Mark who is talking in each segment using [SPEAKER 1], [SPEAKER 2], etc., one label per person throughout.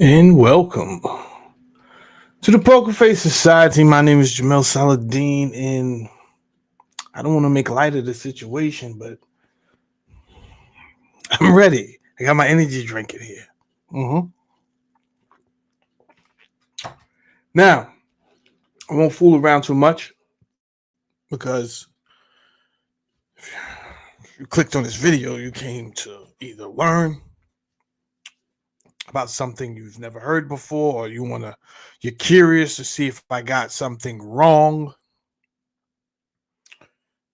[SPEAKER 1] And welcome to the Poker Face Society. My name is Jamel Saladin, and I don't want to make light of the situation, but I'm ready. I got my energy drink in here. Now, I won't fool around too much because if you clicked on this video, you came to either learn about something you've never heard before, or you're curious to see if I got something wrong,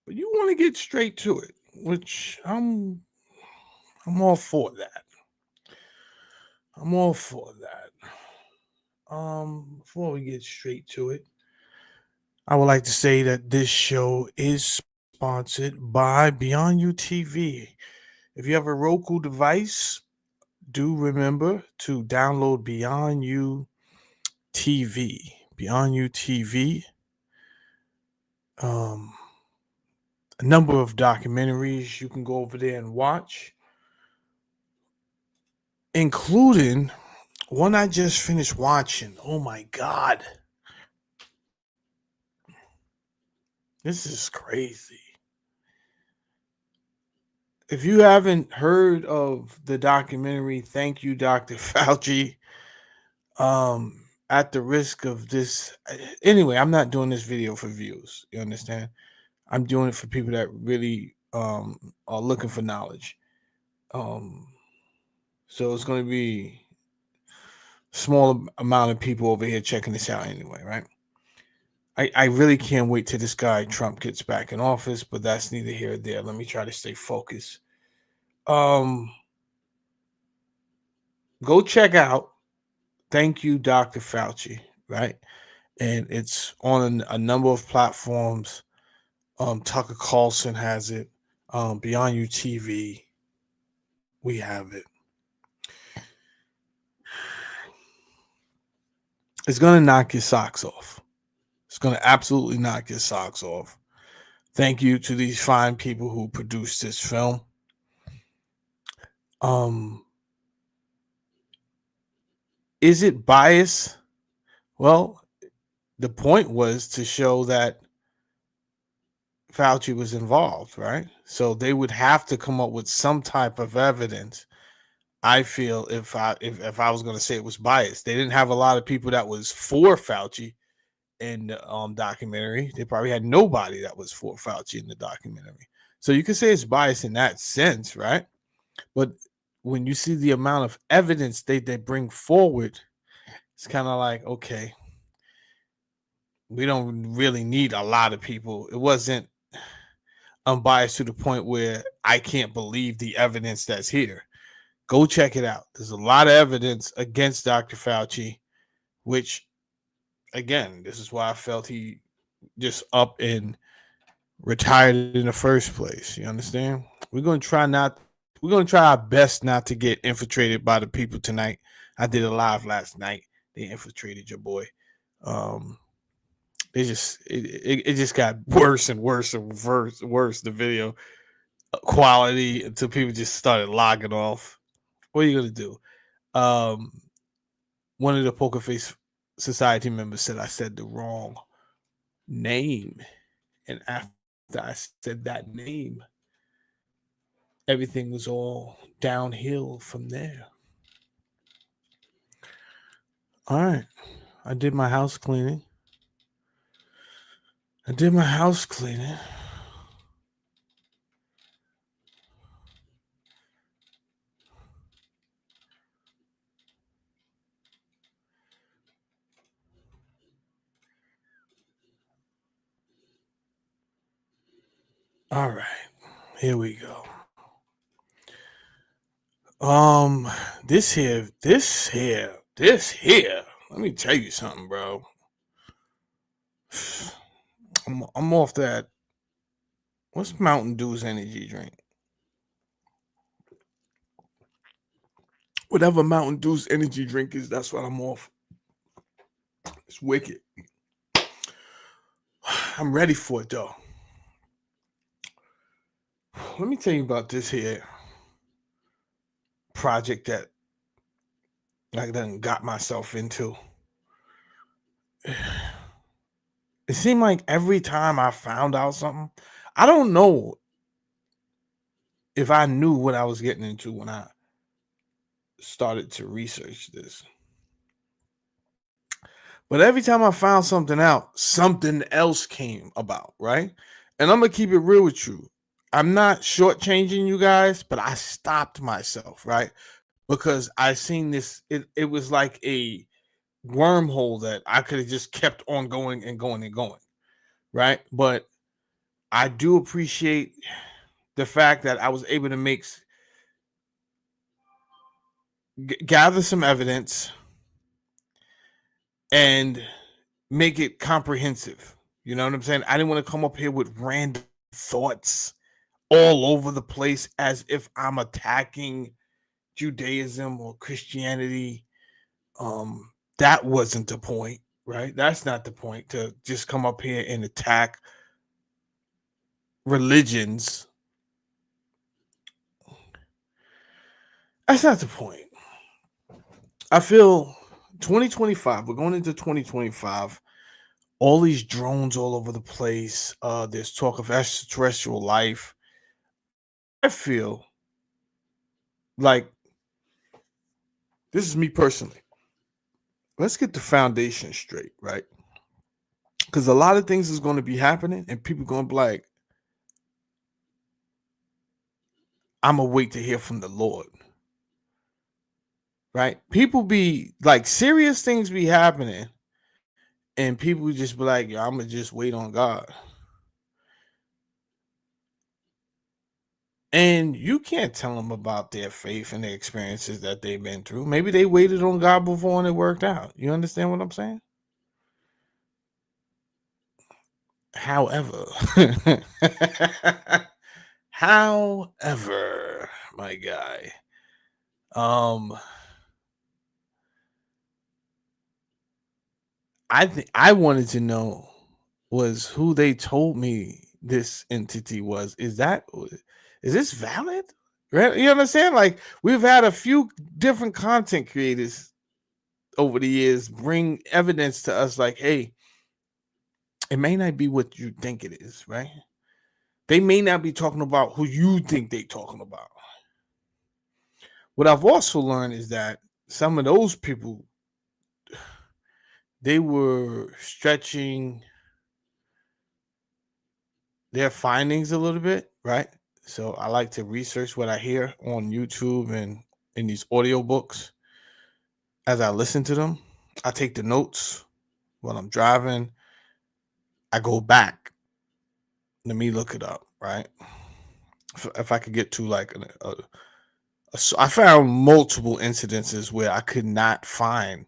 [SPEAKER 1] but you want to get straight to it, which I'm all for that. I'm all for that. Before we get straight to it, I would like to say that this show is sponsored by Beyond You TV. If you have a Roku device, do remember to download Beyond You TV. Beyond You TV. Um, a number of documentaries you can go over there and watch, including one I just finished watching. Oh my God. This is crazy. If you haven't heard of the documentary, Thank You, Dr. Fauci, at the risk of this, anyway, I'm not doing this video for views. You understand? I'm doing it for people that really are looking for knowledge. Um, so it's going to be a small amount of people over here checking this out anyway, right? I really can't wait till this guy Trump gets back in office, but that's neither here or there. Let me try to stay focused. Go check out Thank You, Dr. Fauci, right? And it's on a number of platforms. Tucker Carlson has it. Beyond You TV, we have it. It's gonna knock your socks off. It's gonna absolutely knock your socks off. Thank you to these fine people who produced this film. Is it bias? Well, the point was to show that Fauci was involved, right? So they would have to come up with some type of evidence. I feel if I was going to say it was biased, they didn't have a lot of people that was for Fauci in the documentary. They probably had nobody that was for Fauci in the documentary. So you could say it's biased in that sense, right? But when you see the amount of evidence they bring forward, it's kind of like, okay, we don't really need a lot of people. It wasn't unbiased to the point where I can't believe the evidence that's here. Go check it out. There's a lot of evidence against Dr. Fauci, which, again, this is why I felt he just up and retired in the first place. You understand? We're gonna try our best not to get infiltrated by the people tonight. I did a live last night. They infiltrated your boy. It just got worse and worse and worse. The video quality until people just started logging off. What are you gonna do? One of the Poker Face Society members said I said the wrong name, and after I said that name, everything was all downhill from there. All right, I did my house cleaning. All right, here we go. This here. Let me tell you something, bro. I'm off that. What's Mountain Dew's energy drink? Whatever Mountain Dew's energy drink is, that's what I'm off. It's wicked. I'm ready for it though. Let me tell you about this here project that I done got myself into. It seemed like every time I found out something, I don't know if I knew what I was getting into when I started to research this. But every time I found something out, something else came about, right? And I'm gonna keep it real with you. I'm not shortchanging you guys, but I stopped myself, right? Because I seen this, it was like a wormhole that I could have just kept on going and going and going, right? But I do appreciate the fact that I was able to gather some evidence and make it comprehensive. You know what I'm saying? I didn't want to come up here with random thoughts all over the place as if I'm attacking Judaism or Christianity. That wasn't the point, right? That's not the point, to just come up here and attack religions. That's not the point. I feel 2025, we're going into 2025. All these drones all over the place. There's talk of extraterrestrial life. I feel like, this is me personally. Let's get the foundation straight, right? Because a lot of things is going to be happening, and people going to be like, I'm going to wait to hear from the Lord, right? People be like, serious things be happening, and people just be like, yo, I'm going to just wait on God. And you can't tell them about their faith and their experiences that they've been through. Maybe they waited on God before and it worked out. You understand what I'm saying? However, however, my guy, um, I think I wanted to know was who they told me this entity was. Is this valid? Right? You understand? Like, we've had a few different content creators over the years bring evidence to us, like, hey, it may not be what you think it is, right? They may not be talking about who you think they talking about. What I've also learned is that some of those people, they were stretching their findings a little bit, right? So I like to research what I hear on YouTube and in these audiobooks as I listen to them. I take the notes while I'm driving. I go back. Let me look it up, right? If I could get to like I found multiple incidences where I could not find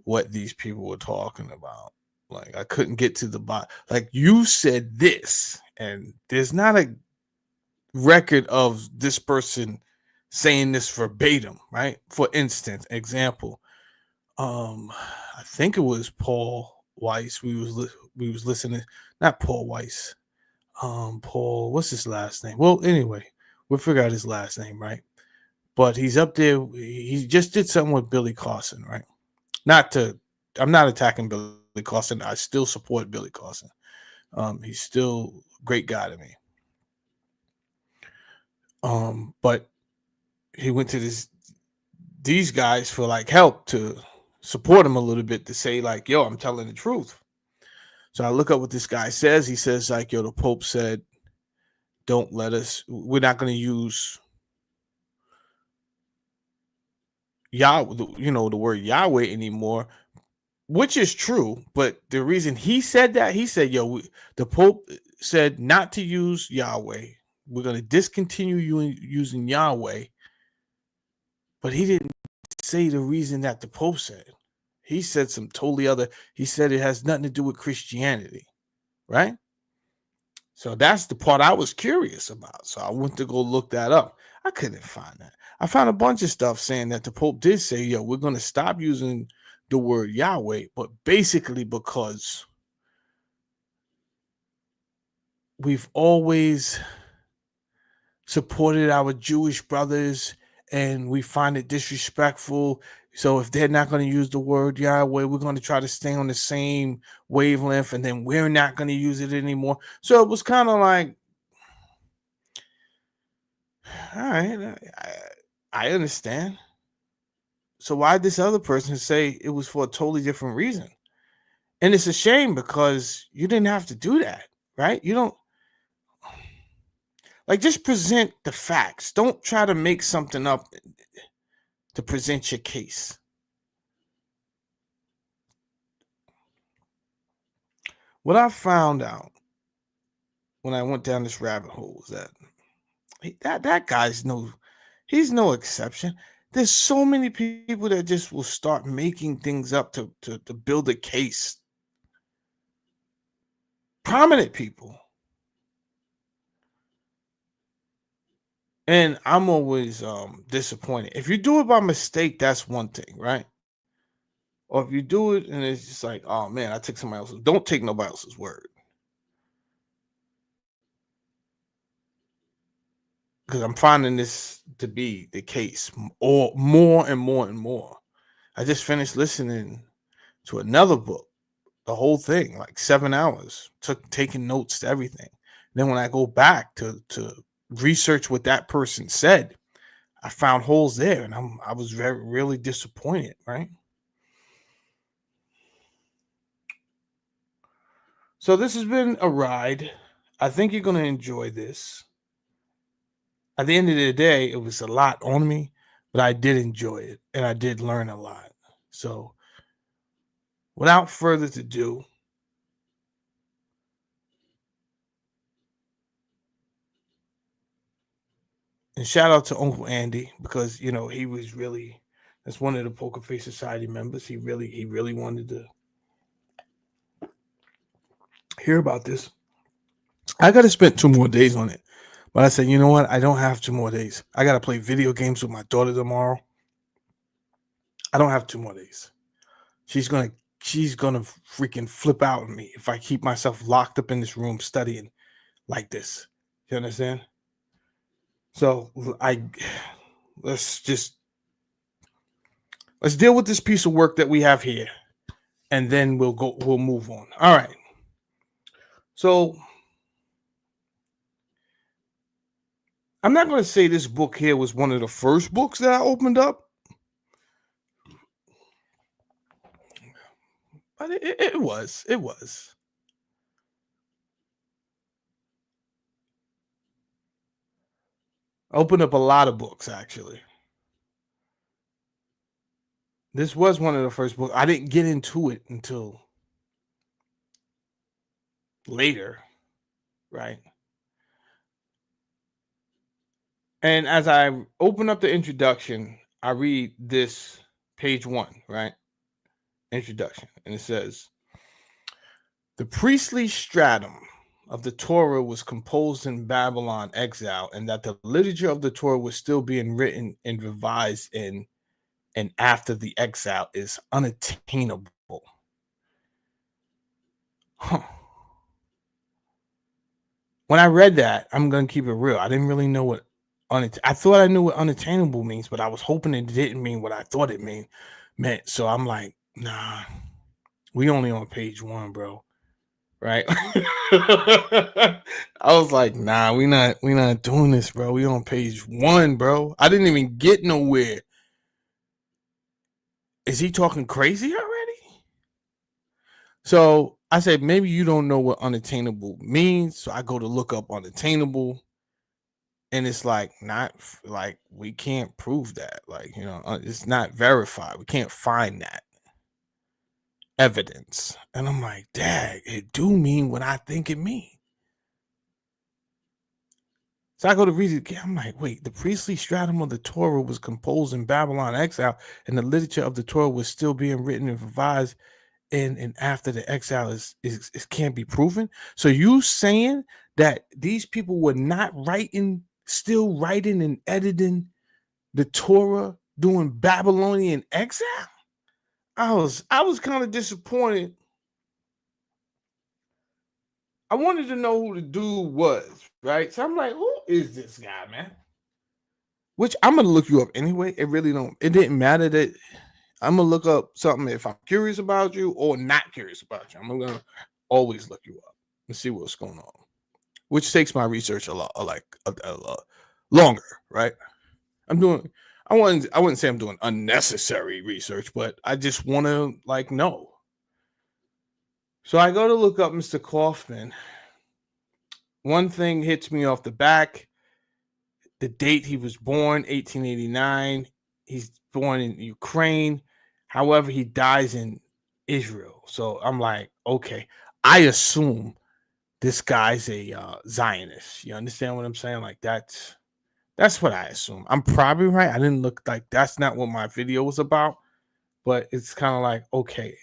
[SPEAKER 1] what these people were talking about. Like, I couldn't get to the bottom. Like, you said this, and there's not a record of this person saying this verbatim, right? For instance, example, I think it was Paul Weiss. We was listening, not Paul Weiss. Paul, what's his last name? Well, anyway, we'll figure out his last name, right? But he's up there. He just did something with Billy Carson, right? I'm not attacking Billy Carson. I still support Billy Carson. He's still a great guy to me. But he went to these guys for like help to support him a little bit, to say like, yo, I'm telling the truth. So I look up what this guy says. He says like, yo, the Pope said, we're not going to use the word Yahweh anymore, which is true. But the reason he said that, he said, yo, the Pope said not to use Yahweh. We're going to discontinue using Yahweh. But he didn't say the reason that the Pope said. He said some totally other. He said it has nothing to do with Christianity, right? So that's the part I was curious about. So I went to go look that up. I couldn't find that. I found a bunch of stuff saying that the Pope did say, yo, we're going to stop using the word Yahweh, but basically because we've always supported our Jewish brothers and we find it disrespectful So if they're not going to use the word Yahweh, we're going to try to stay on the same wavelength, and then we're not going to use it anymore. So it was kind of like, all right, I understand. So why this other person say it was for a totally different reason? And it's a shame because you didn't have to do that, right? You don't like just present the facts. Don't try to make something up to present your case. What I found out when I went down this rabbit hole was that that guy's he's no exception. There's so many people that just will start making things up to build a case. Prominent people. And I'm always disappointed. If you do it by mistake, that's one thing, right? Or if you do it and it's just like, oh man, I took somebody else's. Don't take nobody else's word. Because I'm finding this to be the case, or more and more and more. I just finished listening to another book, the whole thing, like 7 hours, taking notes to everything. Then when I go back to research what that person said, I found holes there, and I was really disappointed, right? So this has been a ride. I think you're gonna enjoy this. At the end of the day, it was a lot on me, but I did enjoy it and I did learn a lot. So without further ado, and shout out to Uncle Andy because he was really, that's one of the Poker Face Society members. He really wanted to hear about this. I got to spend 2 more days on it, but I said, you know what? I don't have 2 more days. I got to play video games with my daughter tomorrow. I don't have 2 more days. She's gonna freaking flip out on me if I keep myself locked up in this room studying like this. You understand? So I let's just let's deal with this piece of work that we have here, and then we'll move on. All right. So I'm not going to say this book here was one of the first books that I opened up, but it was. It was. I opened up a lot of books actually. This was one of the first books. I didn't get into it until later, right? And as I open up the introduction, I read this page 1, right? Introduction. And it says, the priestly stratum of the Torah was composed in Babylon exile, and that the literature of the Torah was still being written and revised in and after the exile is unattainable. Huh. When I read that, I'm gonna keep it real. I didn't really know what I thought I knew what unattainable means, but I was hoping it didn't mean what I thought it meant. So I'm like, nah, we only on page 1, bro. Right? I was like, nah, we not doing this, bro. We on page 1, bro. I didn't even get nowhere. Is he talking crazy already? So I said, maybe you don't know what unattainable means. So I go to look up unattainable. And it's like, not like we can't prove that. Like, it's not verified. We can't find that evidence. And I'm like, dang, it do mean what I think it means. So I go to read it again. I'm like, wait, the priestly stratum of the Torah was composed in Babylon exile, and the literature of the Torah was still being written and revised in and after the exile is can't be proven. So you saying that these people were not still writing and editing the Torah during Babylonian exile? I was kind of disappointed. I wanted to know who the dude was, right? So I'm like, who is this guy, man? Which I'm gonna look you up anyway. It really don't. It didn't matter that I'm gonna look up something if I'm curious about you or not curious about you. I'm gonna always look you up and see what's going on, which takes my research a lot, a lot longer, right? I'm doing. I wouldn't say I'm doing unnecessary research, but I just want to like know. So I go to look up Mr. Kaufman. One thing hits me off the back: the date he was born, 1889. He's born in Ukraine. However, he dies in Israel. So I'm like, okay, I assume this guy's a Zionist. You understand what I'm saying? Like that's what I assume. I'm probably right. I didn't look like that's not what my video was about, but it's kind of like, okay,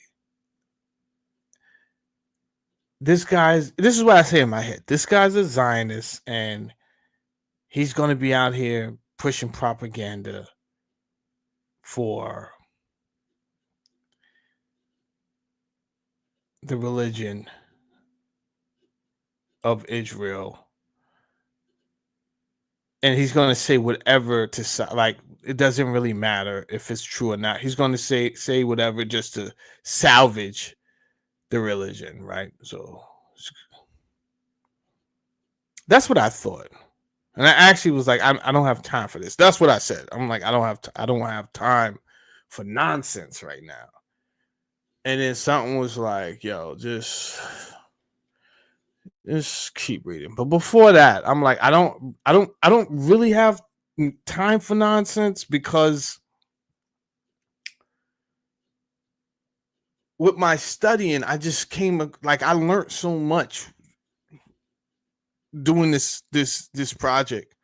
[SPEAKER 1] this is what I say in my head. This guy's a Zionist and he's going to be out here pushing propaganda for the religion of Israel. And he's going to say whatever to like it doesn't really matter if it's true or not. He's going to say whatever just to salvage the religion, right? So that's what I thought. And I actually was like, I don't have time for this. That's what I said. I'm like, I don't have time for nonsense right now. And then something was like, yo, just keep reading. But before that, I'm like, I don't really have time for nonsense because with my studying, I just came like I learned so much doing this project.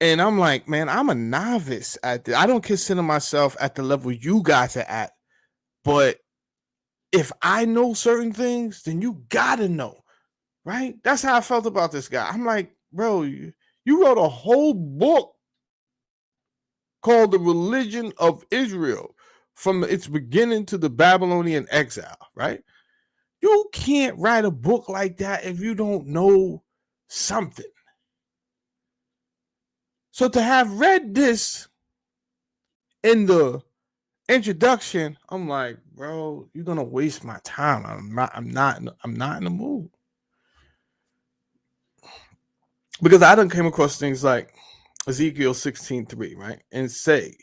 [SPEAKER 1] And I'm like, man, I'm a novice at this. I don't consider myself at the level you guys are at. But if I know certain things, then you gotta know, right? That's how I felt about this guy. I'm like, bro, you wrote a whole book called The Religion of Israel from its beginning to the Babylonian exile, right? You can't write a book like that if you don't know something. So to have read this in the introduction, I'm like, bro, you're gonna waste my time. I'm not in the mood. Because I done came across things like Ezekiel 16:3, right? And say,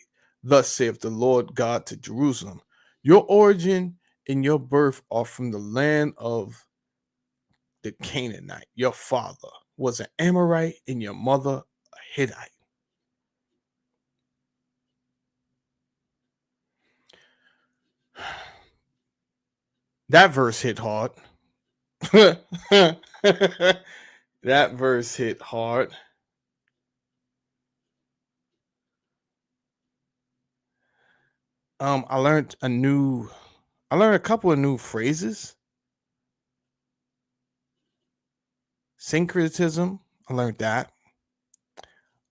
[SPEAKER 1] thus saith the Lord God to Jerusalem, your origin and your birth are from the land of the Canaanite. Your father was an Amorite and your mother a Hittite. That verse hit hard. That verse hit hard. I learned a couple of new phrases. Syncretism, I learned that.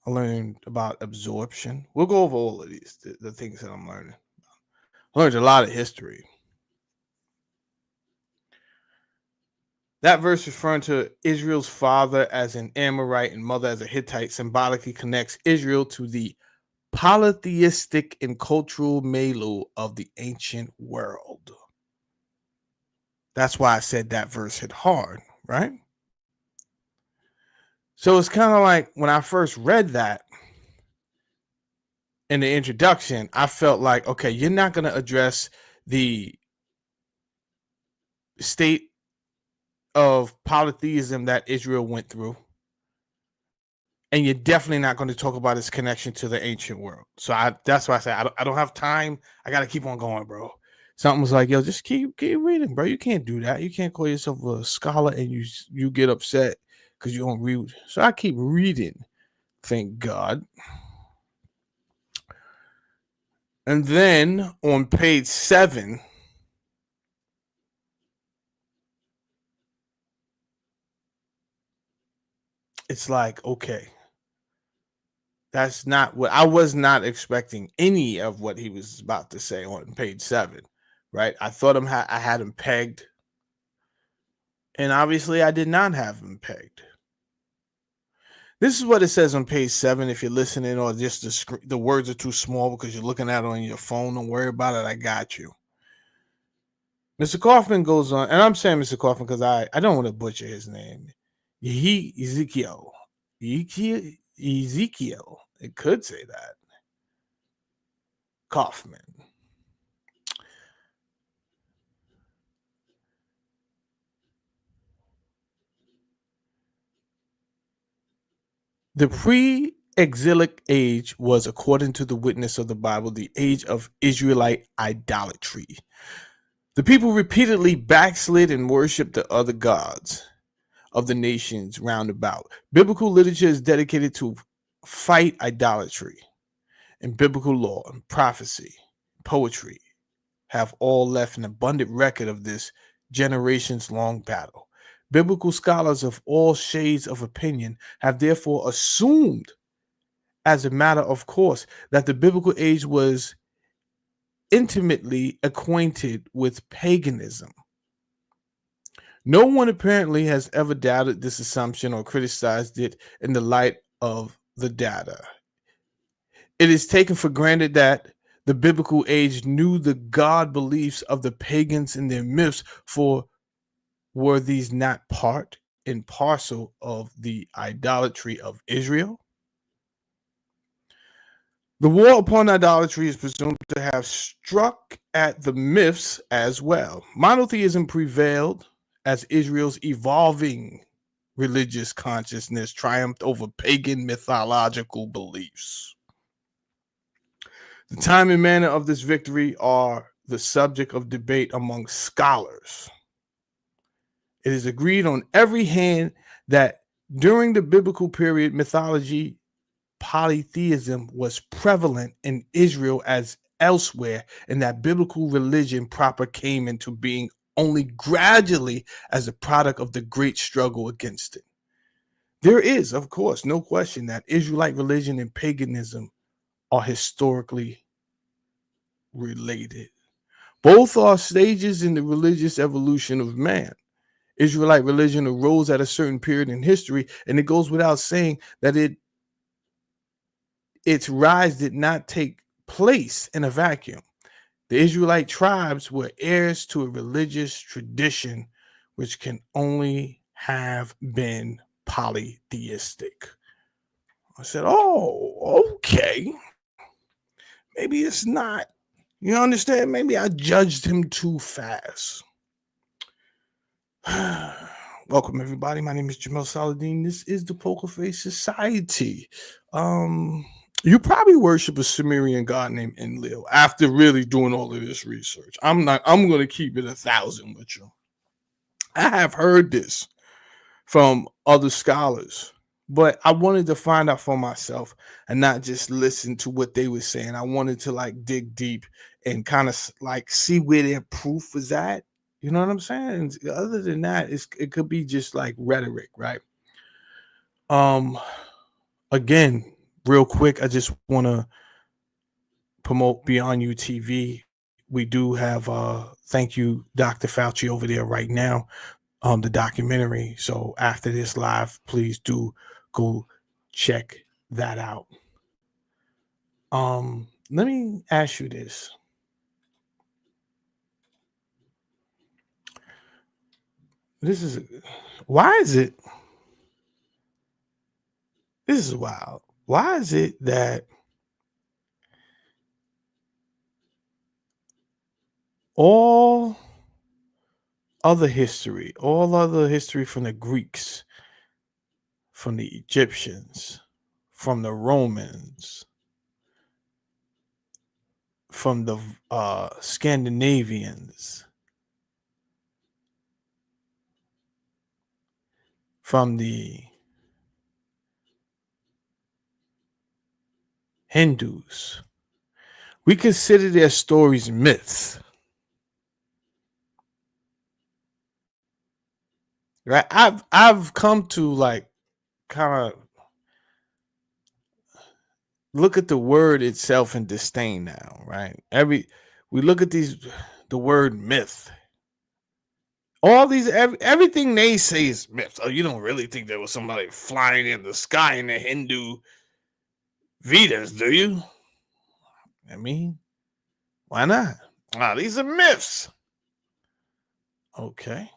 [SPEAKER 1] I learned about absorption. We'll go over all of these, the things that I'm learning. I learned a lot of history. That verse referring to Israel's father as an Amorite and mother as a Hittite symbolically connects Israel to the polytheistic and cultural milieu of the ancient world. That's why I said that verse hit hard, right? So it's kind of like when I first read that in the introduction, I felt like, okay, you're not going to address the state of polytheism that Israel went through. And you're definitely not going to talk about its connection to the ancient world. So that's why I say I don't have time. I got to keep on going, bro. Something was like, yo, just keep reading, bro. You can't do that. You can't call yourself a scholar and you get upset because you don't read. So I keep reading. Thank God. And then on page 7, it's like, okay, that's not what I was not expecting any of what he was about to say on page 7, right? I thought I had him pegged, and obviously I did not have him pegged. This is what it says on page 7. If you're listening, or just the words are too small because you're looking at it on your phone, don't worry about it. I got you. Mr. Kaufman goes on, and I'm saying Mr. Kaufman because I don't want to butcher his name. Ezekiel. Ezekiel. It could say that. Kaufman. The pre-exilic age was, according to the witness of the Bible, the age of Israelite idolatry. The people repeatedly backslid and worshiped the other gods of the nations round about. Biblical literature is dedicated to fight idolatry, and biblical law and prophecy, poetry have all left an abundant record of this generations-long battle. Biblical scholars of all shades of opinion have therefore assumed, as a matter of course, that the biblical age was intimately acquainted with paganism. No one apparently has ever doubted this assumption or criticized it in the light of the data. It is taken for granted that the biblical age knew the God beliefs of the pagans and their myths, for were these not part and parcel of the idolatry of Israel? The war upon idolatry is presumed to have struck at the myths as well. Monotheism prevailed as Israel's evolving religious consciousness triumphed over pagan mythological beliefs. The time and manner of this victory are the subject of debate among scholars. It is agreed on every hand that during the biblical period, mythology, polytheism was prevalent in Israel as elsewhere, and that biblical religion proper came into being only gradually as a product of the great struggle against it. There is, of course, no question that Israelite religion and paganism are historically related. Both are stages in the religious evolution of man. Israelite religion arose at a certain period in history, and it goes without saying that its rise did not take place in a vacuum. The Israelite tribes were heirs to a religious tradition which can only have been polytheistic. I said, oh, okay. Maybe it's not. You understand? Maybe I judged him too fast. Welcome, everybody. My name is Jamel Saladin. This is the Poker Face Society. You probably worship a Sumerian god named Enlil after really doing all of this research. I'm going to keep it 1,000 with you. I have heard this from other scholars, but I wanted to find out for myself and not just listen to what they were saying. I wanted to like dig deep and kind of like see where their proof was at. You know what I'm saying? Other than that, it could be just like rhetoric, right? Again, real quick, I just want to promote Beyond You TV. We do have thank you, Dr. Fauci, over there right now. The documentary. So after this live, please do go check that out. Let me ask you this. Why is it? This is wild. Why is it that all other history from the Greeks, from the Egyptians, from the Romans, from the Scandinavians, from the Hindus, we consider their stories myths. Right? I've come to like kind of look at the word itself in disdain now, right? We look at the word myth. All these everything they say is myths. Oh, you don't really think there was somebody flying in the sky in the Hindu Vedas, do you? I mean, why not? Ah, these are myths. Okay.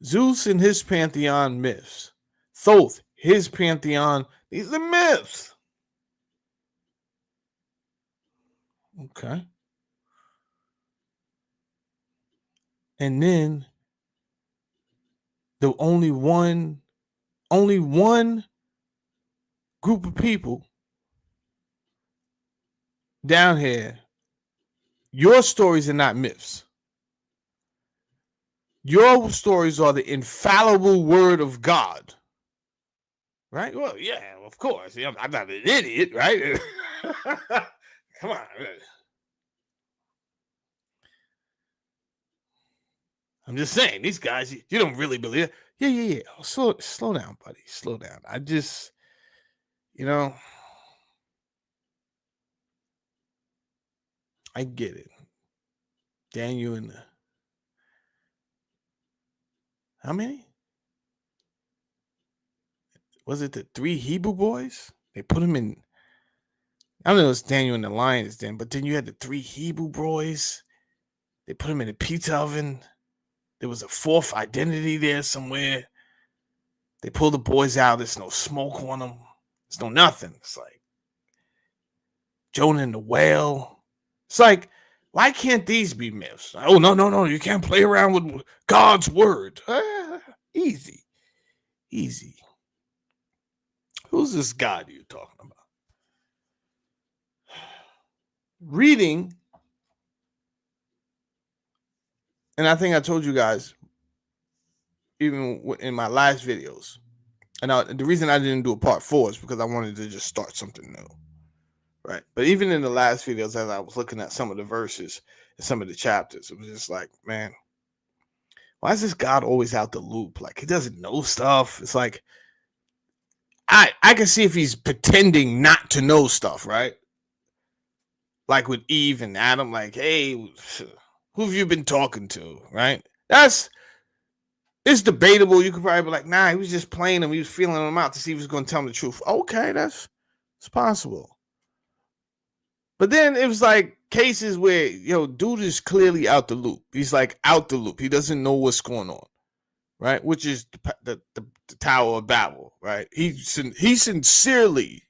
[SPEAKER 1] Zeus and his pantheon, myths. Thoth, his pantheon, these are myths. Okay. And then the only one group of people down here, your stories are not myths. Your stories are the infallible word of God. Right? Well, yeah, of course. Yeah, I'm not an idiot, right? Come on. I'm just saying, these guys, you don't really believe it. Yeah. Oh, slow down, buddy. Slow down. I just, you know, I get it. Daniel and how many? Was it the 3 Hebrew boys? They put them in. I don't know. It's Daniel and the lions then, but then you had the 3 Hebrew boys. They put them in a pizza oven. There was a 4th identity there somewhere. They pull the boys out. There's no smoke on them. There's no nothing. It's like Jonah and the whale. It's like, why can't these be myths? Oh, no. You can't play around with God's word. Easy. Who's this God you're talking about? Reading, and I think I told you guys, even in my last videos, and the reason I didn't do a part 4 is because I wanted to just start something new. Right. But even in the last videos, as I was looking at some of the verses and some of the chapters, it was just like, man, why is this God always out the loop? Like, he doesn't know stuff. It's like, I can see if he's pretending not to know stuff, right? Like with Eve and Adam, like, hey, who have you been talking to, right? It's debatable. You could probably be like, nah, he was just playing him. He was feeling him out to see if he was going to tell him the truth. Okay, it's possible. But then it was like cases where, dude is clearly out the loop. He's like out the loop. He doesn't know what's going on, right? Which is the Tower of Babel, right? He sincerely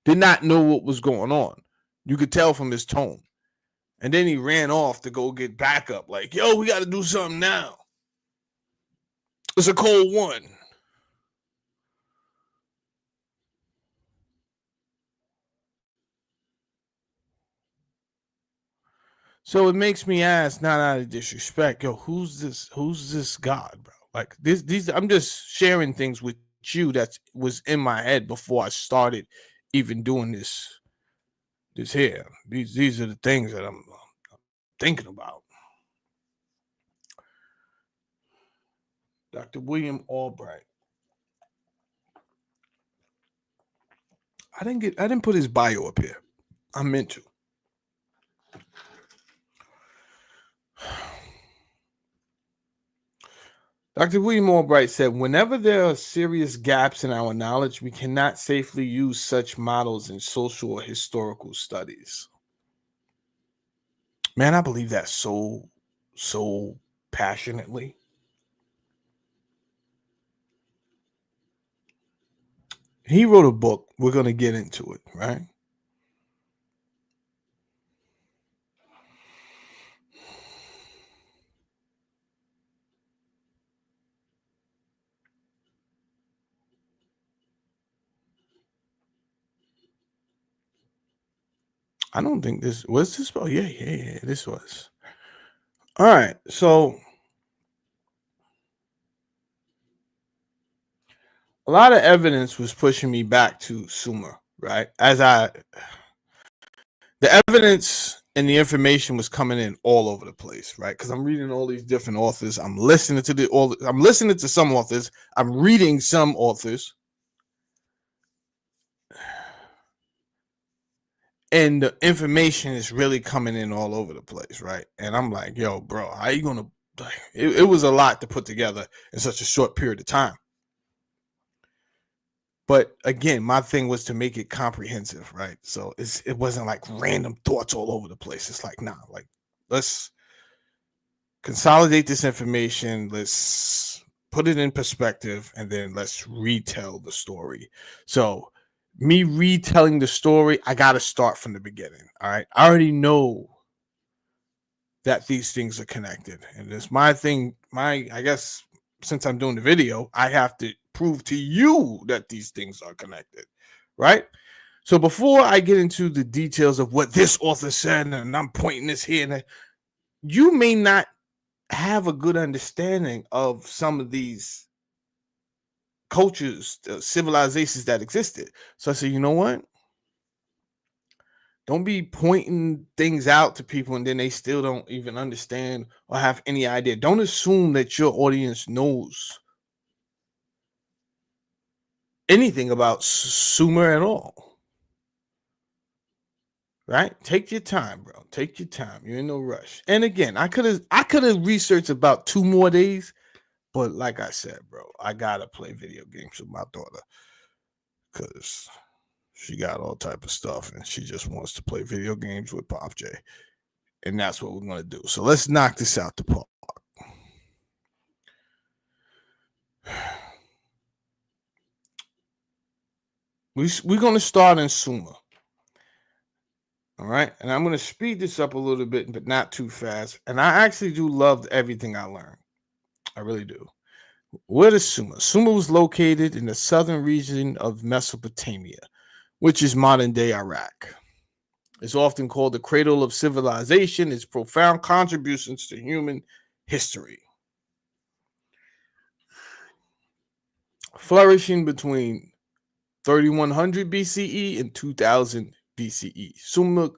[SPEAKER 1] did not know what was going on. You could tell from his tone. And then he ran off to go get backup. Like, yo, we got to do something now. It's a cold one. So it makes me ask, not out of disrespect, yo, who's this God, bro? Like these I'm just sharing things with you that was in my head before I started even doing this here. These are the things that I'm thinking about. Dr. William Albright. I didn't put his bio up here. I meant to. Dr. William Albright said, whenever there are serious gaps in our knowledge, we cannot safely use such models in social or historical studies. Man, I believe that so passionately. He wrote a book. We're going to get into it, right? I don't think this was this. Oh, yeah. This was. All right. So a lot of evidence was pushing me back to Sumer, right? The evidence and the information was coming in all over the place, right? Because I'm reading all these different authors. I'm listening to some authors. I'm reading some authors. and the information is really coming in all over the place, right? And I'm like, yo, bro, how you gonna? It was a lot to put together in such a short period of time. But again, my thing was to make it comprehensive, right? So it wasn't like random thoughts all over the place. It's like, nah, like let's consolidate this information, let's put it in perspective, and then let's retell the story. So me retelling the story, I gotta start from the beginning. All right. I already know that these things are connected. And it's my thing, I guess since I'm doing the video, I have to prove to you that these things are connected, right? So before I get into the details of what this author said, and I'm pointing this here, and you may not have a good understanding of some of these cultures, civilizations that existed. So I said, you know what? Don't be pointing things out to people and then they still don't even understand or have any idea. Don't assume that your audience knows anything about Sumer at all. Right? Take your time, bro. Take your time. You're in no rush. And again, I could have researched about 2 more days, but like I said, bro, I gotta play video games with my daughter because she got all type of stuff and she just wants to play video games with Pop J. And that's what we're gonna do. So let's knock this out the park. We're gonna start in Sumer. All right, and I'm gonna speed this up a little bit, but not too fast. And I actually do love everything I learned. I really do. Where is Sumer? Sumer was located in the southern region of Mesopotamia, which is modern day Iraq. It's often called the cradle of civilization. Its profound contributions to human history. Flourishing between 3100 BCE and 2000 BCE, Sumer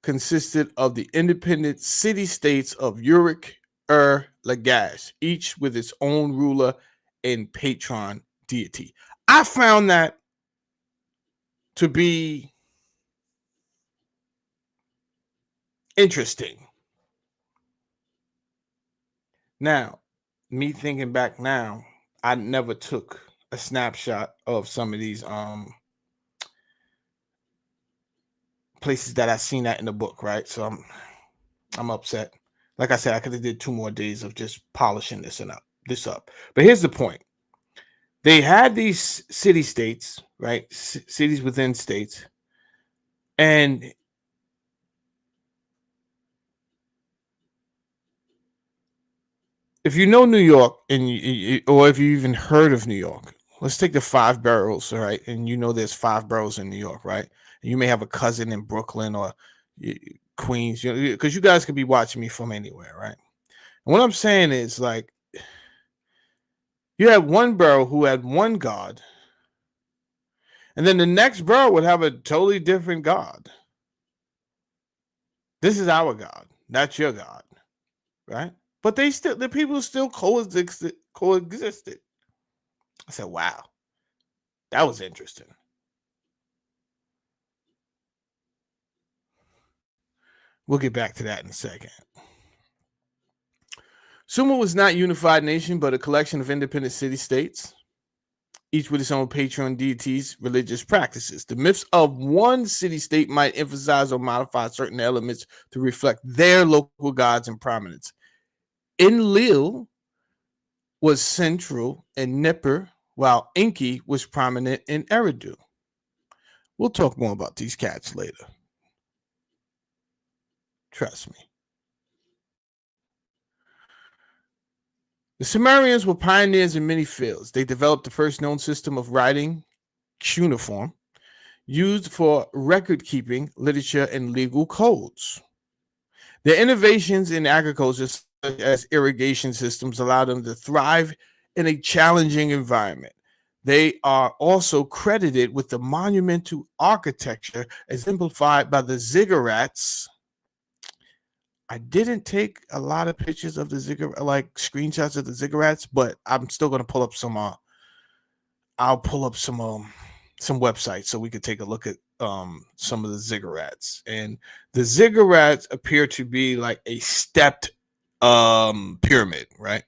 [SPEAKER 1] consisted of the independent city-states of Uruk, Lagash, each with its own ruler and patron deity. I found that to be interesting. Now, me thinking back now, I never took a snapshot of some of these places that I seen that in the book, right? So I'm upset. Like I said, I could have did 2 more days of just polishing this up. But here's the point. They had these city states, right? Cities within states. And if you know New York, and or if you even heard of New York, let's take the 5 boroughs, all right? And you know there's 5 boroughs in New York, right? And you may have a cousin in Brooklyn or Queens, because you guys could be watching me from anywhere, right? And what I'm saying is, like, you had one borough who had one god, and then the next borough would have a totally different god. This is our God, that's your God, right? But the people still coexisted. I said, wow, that was interesting. We'll get back to that in a second. Sumer was not a unified nation, but a collection of independent city-states, each with its own patron deities, religious practices. The myths of one city-state might emphasize or modify certain elements to reflect their local gods and prominence. Enlil was central in Nippur, while Enki was prominent in Eridu. We'll talk more about these cats later. Trust me. The Sumerians were pioneers in many fields. They developed the first known system of writing, cuneiform, used for record keeping, literature, and legal codes. Their innovations in agriculture, such as irrigation systems, allowed them to thrive in a challenging environment. They are also credited with the monumental architecture exemplified by the ziggurats. I didn't take a lot of pictures of the ziggurat, like screenshots of the ziggurats, but I'm still gonna pull up some. I'll pull up some some websites so we could take a look at some of the ziggurats. And the ziggurats appear to be like a stepped pyramid, right?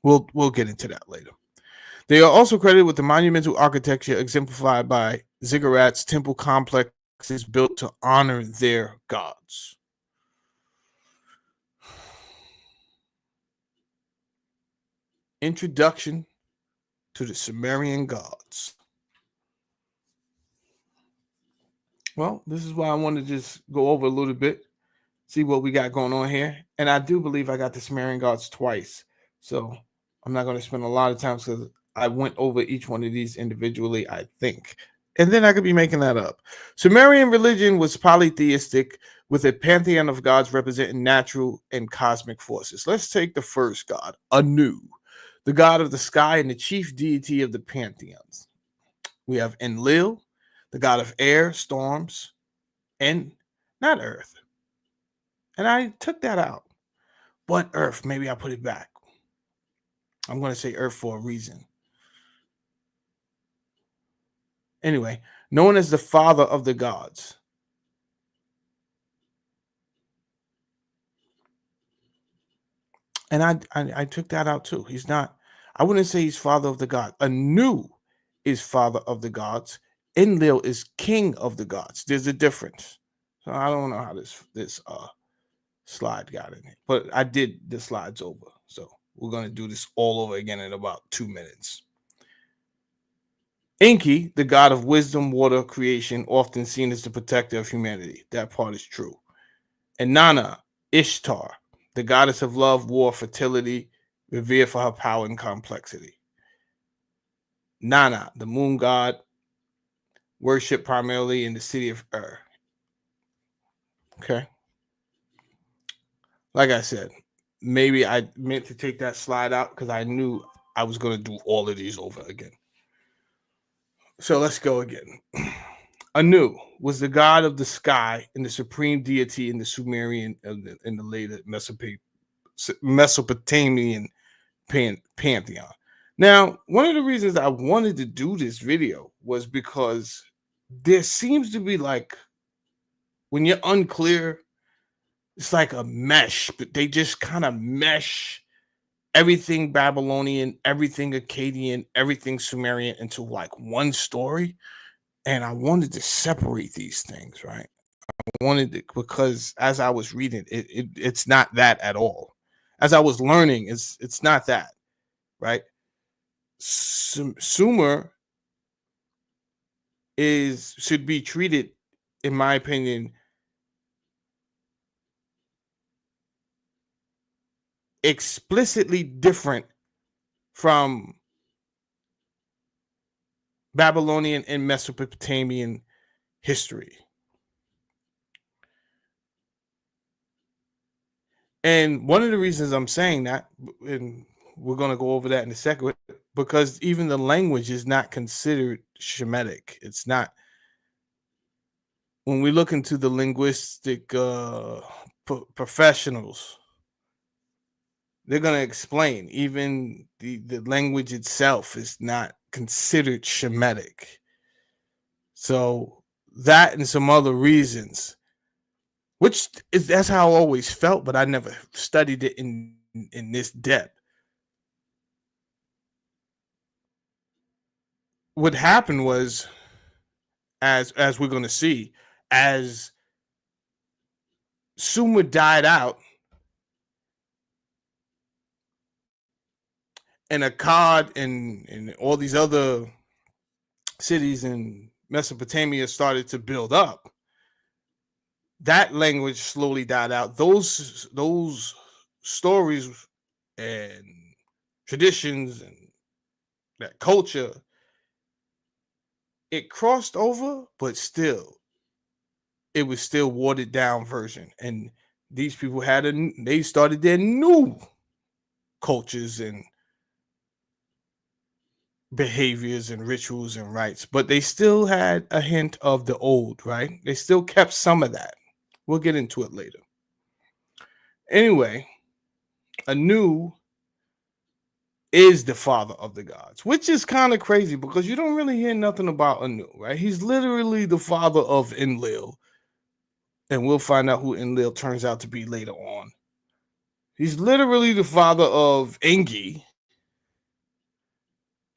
[SPEAKER 1] We'll get into that later. They are also credited with the monumental architecture exemplified by ziggurats, temple complexes built to honor their gods. Introduction to the Sumerian gods. Well, this is why I want to just go over a little bit, see what we got going on here. And I do believe I got the Sumerian gods twice. So I'm not going to spend a lot of time because I went over each one of these individually, I think. And then I could be making that up. Sumerian religion was polytheistic with a pantheon of gods representing natural and cosmic forces. Let's take the first god, Anu, the god of the sky and the chief deity of the pantheons. We have Enlil, the god of air, storms, and not earth. And I took that out. But earth, maybe I put it back. I'm going to say earth for a reason. Anyway, known as the father of the gods. And I took that out too. He's not, I wouldn't say he's father of the gods. Anu is father of the gods. Enlil is king of the gods. There's a difference. So I don't know how this slide got in it, but I did the slides over. So we're going to do this all over again in about 2 minutes. Enki, the god of wisdom, water, creation, often seen as the protector of humanity. That part is true. And Nana, Ishtar, the goddess of love, war, fertility, revered for her power and complexity. Nana, the moon god, worshipped primarily in the city of Ur. Okay. Like I said, maybe I meant to take that slide out because I knew I was going to do all of these over again. So let's go again. Anu was the god of the sky and the supreme deity in the Sumerian and the later Mesopotamian pantheon. Now, one of the reasons I wanted to do this video was because there seems to be like, when you're unclear, it's like a mesh, but they just kind of mesh everything Babylonian, everything Akkadian, everything Sumerian into like one story. And I wanted to separate these things, right? I wanted to, because as I was reading, it's not that at all. As I was learning, it's not that, right? Sumer should be treated, in my opinion, explicitly different from Babylonian and Mesopotamian history. And one of the reasons I'm saying that, and we're going to go over that in a second, because even the language is not considered Shemitic. It's not. When we look into the linguistic professionals, they're going to explain even the language itself is not considered Shemitic. So that and some other reasons, which is that's how I always felt, but I never studied it in this depth. What happened was, as we're going to see, as Sumer died out and Akkad and all these other cities in Mesopotamia started to build up, that language slowly died out. Those stories and traditions and that culture, it crossed over, but still, it was still watered down version. And these people they started their new cultures and behaviors and rituals and rites, but they still had a hint of the old, right? They still kept some of that. We'll get into it later. Anyway, Anu is the father of the gods, which is kind of crazy because you don't really hear nothing about Anu, right? He's literally the father of Enlil, and we'll find out who Enlil turns out to be later on. He's literally the father of Engi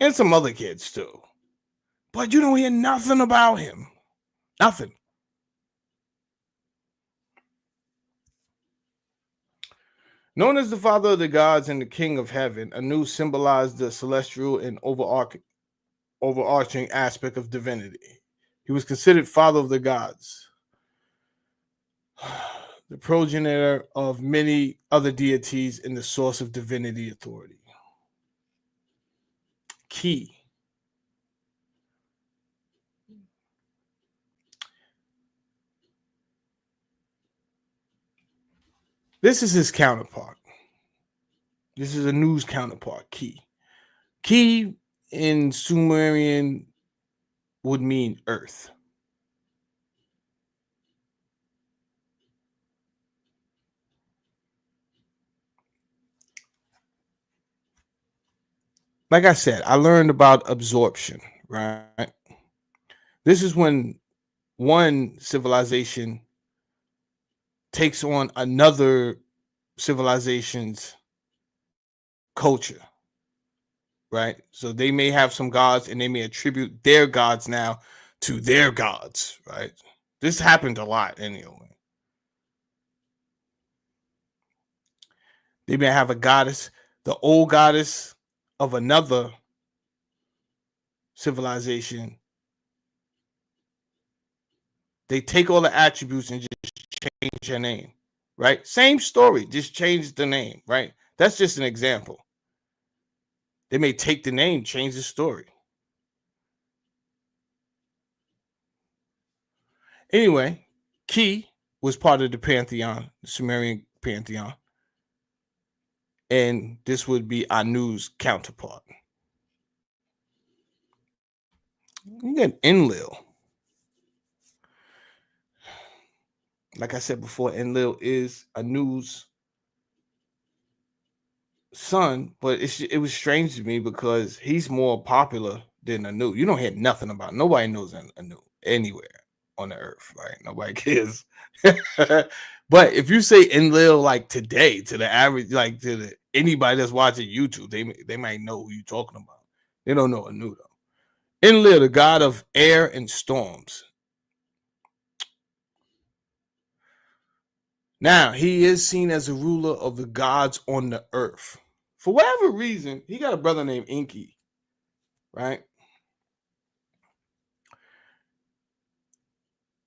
[SPEAKER 1] and some other kids too. But you don't hear nothing about him. Nothing. Known as the father of the gods and the king of heaven, Anu symbolized the celestial and overarching aspect of divinity. He was considered father of the gods, the progenitor of many other deities and the source of divinity authority. Key. This is his counterpart. This is Anu's counterpart, Key. Key in Sumerian would mean earth. Like I said, I learned about absorption, right? This is when one civilization takes on another civilization's culture, right? So they may have some gods and they may attribute their gods now to their gods, right? This happened a lot anyway. They may have a goddess, the old goddess of another civilization. They take all the attributes and just change her name, right? Same story, just change the name, right? That's just an example. They may take the name, change the story. Anyway, Ki was part of the pantheon, the Sumerian pantheon, and this would be Anu's counterpart. You got Enlil. Like I said before, Enlil is Anu's son, but it was strange to me because he's more popular than Anu. You don't hear nothing about. Nobody knows Anu anywhere on the earth, right? Nobody cares. But if you say Enlil like today to the average, like to the anybody that's watching YouTube, they might know who you're talking about. They don't know Anu though. Enlil, the god of air and storms. Now he is seen as a ruler of the gods on the earth. For whatever reason, he got a brother named Enki, right?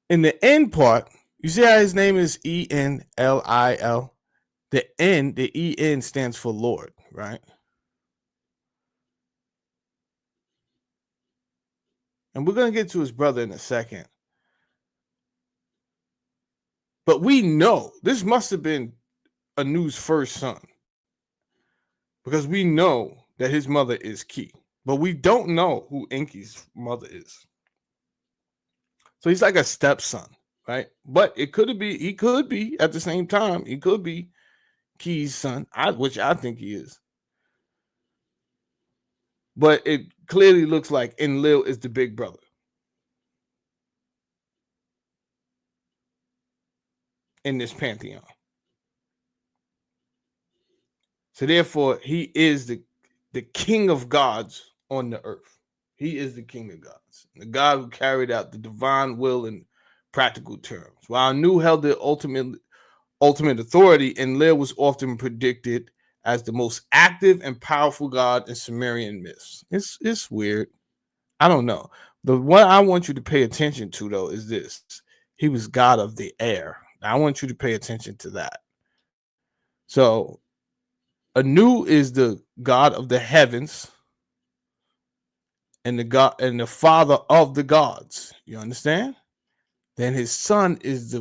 [SPEAKER 1] In the end part, you see how his name is Enlil? The N, the En stands for Lord, right? And we're going to get to his brother in a second. But we know this must have been Anu's first son. Because we know that his mother is Ki. But we don't know who Enki's mother is. So he's like a stepson, right? But he could be at the same time, he could be Ki's son, which I think he is. But it clearly looks like Enlil is the big brother. In this pantheon. So therefore, he is the king of gods on the earth. He is the king of gods, the God who carried out the divine will in practical terms. While Anu held the ultimate authority, Enlil was often predicted as the most active and powerful god in Sumerian myths. It's weird. I don't know. The one I want you to pay attention to though is this: he was god of the air. I want you to pay attention to that. So Anu is the god of the heavens and the father of the gods. You understand? Then his son is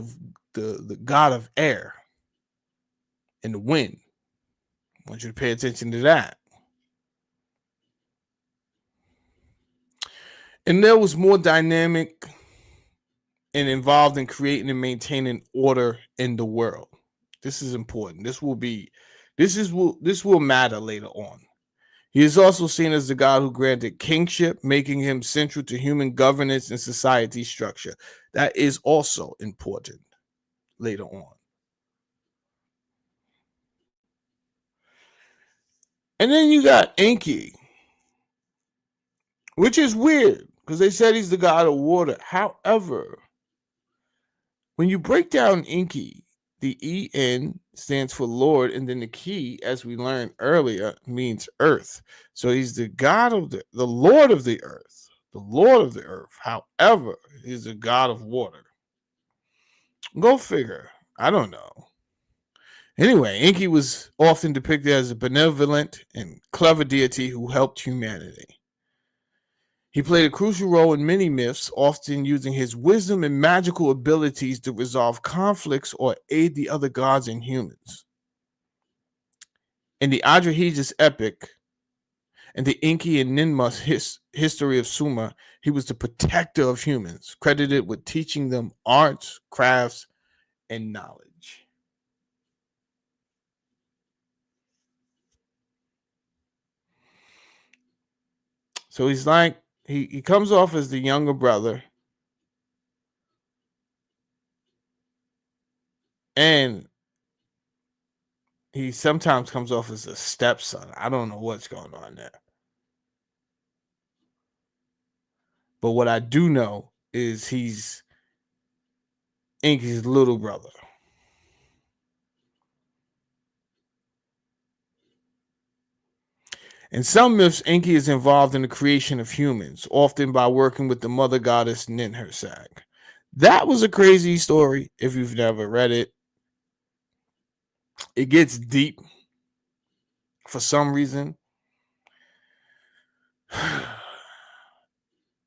[SPEAKER 1] the god of air and the wind. I want you to pay attention to that. And there was more dynamic and involved in creating and maintaining order in the world. This is important. This will matter later on. He is also seen as the god who granted kingship, making him central to human governance and society structure. That is also important later on. And then you got Enki, which is weird because they said he's the god of water. However, when you break down Enki, the En stands for Lord, and then the Ki, as we learned earlier, means earth. So he's the god of the Lord of the earth, the Lord of the earth. However, he's the god of water. Go figure. I don't know. Anyway, Enki was often depicted as a benevolent and clever deity who helped humanity. He played a crucial role in many myths, often using his wisdom and magical abilities to resolve conflicts or aid the other gods and humans. In the Adrahijas epic and the Enki and Ninmah history of Sumer, he was the protector of humans, credited with teaching them arts, crafts, and knowledge. So he's like, he comes off as the younger brother, and he sometimes comes off as a stepson. I don't know what's going on there. But what I do know is he's Enki's little brother. In some myths, Enki is involved in the creation of humans, often by working with the mother goddess Ninhursag. That was a crazy story if you've never read it. It gets deep for some reason.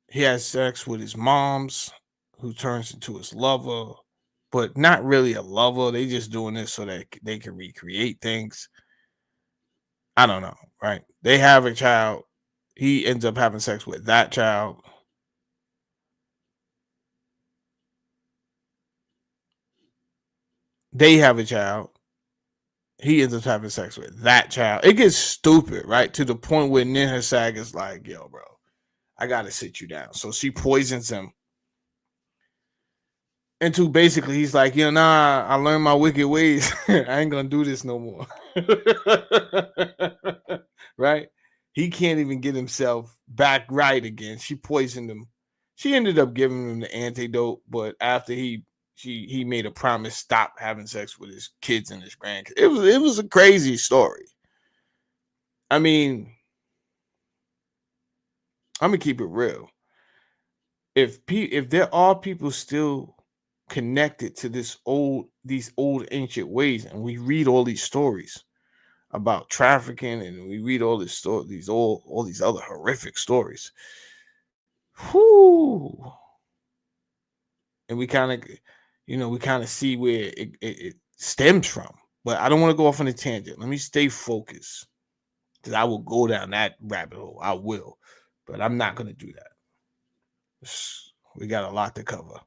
[SPEAKER 1] He has sex with his mom's, who turns into his lover, but not really a lover. They just doing this so that they can recreate things. I don't know, right? They have a child. He ends up having sex with that child. They have a child. He ends up having sex with that child. It gets stupid, right? To the point where Ninhursag is like, yo, bro, I gotta sit you down. So she poisons him. And to basically, he's like, nah, I learned my wicked ways. I ain't gonna do this no more. Right? He can't even get himself back right again. She poisoned him. She ended up giving him the antidote, but after he made a promise stop having sex with his kids and his grandkids. It was a crazy story. I mean, I'm gonna keep it real. If there are people still connected to these old ancient ways, and we read all these stories about trafficking, and we read all this story, all these other horrific stories. Whoo! And we kind of, we kind of see where it stems from. But I don't want to go off on a tangent. Let me stay focused, because I will go down that rabbit hole. I will, but I'm not going to do that. We got a lot to cover.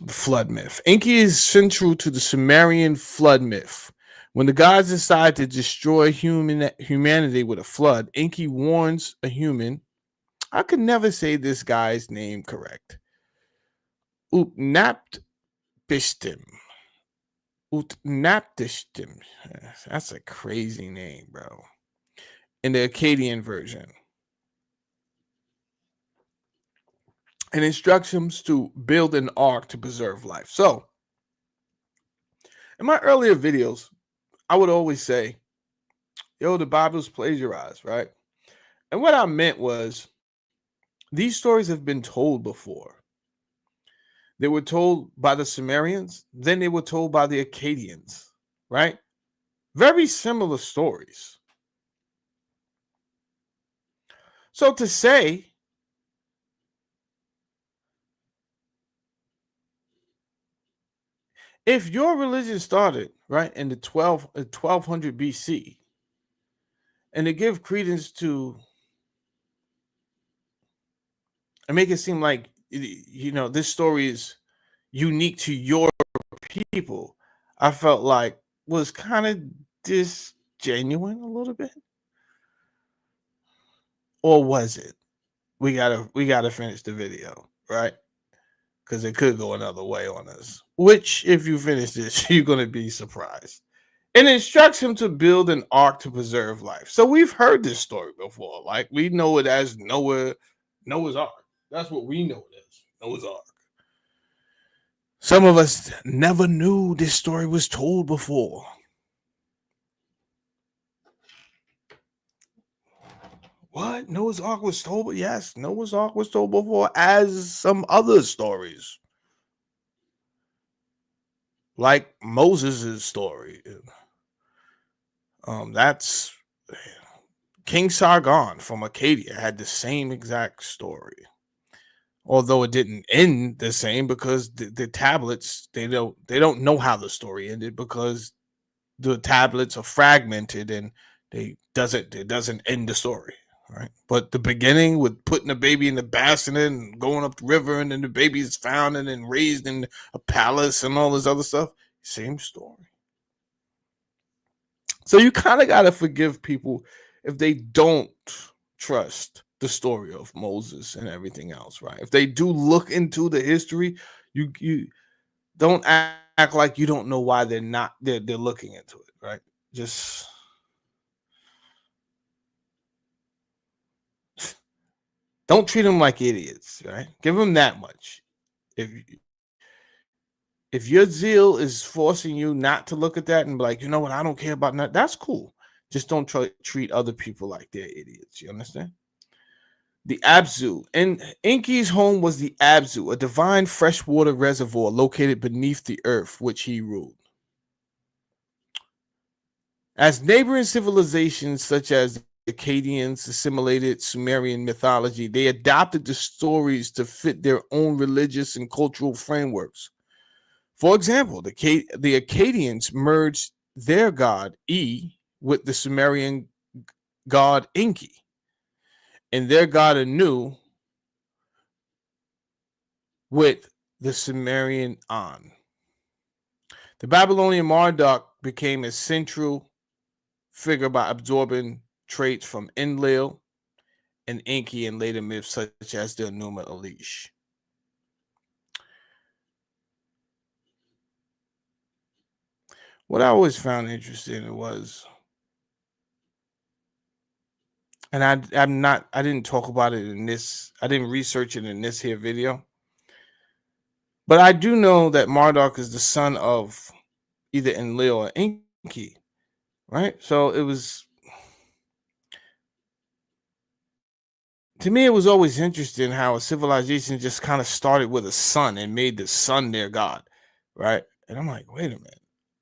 [SPEAKER 1] The flood myth. Enki is central to the Sumerian flood myth. When the gods decide to destroy humanity with a flood, Enki warns a human. I could never say this guy's name correct. Utnapishtim. Utnapishtim. That's a crazy name, bro. In the Akkadian version. And instructions to build an ark to preserve life. So, in my earlier videos, I would always say, yo, the Bible's plagiarized, right? And what I meant was, these stories have been told before. They were told by the Sumerians, then they were told by the Akkadians, right? Very similar stories. So to say, if your religion started, right, in the 1200 BC, and to give credence to, and make it seem like, this story is unique to your people, I felt like was kind of genuine a little bit? Or was it? We gotta finish the video, right? Because it could go another way on us. Which, if you finish this, you're gonna be surprised. And instructs him to build an ark to preserve life. So we've heard this story before. Like we know it as Noah's Ark. That's what we know it as. Noah's Ark. Some of us never knew this story was told before. What? Noah's Ark was told? Yes, Noah's Ark was told before as some other stories. Like Moses' story. That's King Sargon from Acadia had the same exact story. Although it didn't end the same because the tablets they don't know how the story ended because the tablets are fragmented and it doesn't end the story, right? But the beginning with putting the baby in the bassinet and going up the river and then the baby is found and then raised in a palace and all this other stuff, same story. So you kind of got to forgive people if they don't trust the story of Moses and everything else, right? If they do look into the history, you don't act like you don't know why they're looking into it, right? Just don't treat them like idiots, right? Give them that much. If if your zeal is forcing you not to look at that and be like, you know what, I don't care about that, that's cool. Just don't treat other people like they're idiots. You understand? The Abzu. And Enki's home was the Abzu, a divine freshwater reservoir located beneath the earth, which he ruled. As neighboring civilizations such as the Akkadians assimilated Sumerian mythology, they adopted the stories to fit their own religious and cultural frameworks. For example, the Akkadians merged their god E with the Sumerian god Enki, and their god Anu with the Sumerian An. The Babylonian Marduk became a central figure by absorbing traits from Enlil and Enki and later myths such as the Enuma Elish. What I always found interesting was, and I didn't talk about it in this, I didn't research it in this here video, but I do know that Marduk is the son of either Enlil or Enki, right? So it was, to me, it was always interesting how a civilization just kind of started with a sun and made the sun their god, right? And I'm like, wait a minute,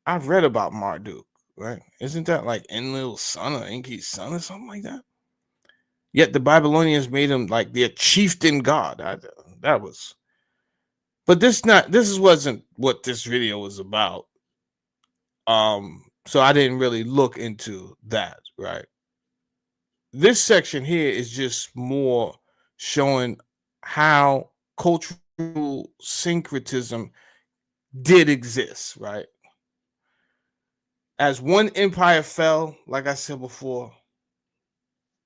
[SPEAKER 1] I've read about Marduk, right? Isn't that like Enlil's son or Enki's son or something like that? Yet the Babylonians made him like their chieftain god. That was, but this wasn't what this video was about. So I didn't really look into that, right? This section here is just more showing how cultural syncretism did exist, right? As one empire fell, like I said before,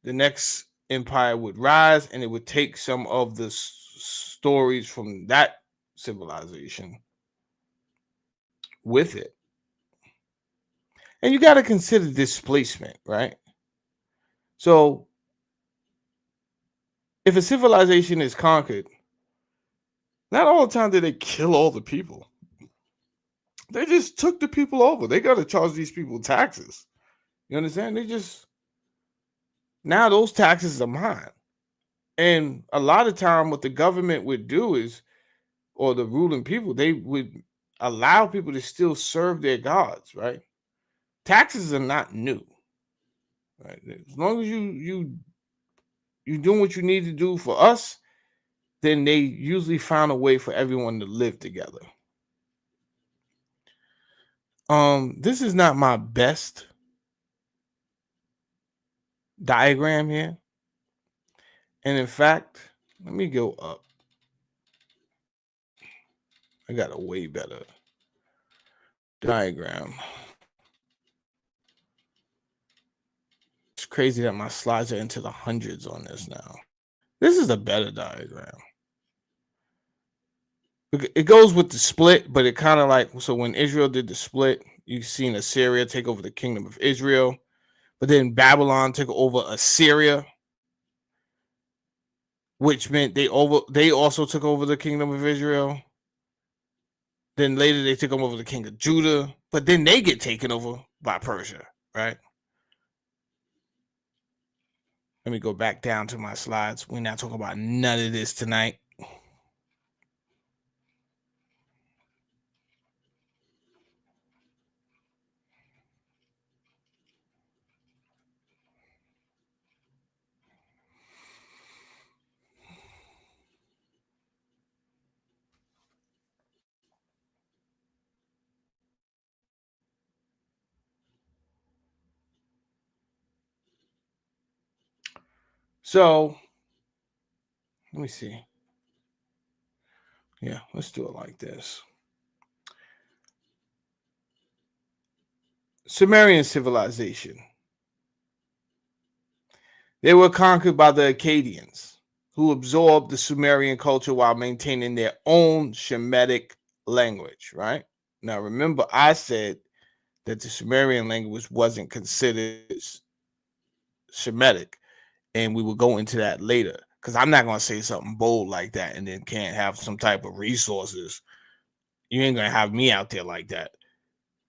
[SPEAKER 1] the next empire would rise and it would take some of the stories from that civilization with it. And you got to consider displacement, right? So if a civilization is conquered, not all the time did they kill all the people. They just took the people over. They got to charge these people taxes. You understand? They just, now those taxes are mine. And a lot of time, what the government would do is, or the ruling people, they would allow people to still serve their gods, right? Taxes are not new, right? As long as you doing what you need to do for us, then they usually found a way for everyone to live together. This is not my best diagram here. And in fact, let me go up. I got a way better diagram. crazy that my slides are into the hundreds on this now. This is a better diagram. It goes with the split, but it kind of like, so when Israel did the split, you've seen Assyria take over the kingdom of Israel, but then Babylon took over Assyria, which meant they also took over the kingdom of Israel. Then later they took over the king of Judah, but then they get taken over by Persia, right? Let me go back down to my slides. We're not talking about none of this tonight. So let me see. Yeah, let's do it like this. Sumerian civilization. They were conquered by the Akkadians, who absorbed the Sumerian culture while maintaining their own Shemitic language, right? Now, remember, I said that the Sumerian language wasn't considered Shemitic, and we will go into that later, because I'm not going to say something bold like that and then can't have some type of resources. You ain't going to have me out there like that,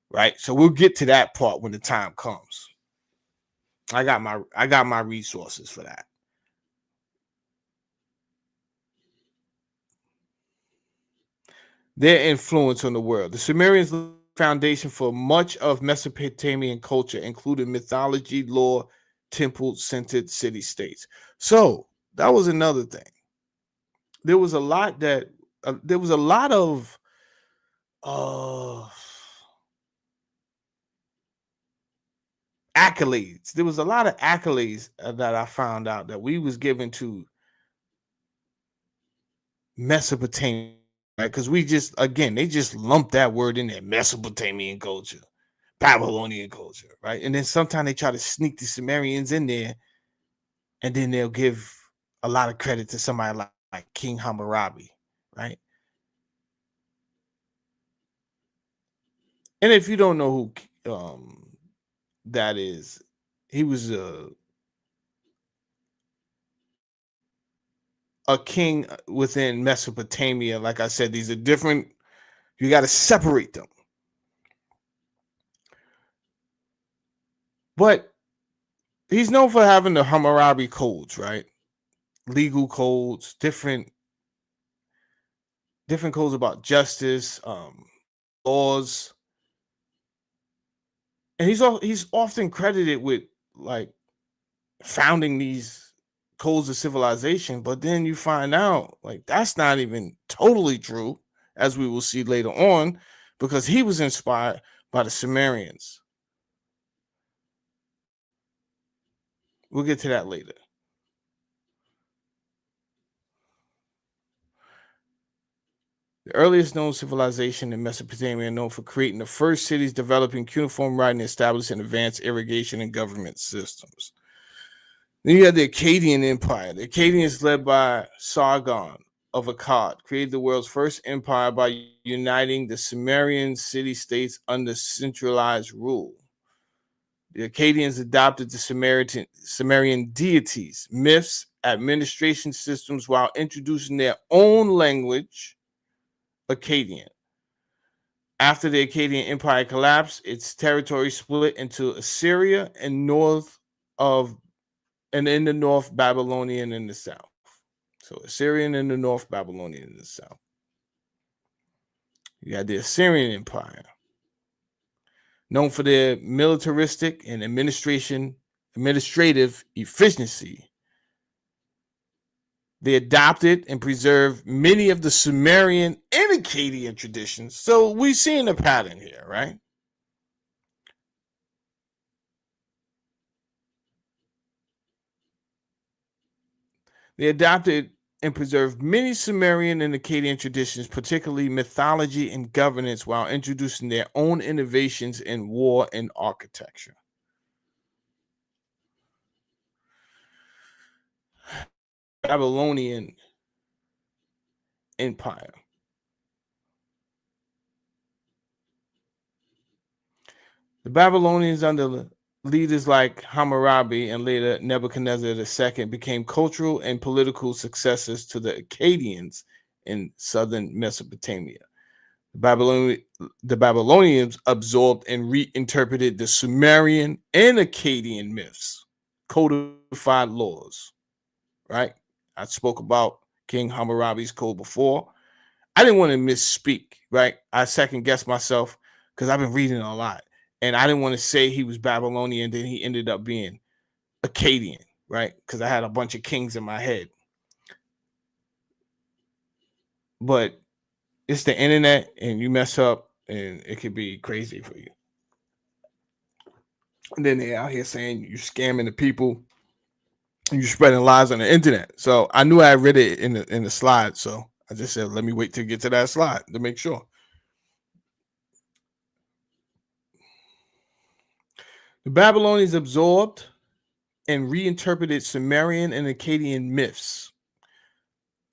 [SPEAKER 1] right? So we'll get to that part when the time comes. I got my resources for that. Their influence on the world. The Sumerians laid the foundation for much of Mesopotamian culture, including mythology, lore, temple-centered city-states. So that was another thing. There was a lot of accolades. There was a lot of accolades that I found out that we was given to Mesopotamia, right? Because they just lumped that word in there, Mesopotamian culture, Babylonian culture, right? And then sometimes they try to sneak the Sumerians in there, and then they'll give a lot of credit to somebody like King Hammurabi, right? And if you don't know who that is, he was a king within Mesopotamia. Like I said, these are different. You got to separate them. But he's known for having the Hammurabi codes, right? Legal codes, different codes about justice, laws. And he's often credited with like founding these codes of civilization, but then you find out like that's not even totally true, as we will see later on, because he was inspired by the Sumerians. We'll get to that later. The earliest known civilization in Mesopotamia, known for creating the first cities, developing cuneiform writing, establishing advanced irrigation and government systems. Then you have the Akkadian Empire. The Akkadians, led by Sargon of Akkad, created the world's first empire by uniting the Sumerian city-states under centralized rule. The Akkadians adopted the Sumerian deities, myths, administration systems while introducing their own language, Akkadian. After the Akkadian Empire collapsed, its territory split into Assyria and in the north, Babylonian in the south. So Assyrian in the north, Babylonian in the south. You had the Assyrian Empire, known for their militaristic and administrative efficiency. They adopted and preserved many of the Sumerian and Akkadian traditions. So we're seeing a pattern here, right? They adopted and preserved many Sumerian and Akkadian traditions, particularly mythology and governance, while introducing their own innovations in war and architecture. Babylonian Empire. The Babylonians, under leaders like Hammurabi and later Nebuchadnezzar II, became cultural and political successors to the Akkadians in southern Mesopotamia. The Babylonians absorbed and reinterpreted the Sumerian and Akkadian myths, codified laws, right? I spoke about King Hammurabi's code before. I didn't want to misspeak, right? I second guessed myself because I've been reading a lot. And I didn't want to say he was Babylonian, then he ended up being Akkadian, right? Because I had a bunch of kings in my head. But it's the internet, and you mess up, and it could be crazy for you. And then they're out here saying you're scamming the people, and you're spreading lies on the internet. So I knew I read it in the slide, so I just said, let me wait to get to that slide to make sure. The Babylonians absorbed and reinterpreted Sumerian and Akkadian myths,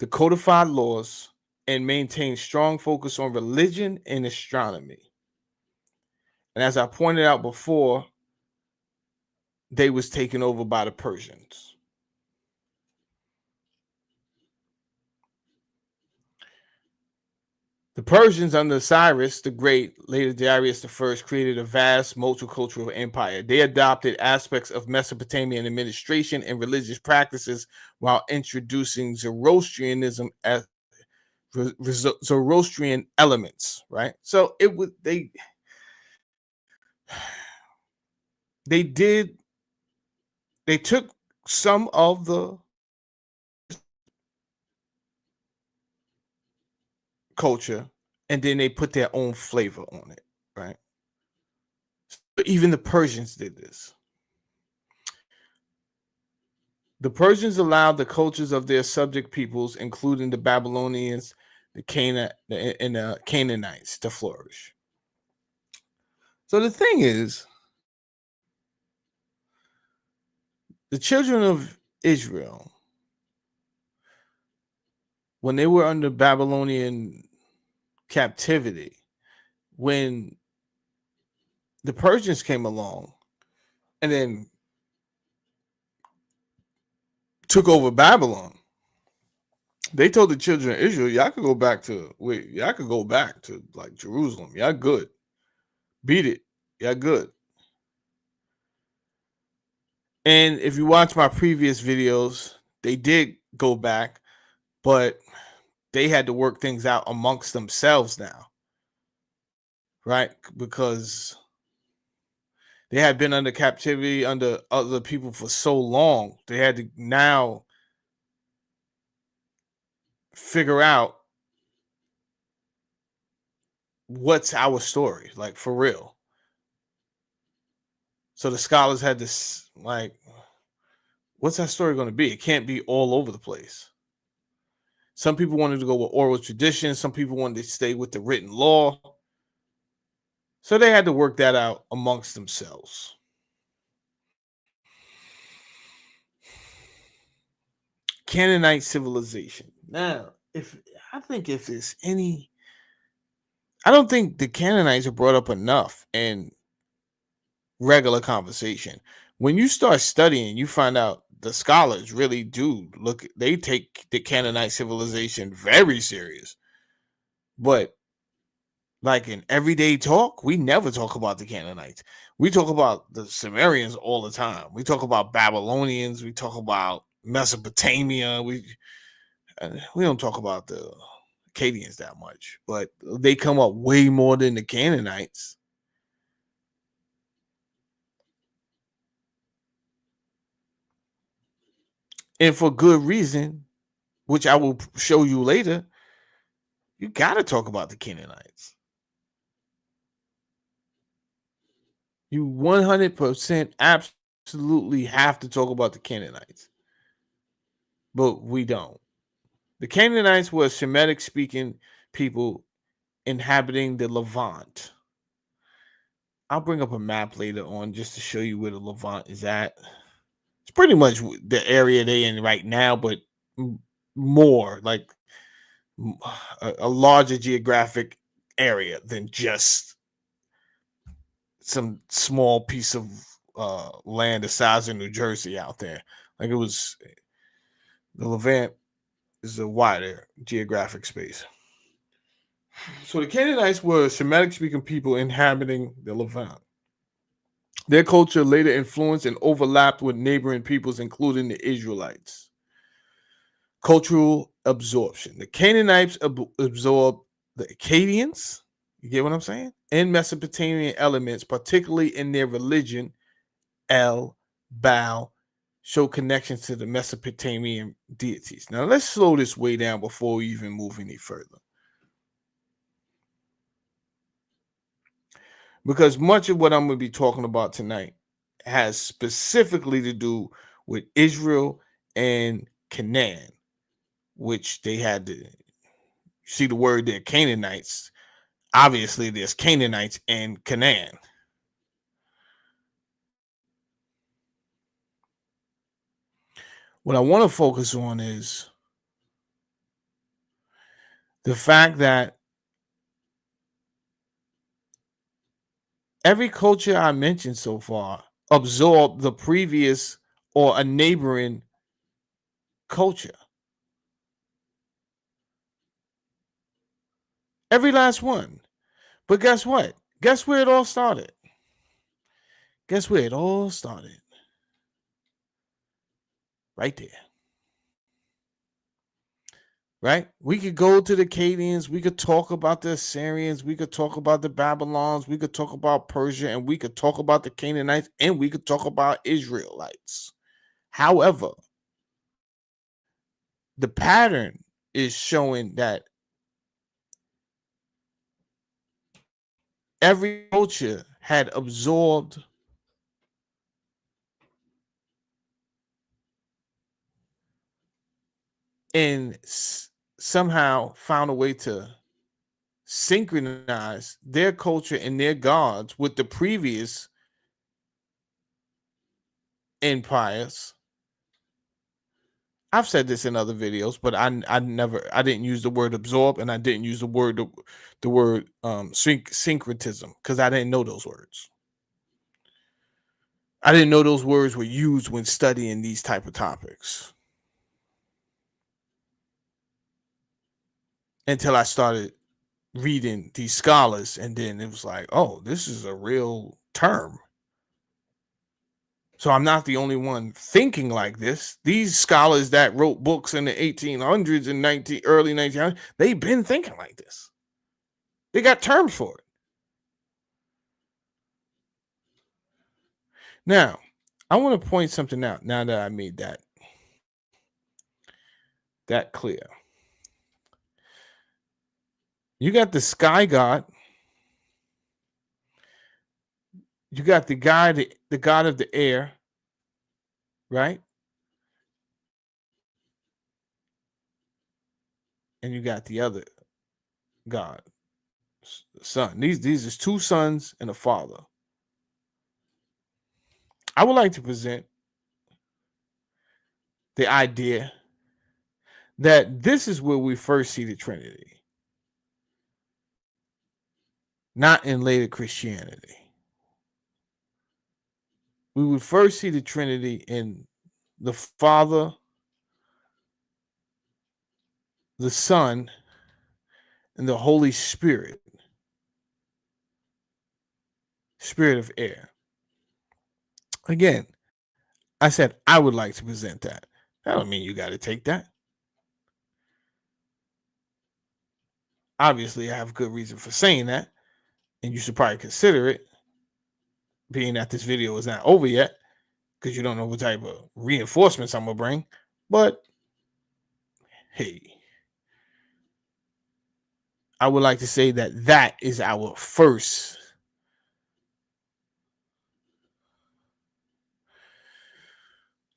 [SPEAKER 1] the codified laws, and maintained strong focus on religion and astronomy. And as I pointed out before, they was taken over by the Persians. The Persians under Cyrus the Great, later Darius I, created a vast multicultural empire. They adopted aspects of Mesopotamian administration and religious practices while introducing Zoroastrianism as Zoroastrian elements, right? So it was they took some of the culture and then they put their own flavor on it, right? But even the Persians did this. The Persians allowed the cultures of their subject peoples, including the Babylonians, the Canaanites, to flourish. So the thing is, the children of Israel, when they were under Babylonian captivity, when the Persians came along and then took over Babylon, they told the children of Israel, y'all could go back to like Jerusalem. Y'all good. Beat it. Y'all good. And if you watch my previous videos, they did go back, but they had to work things out amongst themselves now, right? Because they had been under captivity under other people for so long. They had to now figure out what's our story, like for real. So the scholars had this, like, what's that story going to be? It can't be all over the place. Some people wanted to go with oral tradition. Some people wanted to stay with the written law. So they had to work that out amongst themselves. Canaanite civilization. Now, I don't think the Canaanites are brought up enough in regular conversation. When you start studying, you find out the scholars really do they take the Canaanite civilization very serious. But like in everyday talk, we never talk about the Canaanites. We talk about the Sumerians all the time. We talk about Babylonians. We talk about Mesopotamia. We don't talk about the Akkadians that much, but they come up way more than the Canaanites. And for good reason, which I will show you later. You got to talk about the Canaanites. You 100% absolutely have to talk about the Canaanites. But we don't. The Canaanites were Semitic speaking people inhabiting the Levant. I'll bring up a map later on just to show you where the Levant is at. It's pretty much the area they're in right now, but more like a larger geographic area than just some small piece of land the size of New Jersey out there. Like it was the Levant is a wider geographic space. So the Canaanites were Semitic speaking people inhabiting the Levant. Their culture later influenced and overlapped with neighboring peoples, including the Israelites. Cultural absorption. The Canaanites absorbed the Akkadians, you get what I'm saying? And Mesopotamian elements, particularly in their religion, El, Baal, show connections to the Mesopotamian deities. Now let's slow this way down before we even move any further. Because much of what I'm going to be talking about tonight has specifically to do with Israel and Canaan, which they had to see the word there, Canaanites. Obviously, there's Canaanites and Canaan. What I want to focus on is the fact that every culture I mentioned so far absorbed the previous or a neighboring culture. Every last one. But guess what? Guess where it all started? Guess where it all started? Right there. Right? We could go to the Akkadians, we could talk about the Assyrians, we could talk about the Babylons, we could talk about Persia, and we could talk about the Canaanites, and we could talk about Israelites. However, the pattern is showing that every culture had absorbed and somehow found a way to synchronize their culture and their gods with the previous empires. I've said this in other videos, but I didn't use the word absorb, and I didn't use the word syncretism because I didn't know those words. I didn't know those words were used when studying these type of topics until I started reading these scholars, and then it was like, oh, this is a real term. So I'm not the only one thinking like this. These scholars that wrote books in the 1800s and early 1900s, they've been thinking like this. They got terms for it. Now, I want to point something out now that I made that clear. You got the sky god. You got the god of the air, right? And you got the other god, son. These is two sons and a father. I would like to present the idea that this is where we first see the Trinity, not in later Christianity. We would first see the Trinity in the Father, the Son, and the Holy Spirit, Spirit of air. Again, I said I would like to present that. That don't mean you got to take that. Obviously, I have good reason for saying that, and you should probably consider it, being that this video is not over yet, because you don't know what type of reinforcements I'm gonna bring. But hey, I would like to say that is our first.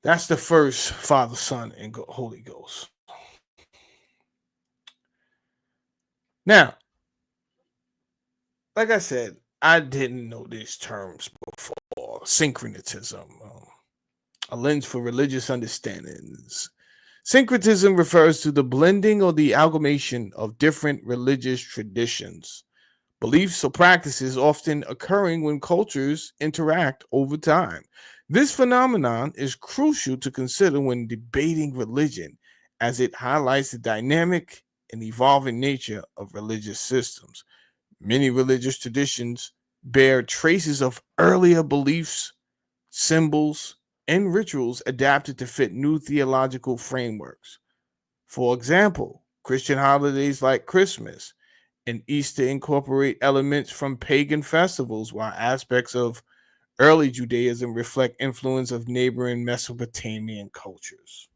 [SPEAKER 1] That's the first Father, Son, and Holy Ghost. Now, like I said, I didn't know these terms before. Syncretism, a lens for religious understandings, Syncretism refers to the blending or the amalgamation of different religious traditions, beliefs, or practices, often occurring when cultures interact over time. This phenomenon is crucial to consider when debating religion, as it highlights the dynamic and evolving nature of religious systems. Many religious traditions bear traces of earlier beliefs, symbols, and rituals adapted to fit new theological frameworks. For example, Christian holidays like Christmas and Easter incorporate elements from pagan festivals, while aspects of early Judaism reflect influence of neighboring Mesopotamian cultures.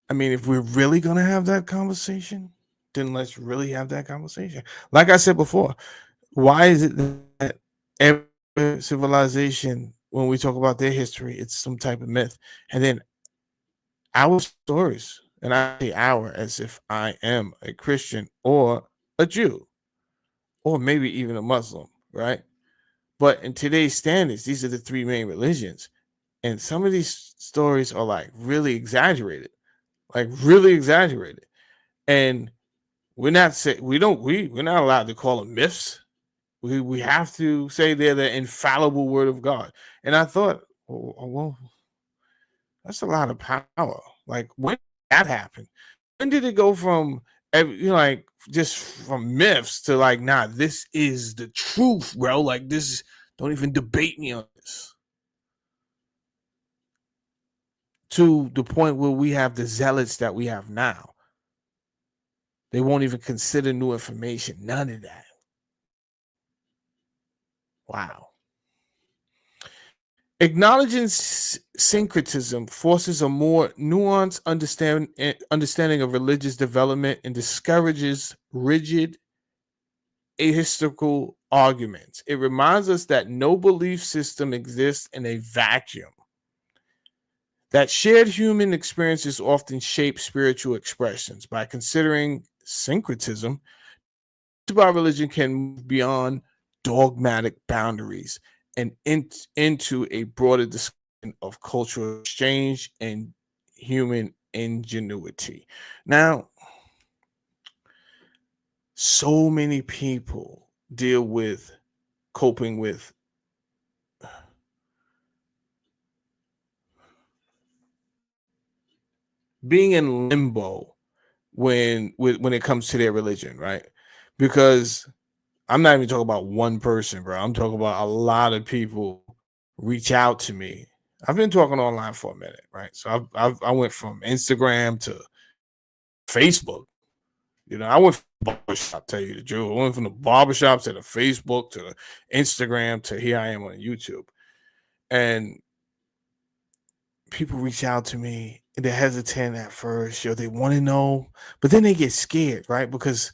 [SPEAKER 1] I mean, if we're really going to have that conversation, then let's really have that conversation. Like I said before, why is it that every civilization, when we talk about their history, it's some type of myth? And then our stories, and I say our as if I am a Christian or a Jew, or maybe even a Muslim, right? But in today's standards, these are the three main religions. And some of these stories are like really exaggerated, like really exaggerated. And we're not allowed to call them myths. We have to say they're the infallible word of God. And I thought, well, that's a lot of power. Like, when did that happen? When did it go from like just from myths to like, nah, this is the truth, bro? Like, this, don't even debate me on this. To the point where we have the zealots that we have now. They won't even consider new information. None of that. Wow. Acknowledging syncretism forces a more nuanced understanding of religious development and discourages rigid ahistorical arguments. It reminds us that no belief system exists in a vacuum, that shared human experiences often shape spiritual expressions. By considering syncretism, our religion can move beyond dogmatic boundaries and into a broader discussion of cultural exchange and human ingenuity. Now, so many people deal with coping with being in limbo when it comes to their religion, right? Because I'm not even talking about one person, bro. I'm talking about a lot of people reach out to me. I've been talking online for a minute, right? So I went from Instagram to Facebook. You know, I went from the barbershop, tell you the truth. I went from the barbershop to the Facebook to the Instagram to here I am on YouTube. And people reach out to me and they're hesitant at first, they want to know, but then they get scared, right? Because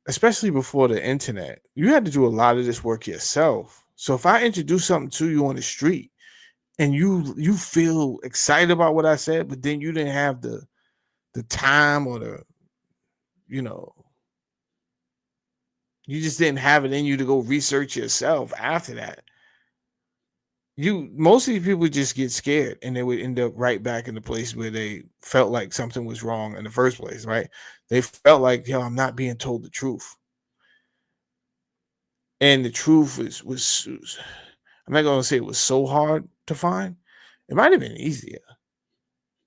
[SPEAKER 1] especially before the internet, you had to do a lot of this work yourself. So if I introduce something to you on the street and you feel excited about what I said, but then you didn't have the time or the, you know, you just didn't have it in you to go research yourself after that. Most of these people just get scared and they would end up right back in the place where they felt like something was wrong in the first place, right? They felt like, yo, I'm not being told the truth. And the truth was I'm not gonna say it was so hard to find. It might have been easier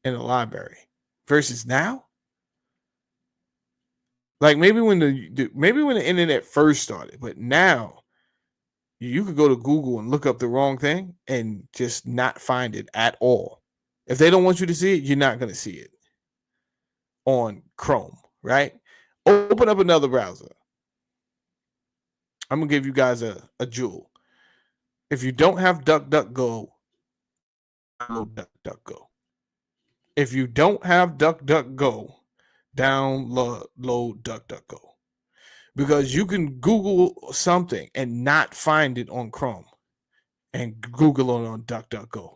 [SPEAKER 1] in the library versus now. Like maybe when the internet first started, but now you could go to Google and look up the wrong thing and just not find it at all. If they don't want you to see it, you're not gonna see it on Chrome, right? Open up another browser. I'm gonna give you guys a jewel. If you don't have DuckDuckGo, download DuckDuckGo. If you don't have DuckDuckGo, download DuckDuckGo. Because you can Google something and not find it on Chrome and Google it on DuckDuckGo.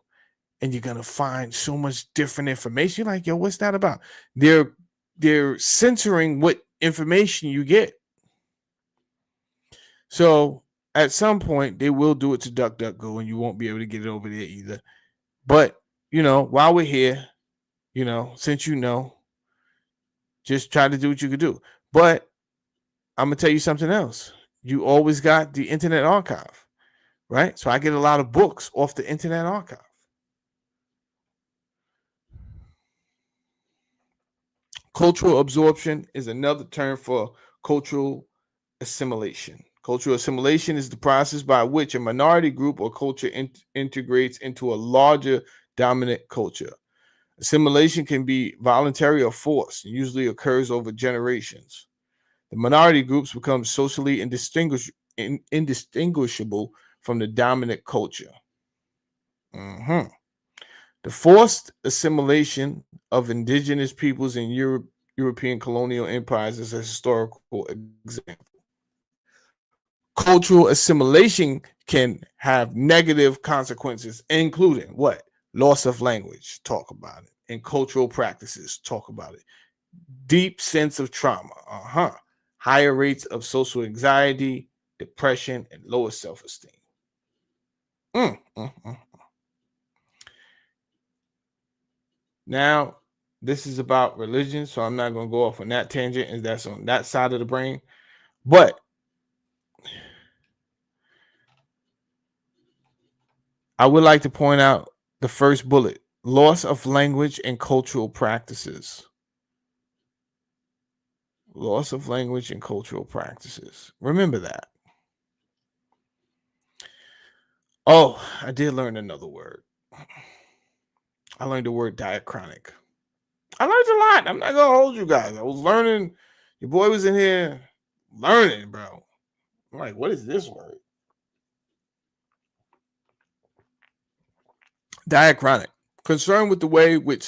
[SPEAKER 1] And you're gonna find so much different information. You're like, yo, what's that about? They're censoring what information you get. So at some point they will do it to DuckDuckGo and you won't be able to get it over there either. But while we're here, since just try to do what you could do. But I'm gonna tell you something else. You always got the Internet Archive, right? So I get a lot of books off the Internet Archive. Cultural absorption is another term for cultural assimilation. Cultural assimilation is the process by which a minority group or culture integrates into a larger dominant culture. Assimilation can be voluntary or forced and usually occurs over generations. The minority groups become socially indistinguishable from the dominant culture. Mhm. The forced assimilation of indigenous peoples in European colonial empires is a historical example. Cultural assimilation can have negative consequences, including what? Loss of language, talk about it. And cultural practices, talk about it. Deep sense of trauma, higher rates of social anxiety, depression, and lower self-esteem. Mm, mm, mm. Now, this is about religion, so I'm not going to go off on that tangent, and that's on that side of the brain. But I would like to point out the first bullet: loss of language and cultural practices. Loss of language and cultural practices. Remember that. Oh, I did learn another word. I learned the word diachronic. I learned a lot. I'm not gonna hold you guys. I was learning. Your boy was in here learning, bro. I'm like, what is this word? Diachronic. Concerned with the way which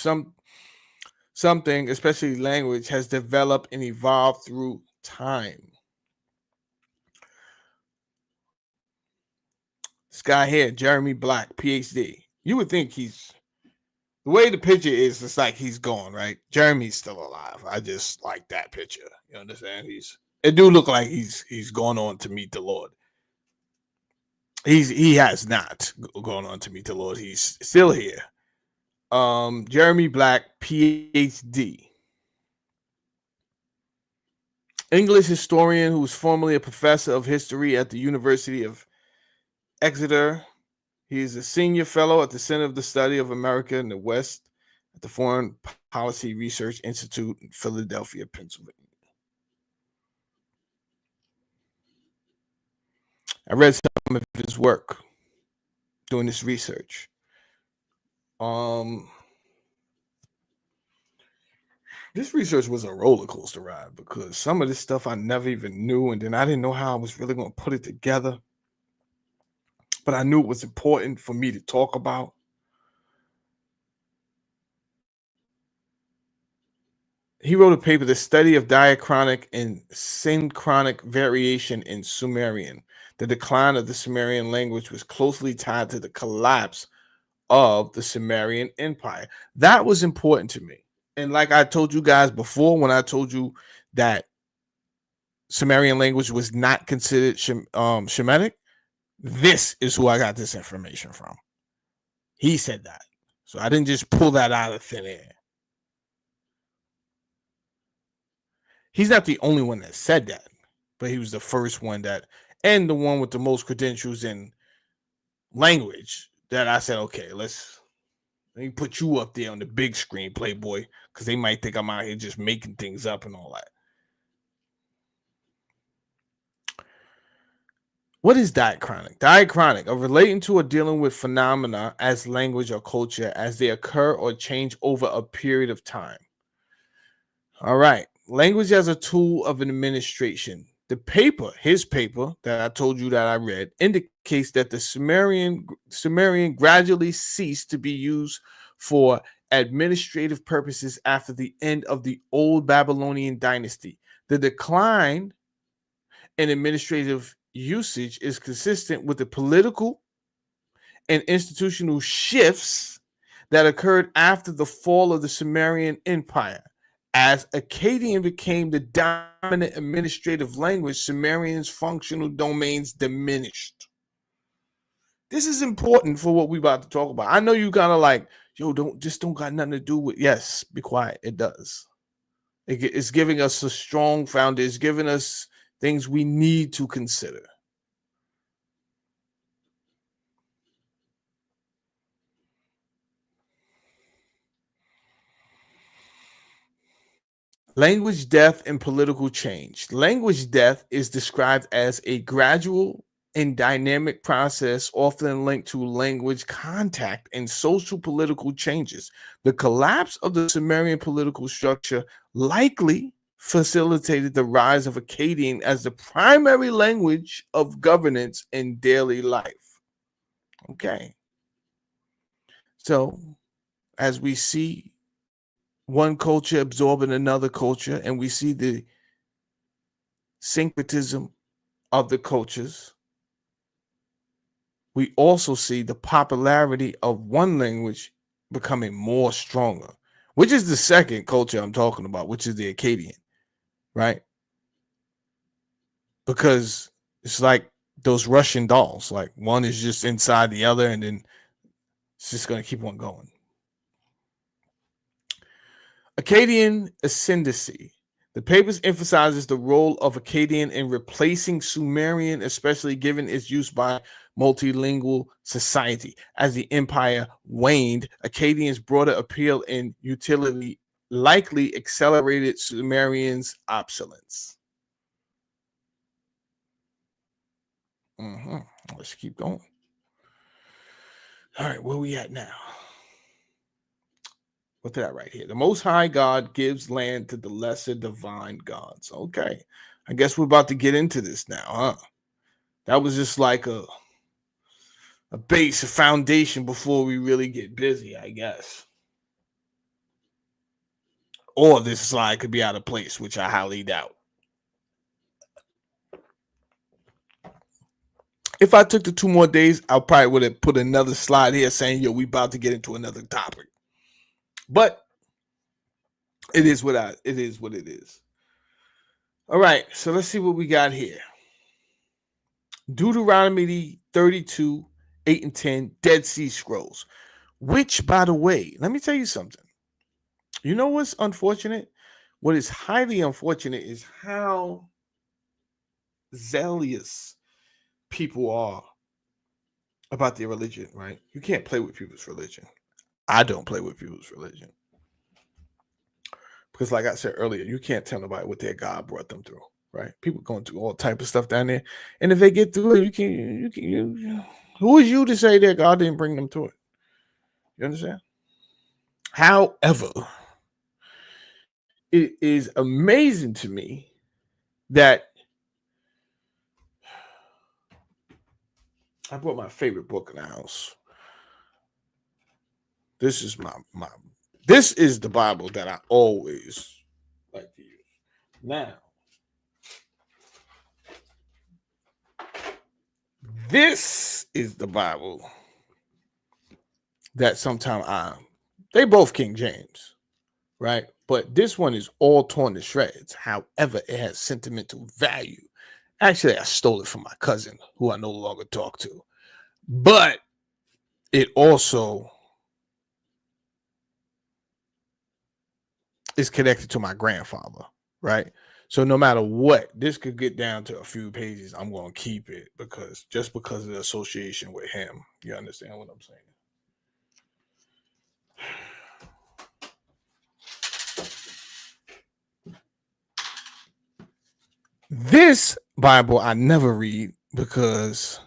[SPEAKER 1] something, especially language, has developed and evolved through time. This guy here, Jeremy Black, PhD. You would think he's the way the picture is, it's like he's gone, right? Jeremy's still alive. I just like that picture. You understand? It do look like he's gone on to meet the Lord. He has not gone on to meet the Lord. He's still here. Jeremy Black, PhD. English historian who was formerly a professor of history at the University of Exeter. He is a senior fellow at the Center of the Study of America in the West at the Foreign Policy Research Institute in Philadelphia, Pennsylvania. I read some of his work doing this research. This research was a roller coaster ride because some of this stuff I never even knew, and then I didn't know how I was really going to put it together. But I knew it was important for me to talk about. He wrote a paper, The Study of Diachronic and Synchronic Variation in Sumerian. The decline of the Sumerian language was closely tied to the collapse of the Sumerian Empire. That was important to me. And like I told you guys before, when I told you that Sumerian language was not considered Shemitic, this is who I got this information from. He said that. So I didn't just pull that out of thin air. He's not the only one that said that, but he was the first one and the one with the most credentials in language that I said, okay, let me put you up there on the big screen, Playboy, because they might think I'm out here just making things up and all that. What is diachronic? Diachronic are relating to or dealing with phenomena as language or culture as they occur or change over a period of time. All right. Language as a tool of an administration. The paper, his paper that I told you that I read, indicates that the Sumerian gradually ceased to be used for administrative purposes after the end of the Old Babylonian dynasty. The decline in administrative usage is consistent with the political and institutional shifts that occurred after the fall of the Sumerian Empire. As Akkadian became the dominant administrative language, Sumerian's functional domains diminished. This is important for what we about to talk about. I know you kind of like, yo, don't got nothing to do with. Yes, be quiet. It does. It's giving us a strong foundation. It's giving us things we need to consider. Language death and political change. Language death is described as a gradual and dynamic process often linked to language contact and social political changes. The collapse of the Sumerian political structure likely facilitated the rise of Akkadian as the primary language of governance in daily life. Okay. So, as we see one culture absorbing another culture, and we see the syncretism of the cultures, we also see the popularity of one language becoming more stronger, which is the second culture I'm talking about, which is the Akkadian, right? Because it's like those Russian dolls, like one is just inside the other, and then it's just going to keep on going. Akkadian ascendancy. The papers emphasizes the role of Akkadian in replacing Sumerian, especially given its use by multilingual society. As the empire waned, Akkadian's broader appeal and utility likely accelerated Sumerian's obsolescence. Let's keep going. All right, where we at now? What's that right here? The Most High God gives land to the lesser divine gods. Okay, I guess we're about to get into this now, huh? That was just like a base, a foundation before we really get busy, I guess. Or this slide could be out of place, which I highly doubt. If I took the 2 more days, I probably would have put another slide here saying, yo, we about to get into another topic. But it is what it is. All right, so let's see what we got here. Deuteronomy 32, 8 and 10, Dead Sea Scrolls. Which, by the way, let me tell you something. You know what's unfortunate? What is highly unfortunate is how zealous people are about their religion, right? You can't play with people's religion. I don't play with people's religion. Because like I said earlier, you can't tell nobody what their God brought them through, right? People going through all type of stuff down there. And if they get through it, who is you to say that God didn't bring them through it? You understand? However, it is amazing to me that I brought my favorite book in the house. This is this is the Bible that I always like to use. Now, this is the Bible that sometimes they both King James, right? But this one is all torn to shreds. However, it has sentimental value. Actually, I stole it from my cousin, who I no longer talk to. But it also is connected to my grandfather, right? So no matter what, this could get down to a few pages. I'm going to keep it because of the association with him. You understand what I'm saying? This Bible I never read because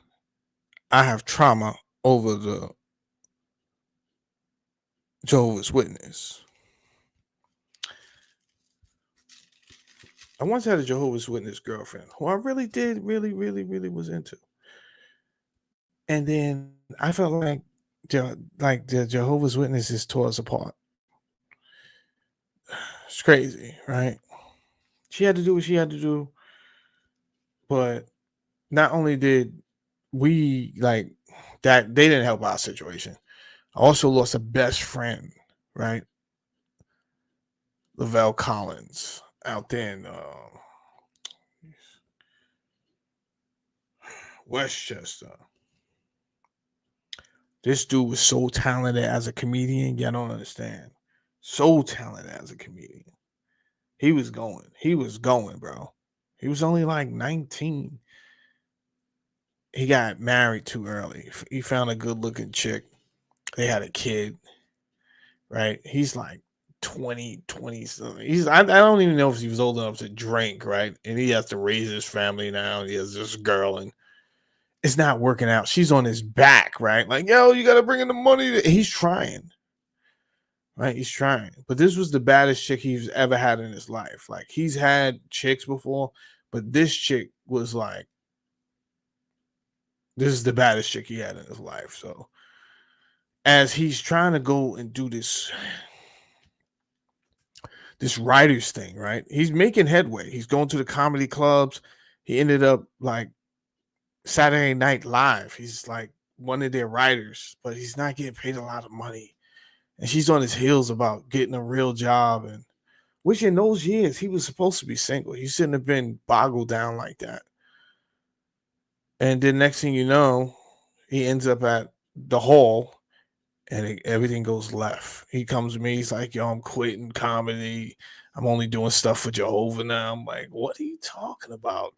[SPEAKER 1] I have trauma over the Jehovah's Witness. I once had a Jehovah's Witness girlfriend who I really was into. And then I felt like the Jehovah's Witnesses tore us apart. It's crazy, right? She had to do what she had to do. But not only did we like that, they didn't help our situation. I also lost a best friend, right? Lavelle Collins out there in Westchester. This dude was so talented as a comedian. Y'all don't understand. So talented as a comedian. He was going. He was going, bro. He was only like 19. He got married too early. He found a good looking chick. They had a kid, right? He's like 20 something. I don't even know if he was old enough to drink, right? And he has to raise his family now. He has this girl, and it's not working out. She's on his back, right? Like, yo, you got to bring in the money. He's trying, right? He's trying. But this was the baddest chick he's ever had in his life. Like, he's had chicks before, but this chick was like, this is the baddest chick he had in his life. So, as he's trying to go and do this writers thing, right? He's making headway. He's going to the comedy clubs. He ended up like Saturday Night Live. He's like one of their writers, but he's not getting paid a lot of money. And she's on his heels about getting a real job. And which in those years, he was supposed to be single. He shouldn't have been boggled down like that. And then next thing you know, he ends up at the hall and everything goes left. He comes to me. He's like, yo, I'm quitting comedy. I'm only doing stuff for Jehovah now. I'm like, what are you talking about?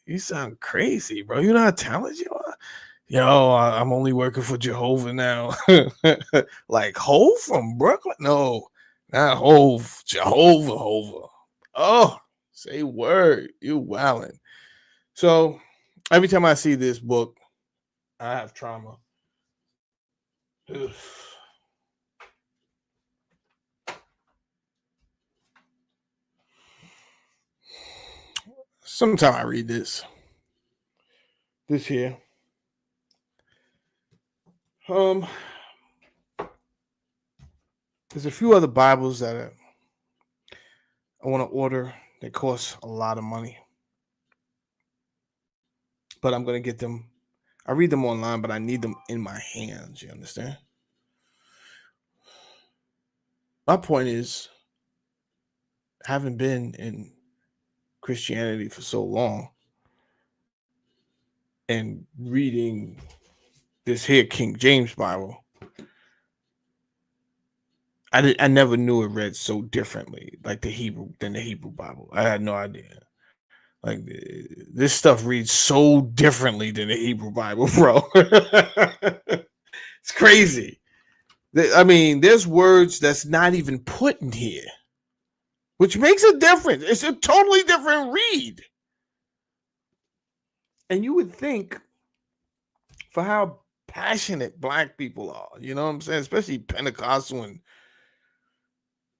[SPEAKER 1] You sound crazy, bro. You know how talented you are? Yo, I'm only working for Jehovah now. Like Hove from Brooklyn? No, not Hove. Jehovah, Hova. Oh, say word. You wildin'. So every time I see this book, I have trauma. Ugh. Sometimes I read this here. There's a few other Bibles that I want to order. They cost a lot of money, but I'm gonna get them. I read them online, but I need them in my hands. You understand? My point is, having been in Christianity for so long and reading this here King James Bible, I never knew it read so differently, like the Hebrew Bible. I had no idea. Like this stuff reads so differently than the Hebrew Bible, bro. It's crazy. I mean, there's words that's not even put in here, which makes a difference. It's a totally different read. And you would think, for how passionate Black people are, you know what I'm saying? Especially Pentecostal and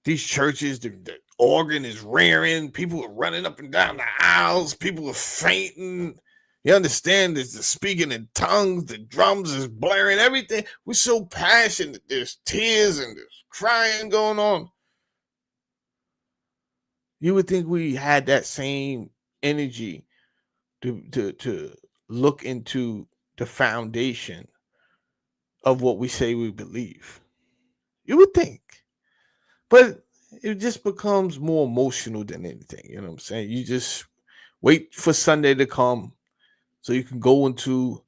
[SPEAKER 1] these churches, the organ is rearing, people are running up and down the aisles, people are fainting. You understand? There's the speaking in tongues, the drums is blaring, everything. We're so passionate. There's tears and there's crying going on. You would think we had that same energy to look into the foundation of what we say we believe. You would think. But it just becomes more emotional than anything. You know what I'm saying? You just wait for Sunday to come so you can go into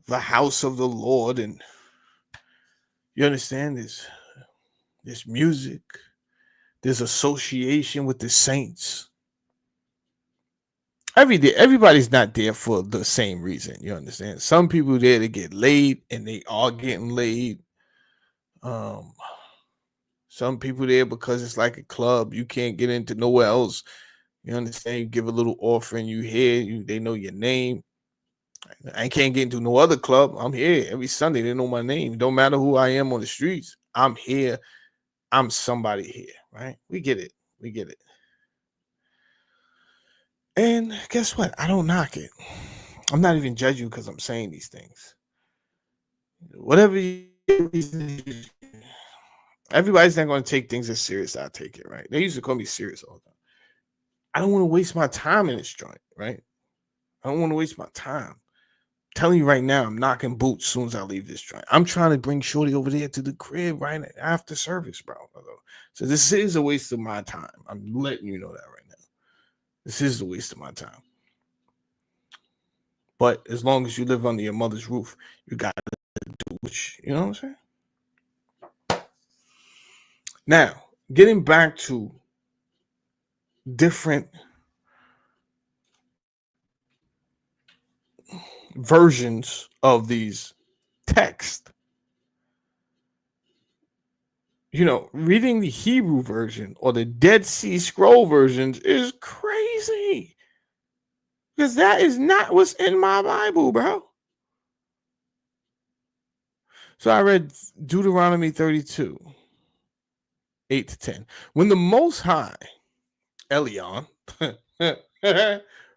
[SPEAKER 1] the house of the Lord, and you understand there's music, there's association with the saints. Everybody's not there for the same reason. You understand? Some people there to get laid, and they are getting laid. Some people there because it's like a club. You can't get into nowhere else. You understand? You give a little offering. You here. They know your name. I can't get into no other club. I'm here every Sunday. They know my name. Don't matter who I am on the streets. I'm here. I'm somebody here. Right? We get it. We get it. And guess what? I don't knock it. I'm not even judging you because I'm saying these things. Whatever everybody's not going to take things as serious as I take it, right? They used to call me serious all the time. I don't want to waste my time in this joint, right? I don't want to waste my time. I'm telling you right now, I'm knocking boots as soon as I leave this joint. I'm trying to bring Shorty over there to the crib right after service, bro. So this is a waste of my time. I'm letting you know that right now. This is a waste of my time. But as long as you live under your mother's roof, you got do, which, you know what I'm saying? Now, getting back to different versions of these texts, reading the Hebrew version or the Dead Sea Scroll versions is crazy. Because that is not what's in my Bible, bro. So I read Deuteronomy 32, 8 to 10. When the Most High, Elion,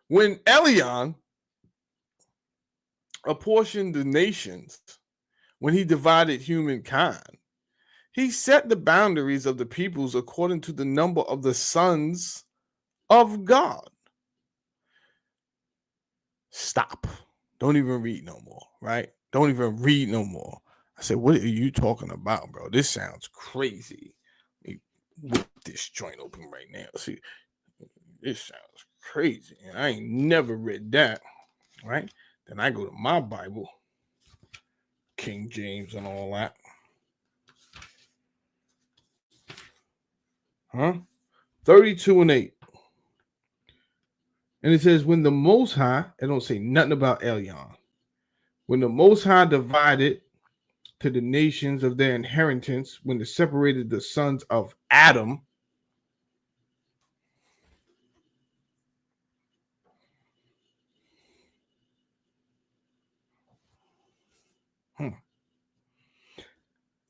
[SPEAKER 1] when Elion apportioned the nations, when he divided humankind, he set the boundaries of the peoples according to the number of the sons of God. Stop. Don't even read no more, right? Don't even read no more. I said, what are you talking about, bro? This sounds crazy. Let me whip this joint open right now. See, this sounds crazy. And I ain't never read that, right? Then I go to my Bible, King James and all that. Huh? 32 and 8. And it says, when the Most High, it don't say nothing about Elion. When the Most High divided to the nations of their inheritance, when they separated the sons of Adam,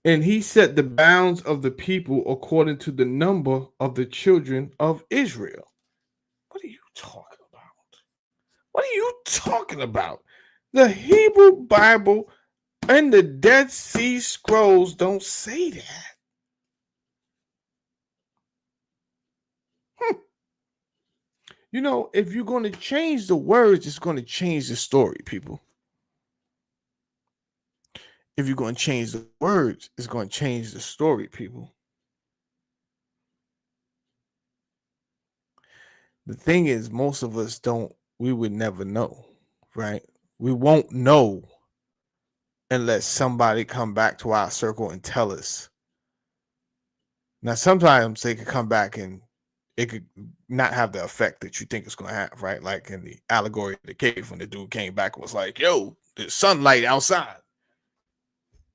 [SPEAKER 1] and he set the bounds of the people according to the number of the children of Israel. What are you talking about? What are you talking about? The Hebrew Bible and the Dead Sea Scrolls don't say that. If you're going to change the words, it's going to change the story, people. If you're going to change the words, it's going to change the story, people. The thing is, most of us we would never know, right? We won't know unless somebody come back to our circle and tell us. Now, sometimes they could come back and it could not have the effect that you think it's going to have, right? Like in the allegory of the cave when the dude came back and was like, yo, there's sunlight outside.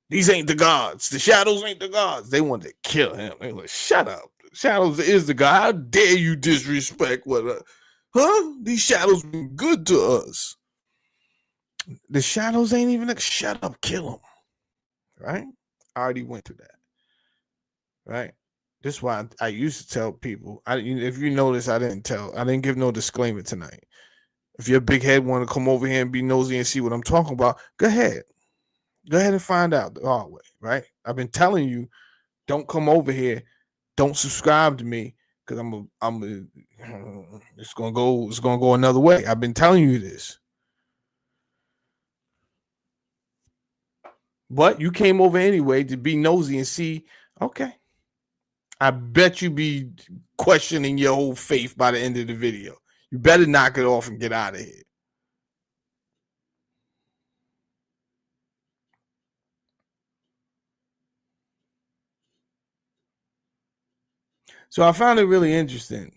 [SPEAKER 1] These ain't the gods. The shadows ain't the gods. They wanted to kill him. They were like, shut up. Shadows is the god. How dare you disrespect what? These shadows been good to us. The shadows ain't even like, shut up, kill them. Right? I already went through that. Right? This is why I used to tell people. If you notice, I didn't give no disclaimer tonight. If your big head want to come over here and be nosy and see what I'm talking about, go ahead. Go ahead and find out the hard way, right? I've been telling you, don't come over here. Don't subscribe to me because it's gonna go another way. I've been telling you this. But you came over anyway to be nosy and see, okay. I bet you be questioning your whole faith by the end of the video. You better knock it off and get out of here. So I found it really interesting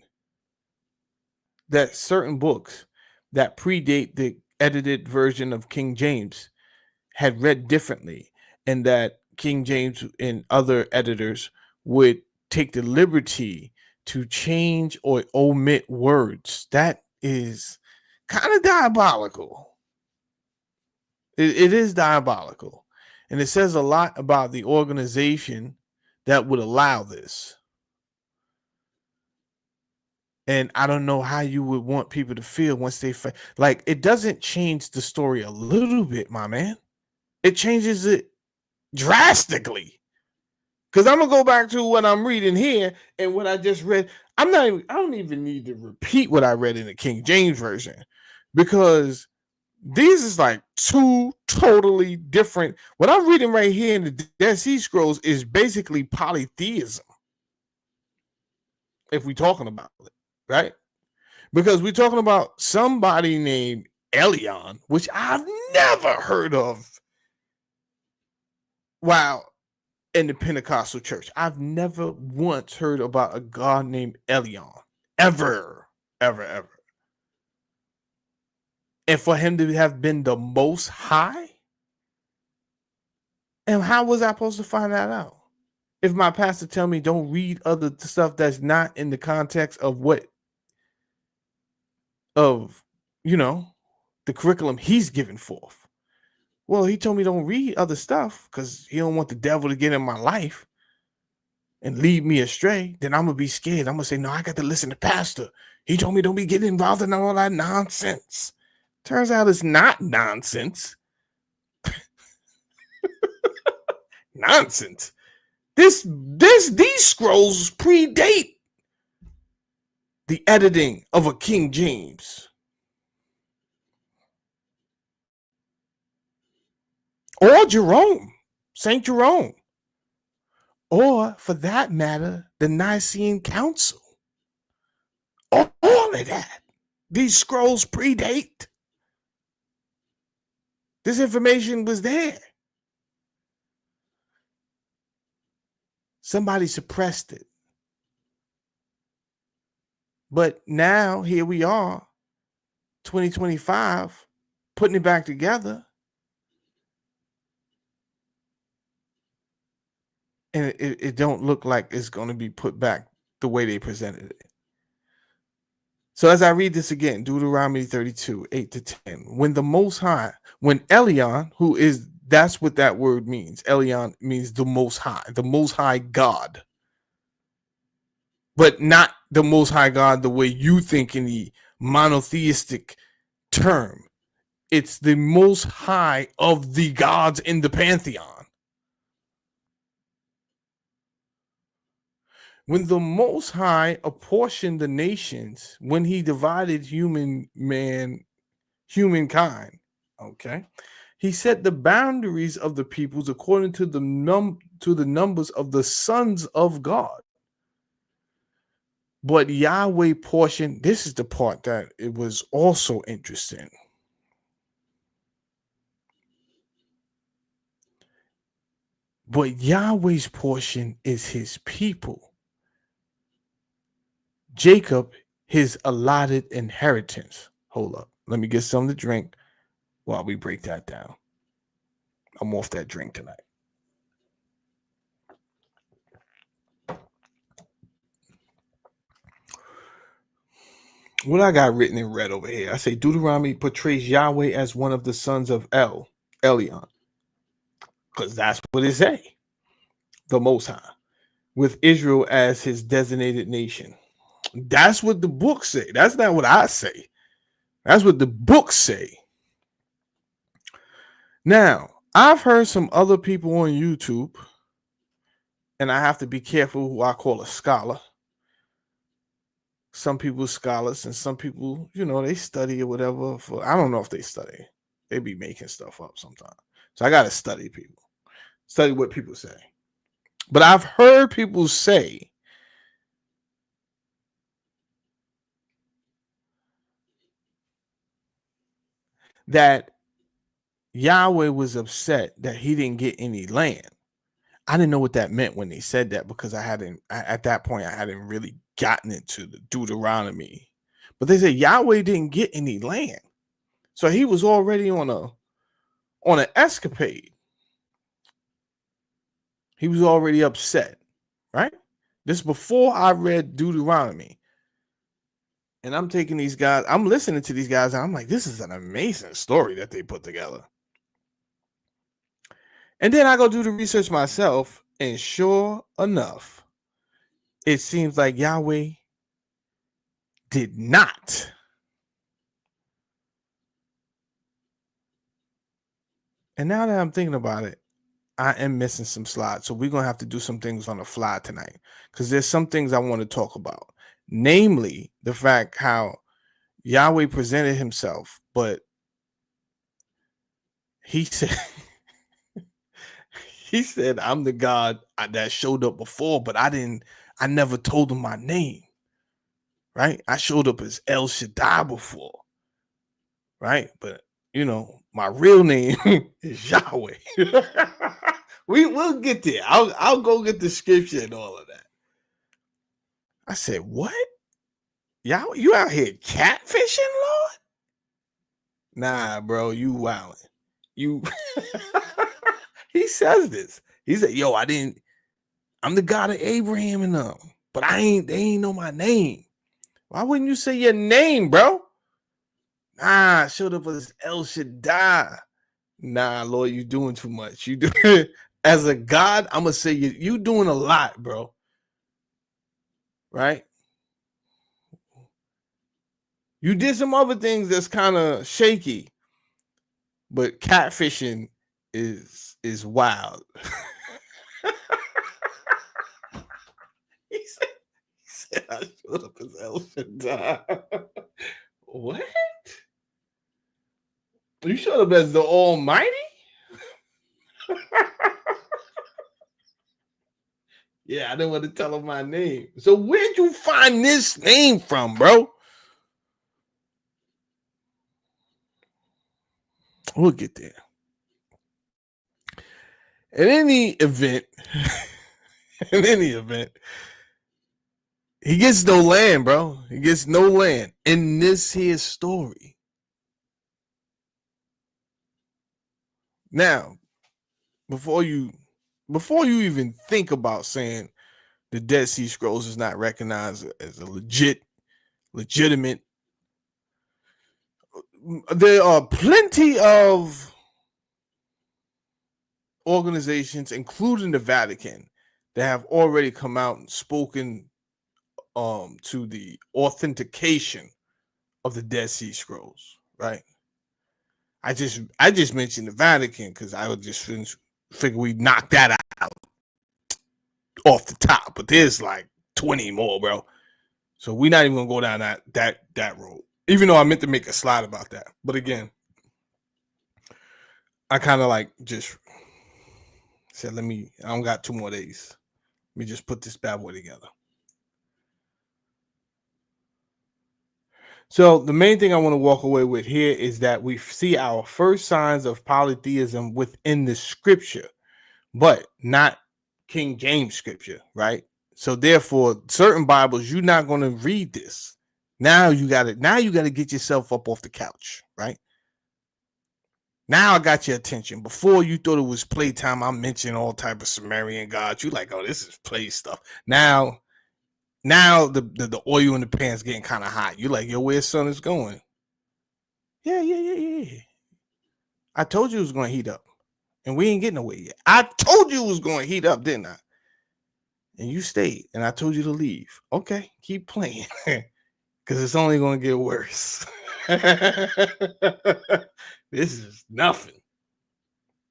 [SPEAKER 1] that certain books that predate the edited version of King James had read differently, and that King James and other editors would take the liberty to change or omit words. That is kind of diabolical. It is diabolical. And it says a lot about the organization that would allow this. And I don't know how you would want people to feel once they like it doesn't change the story a little bit, my man. It changes it drastically. Because I'm gonna go back to what I'm reading here and what I just read. I don't even need to repeat what I read in the King James version, because these is like two totally different. What I'm reading right here in the Dead Sea Scrolls is basically polytheism, if we're talking about it, right? Because we're talking about somebody named Elion, which I've never heard of Wow. In the Pentecostal church, I've never once heard about a God named Elion. Ever. Ever, ever. And for him to have been the most high? And how was I supposed to find that out? If my pastor tell me don't read other stuff that's not in the context of of, you know, the curriculum he's given forth. Well, he told me don't read other stuff because he don't want the devil to get in my life and lead me astray. Then I'm going to be scared. I'm going to say, no, I got to listen to pastor. He told me don't be getting involved in all that nonsense. Turns out it's not nonsense. Nonsense. These scrolls predate the editing of a King James or Jerome, Saint Jerome, or for that matter, the Nicene Council. All of that. These scrolls predate. This information was there. Somebody suppressed it. But now here we are, 2025, putting it back together. And it don't look like it's going to be put back the way they presented it. So as I read this again, Deuteronomy 32, 8-10, when the Most High, when Elion, that's what that word means. Elion means the Most High God. But not the Most High God the way you think in the monotheistic term. It's the Most High of the gods in the pantheon. When the Most High apportioned the nations, when he divided humankind, okay, he set the boundaries of the peoples according to the numbers of the sons of God. But Yahweh portioned, this is the part that it was also interesting. But Yahweh's portion is his people. Jacob, his allotted inheritance. Hold up. Let me get something to drink while we break that down. I'm off that drink tonight. What I got written in red over here, I say Deuteronomy portrays Yahweh as one of the sons of Elion. Because that's what it say. The Most High. With Israel as his designated nation. That's what the books say. That's not what I say. That's what the books say. Now, I've heard some other people on YouTube, and I have to be careful who I call a scholar. Some people scholars and some people, they study or whatever. I don't know if they study. They be making stuff up sometimes. So I got to study people. Study what people say. But I've heard people say that Yahweh was upset that he didn't get any land. I didn't know what that meant when they said that because at that point, I hadn't really gotten into the Deuteronomy. But they said Yahweh didn't get any land. So he was already on an escapade. He was already upset, right? This before I read Deuteronomy. And I'm taking these guys, I'm listening to these guys, and I'm like, this is an amazing story that they put together. And then I go do the research myself, and sure enough, it seems like Yahweh did not. And now that I'm thinking about it, I am missing some slides. So we're going to have to do some things on the fly tonight because there's some things I want to talk about. Namely, the fact how Yahweh presented himself, but he said, I'm the God that showed up before, but I never told him my name, right? I showed up as El Shaddai before, right? But, my real name is Yahweh. We'll get there. I'll go get the scripture and all of that. I said, what? Y'all, you out here catfishing, Lord? Nah, bro, you wildin'. You he says this. He said, yo, I'm the God of Abraham and them, but they ain't know my name. Why wouldn't you say your name, bro? Nah, showed up as El Shaddai. Nah, Lord, you doing too much. You do as a God, I'm gonna say you doing a lot, bro. Right? You did some other things that's kind of shaky, but catfishing is wild. he said I showed up as El Shaddai. What? You showed up as the Almighty? Yeah, I didn't want to tell him my name. So where'd you find this name from, bro? We'll get there. In any event, he gets no land, bro. He gets no land in this here story. Now, before you even think about saying the Dead Sea Scrolls is not recognized as a legitimate, there are plenty of organizations, including the Vatican, that have already come out and spoken to the authentication of the Dead Sea Scrolls, right? I just mentioned the Vatican because I would just figure we knock that out off the top, but there's like 20 more, bro. So we're not even gonna go down that road. Even though I meant to make a slide about that, but again, I kind of like just said, I don't got 2 more days. Let me just put this bad boy together. So the main thing I want to walk away with here is that we see our first signs of polytheism within the scripture, but not King James scripture, right? So therefore, certain Bibles, you're not going to read this. Now you got to get yourself up off the couch, right? Now I got your attention. Before you thought it was playtime, I mentioned all type of Sumerian gods. You like, oh, this is play stuff. Now the oil in the pan's getting kind of hot. You like, yo, where sun is going? Yeah. I told you it was going to heat up, and we ain't getting away yet. I told you it was going to heat up, didn't I? And you stayed, and I told you to leave. Okay, keep playing, because it's only going to get worse. This is nothing.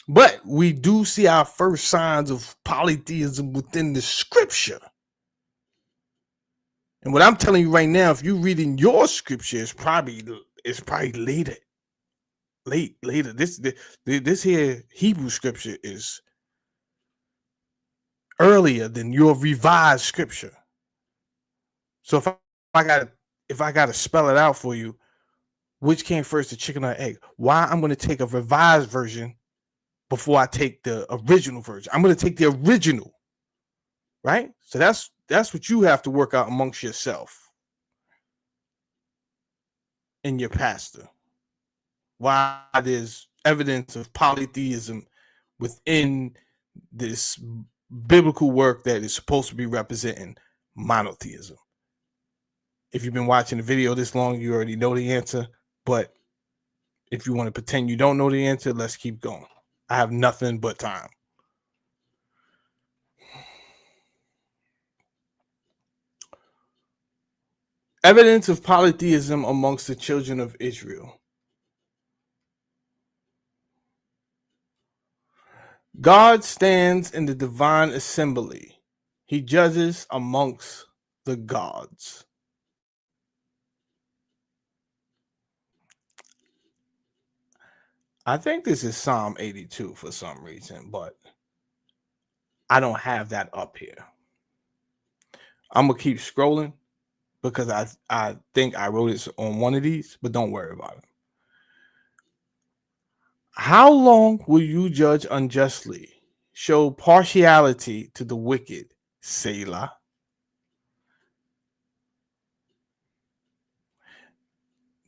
[SPEAKER 1] But we do see our first signs of polytheism within the scripture. And what I'm telling you right now, if you're reading your scripture, it's probably later. Later. This here Hebrew scripture is earlier than your revised scripture. So if I gotta spell it out for you, which came first, the chicken or egg? Why I'm gonna take a revised version before I take the original version. I'm gonna take the original, right? So that's what you have to work out amongst yourself and your pastor. Why there's evidence of polytheism within this biblical work that is supposed to be representing monotheism. If you've been watching the video this long, you already know the answer. But if you want to pretend you don't know the answer, let's keep going. I have nothing but time. Evidence of polytheism amongst the children of Israel. God stands in the divine assembly. He judges amongst the gods. I think this is Psalm 82 for some reason, but I don't have that up here. I'm going to keep scrolling because I think I wrote it on one of these, but don't worry about it. How long will you judge unjustly show partiality to the wicked, Selah.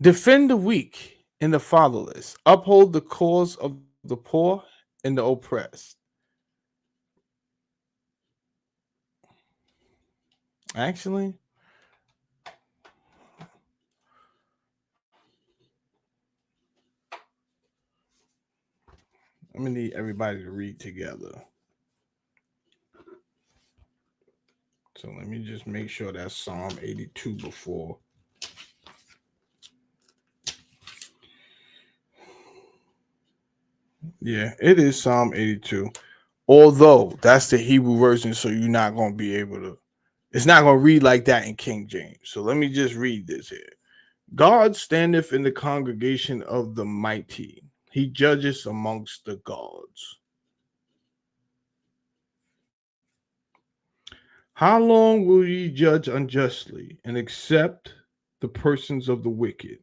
[SPEAKER 1] Defend the weak and the fatherless. Uphold the cause of the poor and the oppressed. Actually, I'm gonna need everybody to read together. So let me just make sure that's Psalm 82 before. Yeah, it is Psalm 82. Although that's the Hebrew version, so you're not gonna be able to. It's not gonna read like that in King James. So let me just read this here. God standeth in the congregation of the mighty. He judges amongst the gods. How long will ye judge unjustly and accept the persons of the wicked?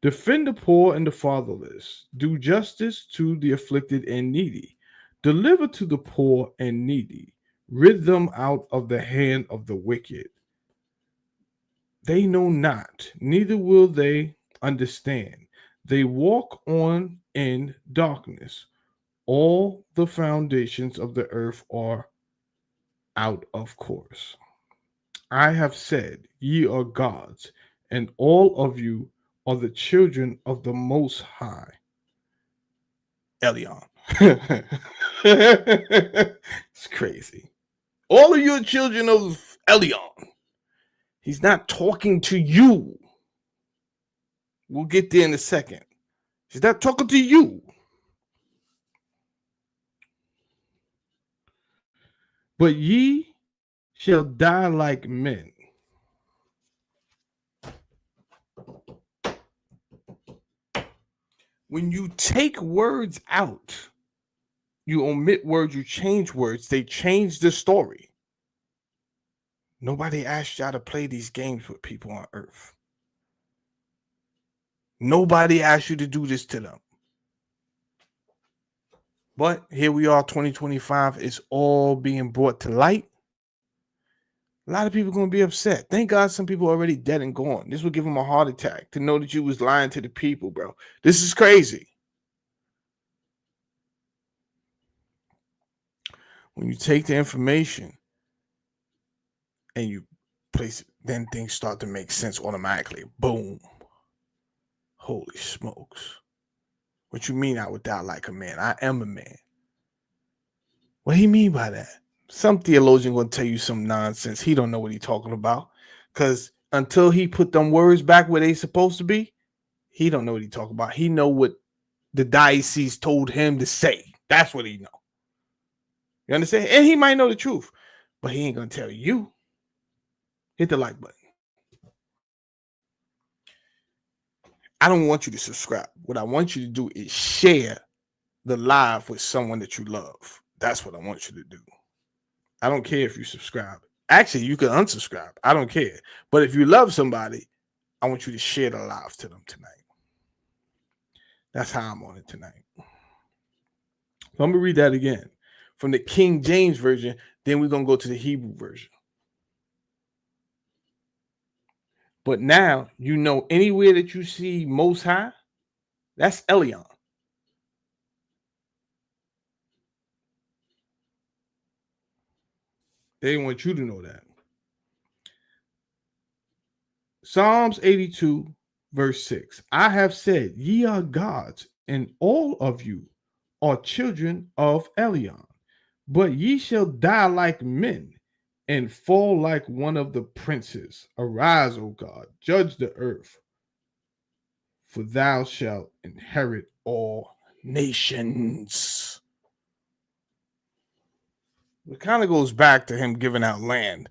[SPEAKER 1] Defend the poor and the fatherless. Do justice to the afflicted and needy. Deliver to the poor and needy. Rid them out of the hand of the wicked. They know not, neither will they understand. They walk on in darkness. All the foundations of the earth are out of course. I have said, ye are gods, and all of you are the children of the Most High. Elion. It's crazy. All of you are children of Elion. He's not talking to you. We'll get there in a second. He's not talking to you. But ye shall die like men. When you take words out, you omit words, you change words, they change the story. Nobody asked y'all to play these games with people on earth. Nobody asked you to do this to them. But here we are, 2025. It's all being brought to light. A lot of people are going to be upset. Thank God some people are already dead and gone. This would give them a heart attack to know that you was lying to the people, bro. This is crazy. When you take the information and you place it, then things start to make sense automatically. Boom. Holy smokes. What you mean I would die like a man? I am a man. What do you mean by that? Some theologian gonna tell you some nonsense. He don't know what he talking about. Cause until he put them words back where they supposed to be, he don't know what he talking about. He know what the deities told him to say. That's what he know. You understand? And he might know the truth, but he ain't gonna tell you. Hit the like button. I don't want you to subscribe. What I want you to do is share the live with someone that you love. That's what I want you to do. I don't care if you subscribe. Actually, you can unsubscribe. I don't care. But if you love somebody, I want you to share the live to them tonight. That's how I'm on it tonight. So I'm going to read that again from the King James Version. Then we're going to go to the Hebrew version. But now, you know, anywhere that you see Most High, that's Elion. They want you to know that. Psalms 82, verse 6. I have said, ye are gods, and all of you are children of Elion. But ye shall die like men and fall like one of the princes. Arise, O God, judge the earth, for thou shalt inherit all nations. It kind of goes back to him giving out land.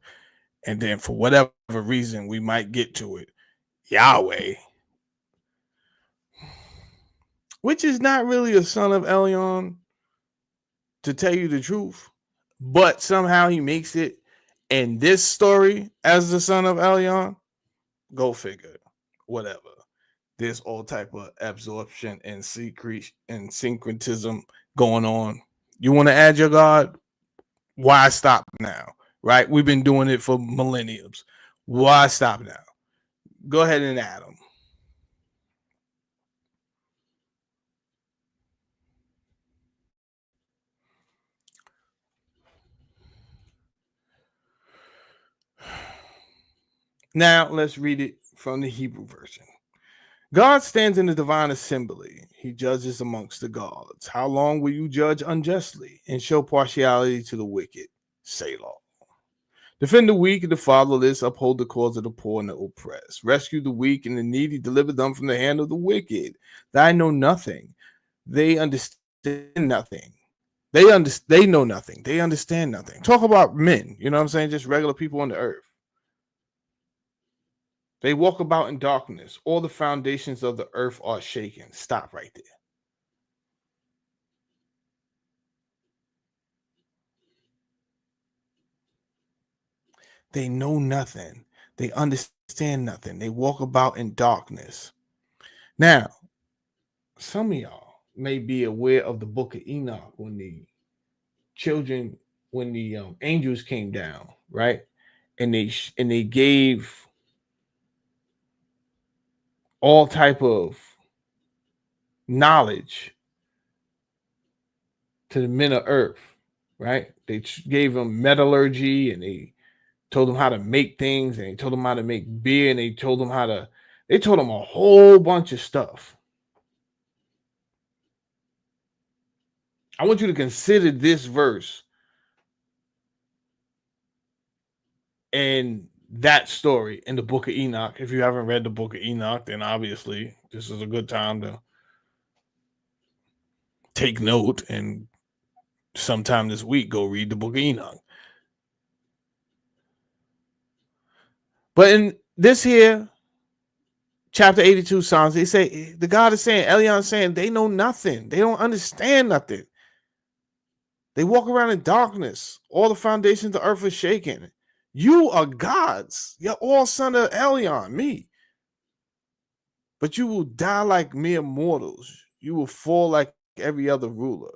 [SPEAKER 1] And then for whatever reason, we might get to it. Yahweh, which is not really a son of Elion, to tell you the truth. But somehow he makes it in this story as the son of Elion. Go figure. Whatever. There's all type of absorption and secret and syncretism going on. You want to add your God? Why stop now? Right? We've been doing it for millenniums. Why stop now? Go ahead and add them. Now let's read it from the Hebrew version. God stands in the divine assembly. He judges amongst the gods. How long will you judge unjustly and show partiality to the wicked? Selah. Defend the weak and the fatherless. Uphold the cause of the poor and the oppressed. Rescue the weak and the needy. Deliver them from the hand of the wicked. They know nothing. They understand nothing. They know nothing. They understand nothing. Talk about men. You know what I'm saying? Just regular people on the earth. They walk about in darkness. All the foundations of the earth are shaken. Stop right there. They know nothing. They understand nothing. They walk about in darkness. Now, some of y'all may be aware of the book of Enoch when the angels came down, right? And they gave all type of knowledge to the men of earth, right? They gave them metallurgy, and they told them how to make things, and they told them how to make beer, and they told them a whole bunch of stuff. I want you to consider this verse and that story in the book of Enoch. If you haven't read the book of Enoch, then obviously this is a good time to take note, and sometime this week go read the book of Enoch. But in this here chapter 82 Psalms, they say the God is saying, Elion is saying, they know nothing. They don't understand nothing. They walk around in darkness. All the foundations of the earth are shaken. You are gods. You're all son of Elion, me. But you will die like mere mortals. You will fall like every other ruler.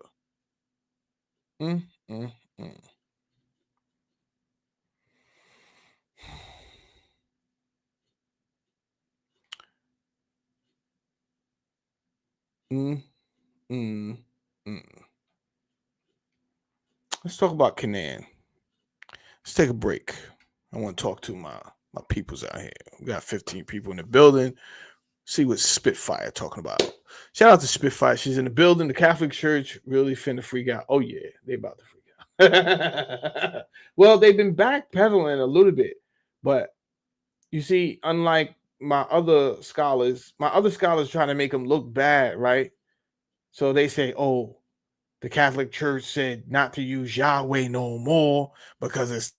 [SPEAKER 1] Mm, mm, mm. Mm, mm, mm. Let's talk about Canaan. Let's take a break. I want to talk to my peoples out here. We got 15 people in the building. See what Spitfire talking about. Shout out to Spitfire. She's in the building. The Catholic Church really finna freak out. Oh yeah, they about to freak out. Well, they've been backpedaling a little bit, but you see, unlike my other scholars trying to make them look bad, right? So they say, "Oh, the Catholic Church said not to use Yahweh no more because it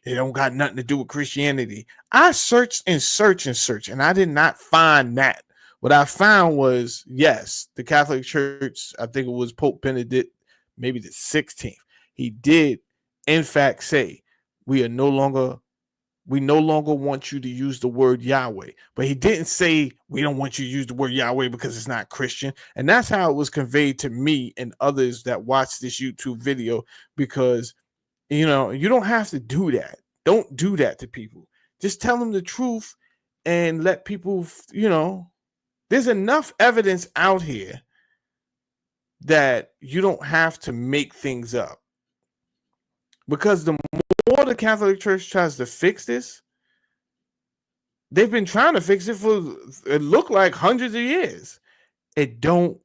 [SPEAKER 1] don't got nothing to do with Christianity." I searched and searched, and I did not find that. What I found was, yes, the Catholic Church, I think it was Pope Benedict, maybe the 16th, he did, in fact, say, we no longer want you to use the word Yahweh. But he didn't say we don't want you to use the word Yahweh because it's not Christian. And that's how it was conveyed to me and others that watched this YouTube video, because, you don't have to do that. Don't do that to people. Just tell them the truth and let people, there's enough evidence out here that you don't have to make things up. Because the more the Catholic Church tries to fix this, they've been trying to fix it for, it looked like, hundreds of years. It don't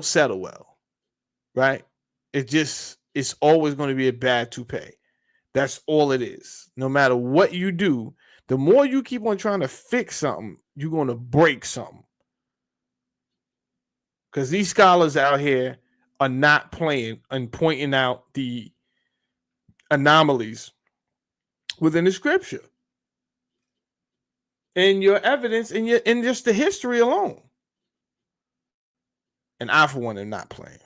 [SPEAKER 1] settle well, right? It's always going to be a bad toupee. That's all it is. No matter what you do, the more you keep on trying to fix something, you're going to break something. Because these scholars out here are not playing and pointing out the anomalies within the scripture and your evidence and just the history alone. And I, for one, am not playing.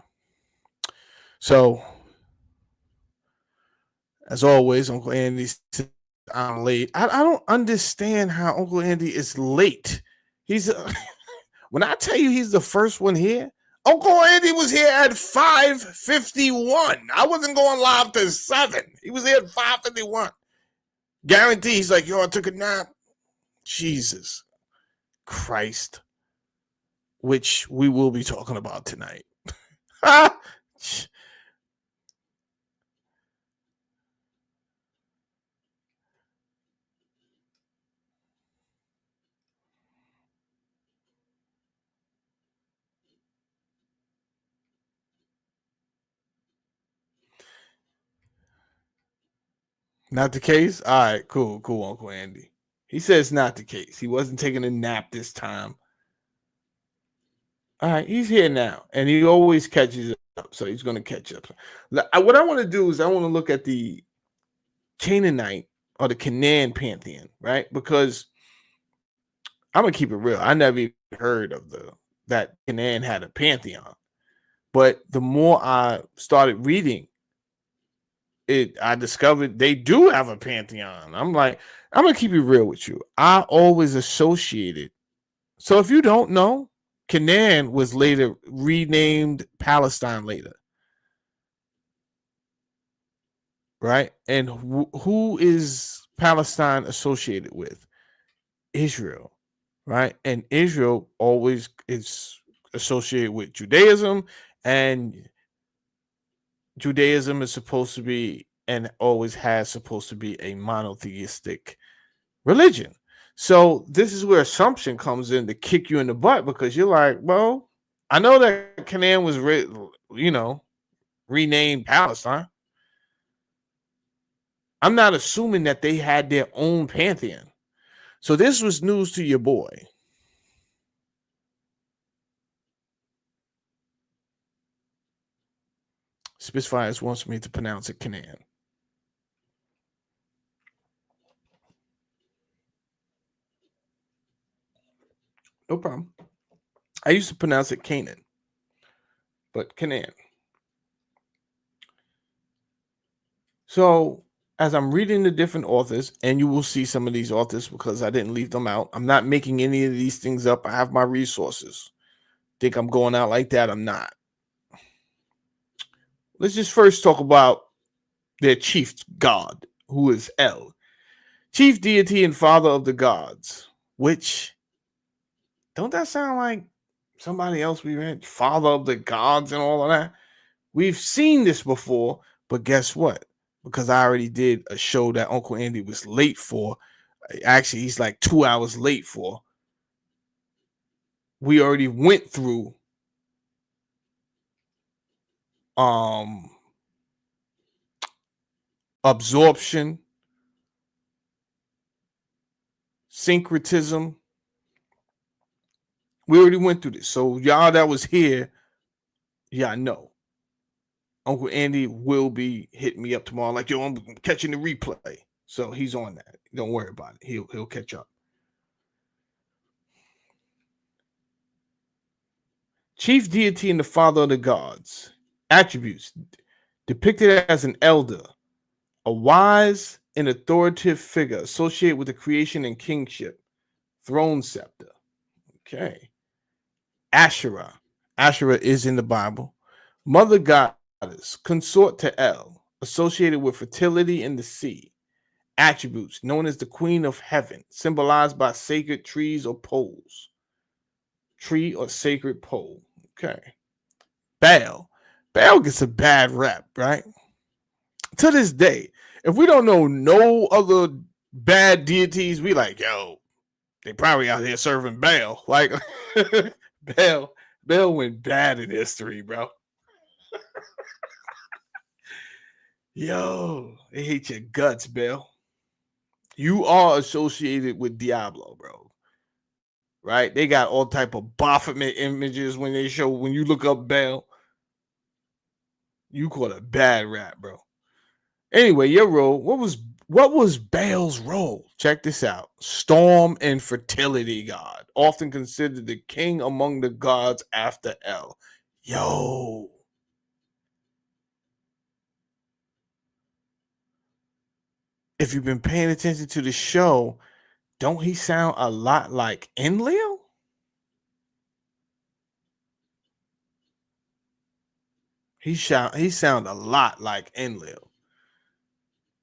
[SPEAKER 1] So, as always, Uncle Andy says I'm late. I don't understand how Uncle Andy is late. He's when I tell you he's the first one here, Uncle Andy was here at 5:51. I wasn't going live to 7. He was here at 5:51. Guarantee. He's like, yo, I took a nap. Jesus Christ. Which we will be talking about tonight. Not the case? All right, cool, Uncle Andy. He says not the case. He wasn't taking a nap this time. All right, he's here now, and he always catches up, so he's going to catch up. What I want to do is I want to look at the Canaanite or the Canaan pantheon, right? Because I'm gonna keep it real. I never even heard of that Canaan had a pantheon, but the more I started reading it, I discovered they do have a pantheon. I'm like, I'm gonna keep it real with you. I always associated. So if you don't know, Canaan was later renamed Palestine later, right? And who is Palestine associated with? Israel, right? And Israel always is associated with Judaism, and Judaism is supposed to be and always has supposed to be a monotheistic religion. So this is where assumption comes in to kick you in the butt, because you're like, well, I know that Canaan was, renamed Palestine. I'm not assuming that they had their own pantheon. So this was news to your boy. Spitfires wants me to pronounce it Canaan. No problem. I used to pronounce it Canaan, but Canaan. So as I'm reading the different authors, and you will see some of these authors because I didn't leave them out. I'm not making any of these things up. I have my resources. Think I'm going out like that? I'm not. Let's just first talk about their chief god, who is El, chief deity and father of the gods. Which, don't that sound like somebody else we read? Father of the gods and all of that. We've seen this before, but guess what? Because I already did a show that Uncle Andy was late for. Actually, he's like 2 hours late for. We already went through absorption, syncretism. We already went through this. So y'all that was here, yeah, I know. Uncle Andy will be hitting me up tomorrow. Like, yo, I'm catching the replay. So he's on that. Don't worry about it. He'll catch up. Chief deity and the father of the gods. Attributes. Depicted as an elder, a wise and authoritative figure associated with the creation and kingship. Throne scepter. Okay. Asherah. Asherah is in the Bible. Mother goddess, consort to El, associated with fertility in the sea. Attributes known as the queen of heaven, symbolized by sacred trees or poles. Tree or sacred pole. Okay. Baal. Baal gets a bad rap, right? To this day, if we don't know no other bad deities, we like, yo, they probably out here serving Baal. Like, Baal went bad in history, bro. Yo, they hate your guts, Baal. You are associated with Diablo, bro. Right? They got all type of Baphomet images when you look up Baal. You caught a bad rap, bro. Anyway, your role, what was Baal's role? Check this out. Storm and fertility god, often considered the king among the gods after El. Yo. If you've been paying attention to the show, don't he sound a lot like Enlil? He sound a lot like Enlil.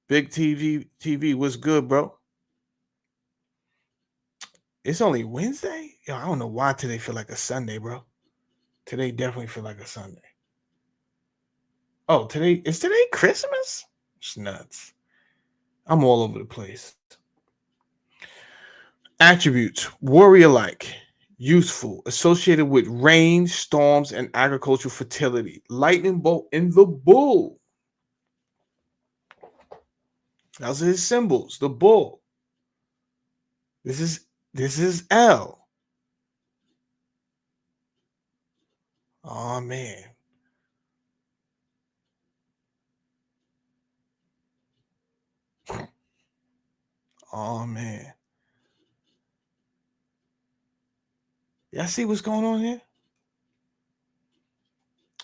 [SPEAKER 1] Big TV, what's good, bro? It's only Wednesday? Yo, I don't know why today feel like a Sunday, bro. Today definitely feel like a Sunday. Oh, today Christmas? It's nuts. I'm all over the place. Attributes: warrior like, youthful, associated with rain, storms, and agricultural fertility. Lightning bolt in the bull. Those are his symbols. The bull. This is L. Oh man. Oh man. Y'all see what's going on here?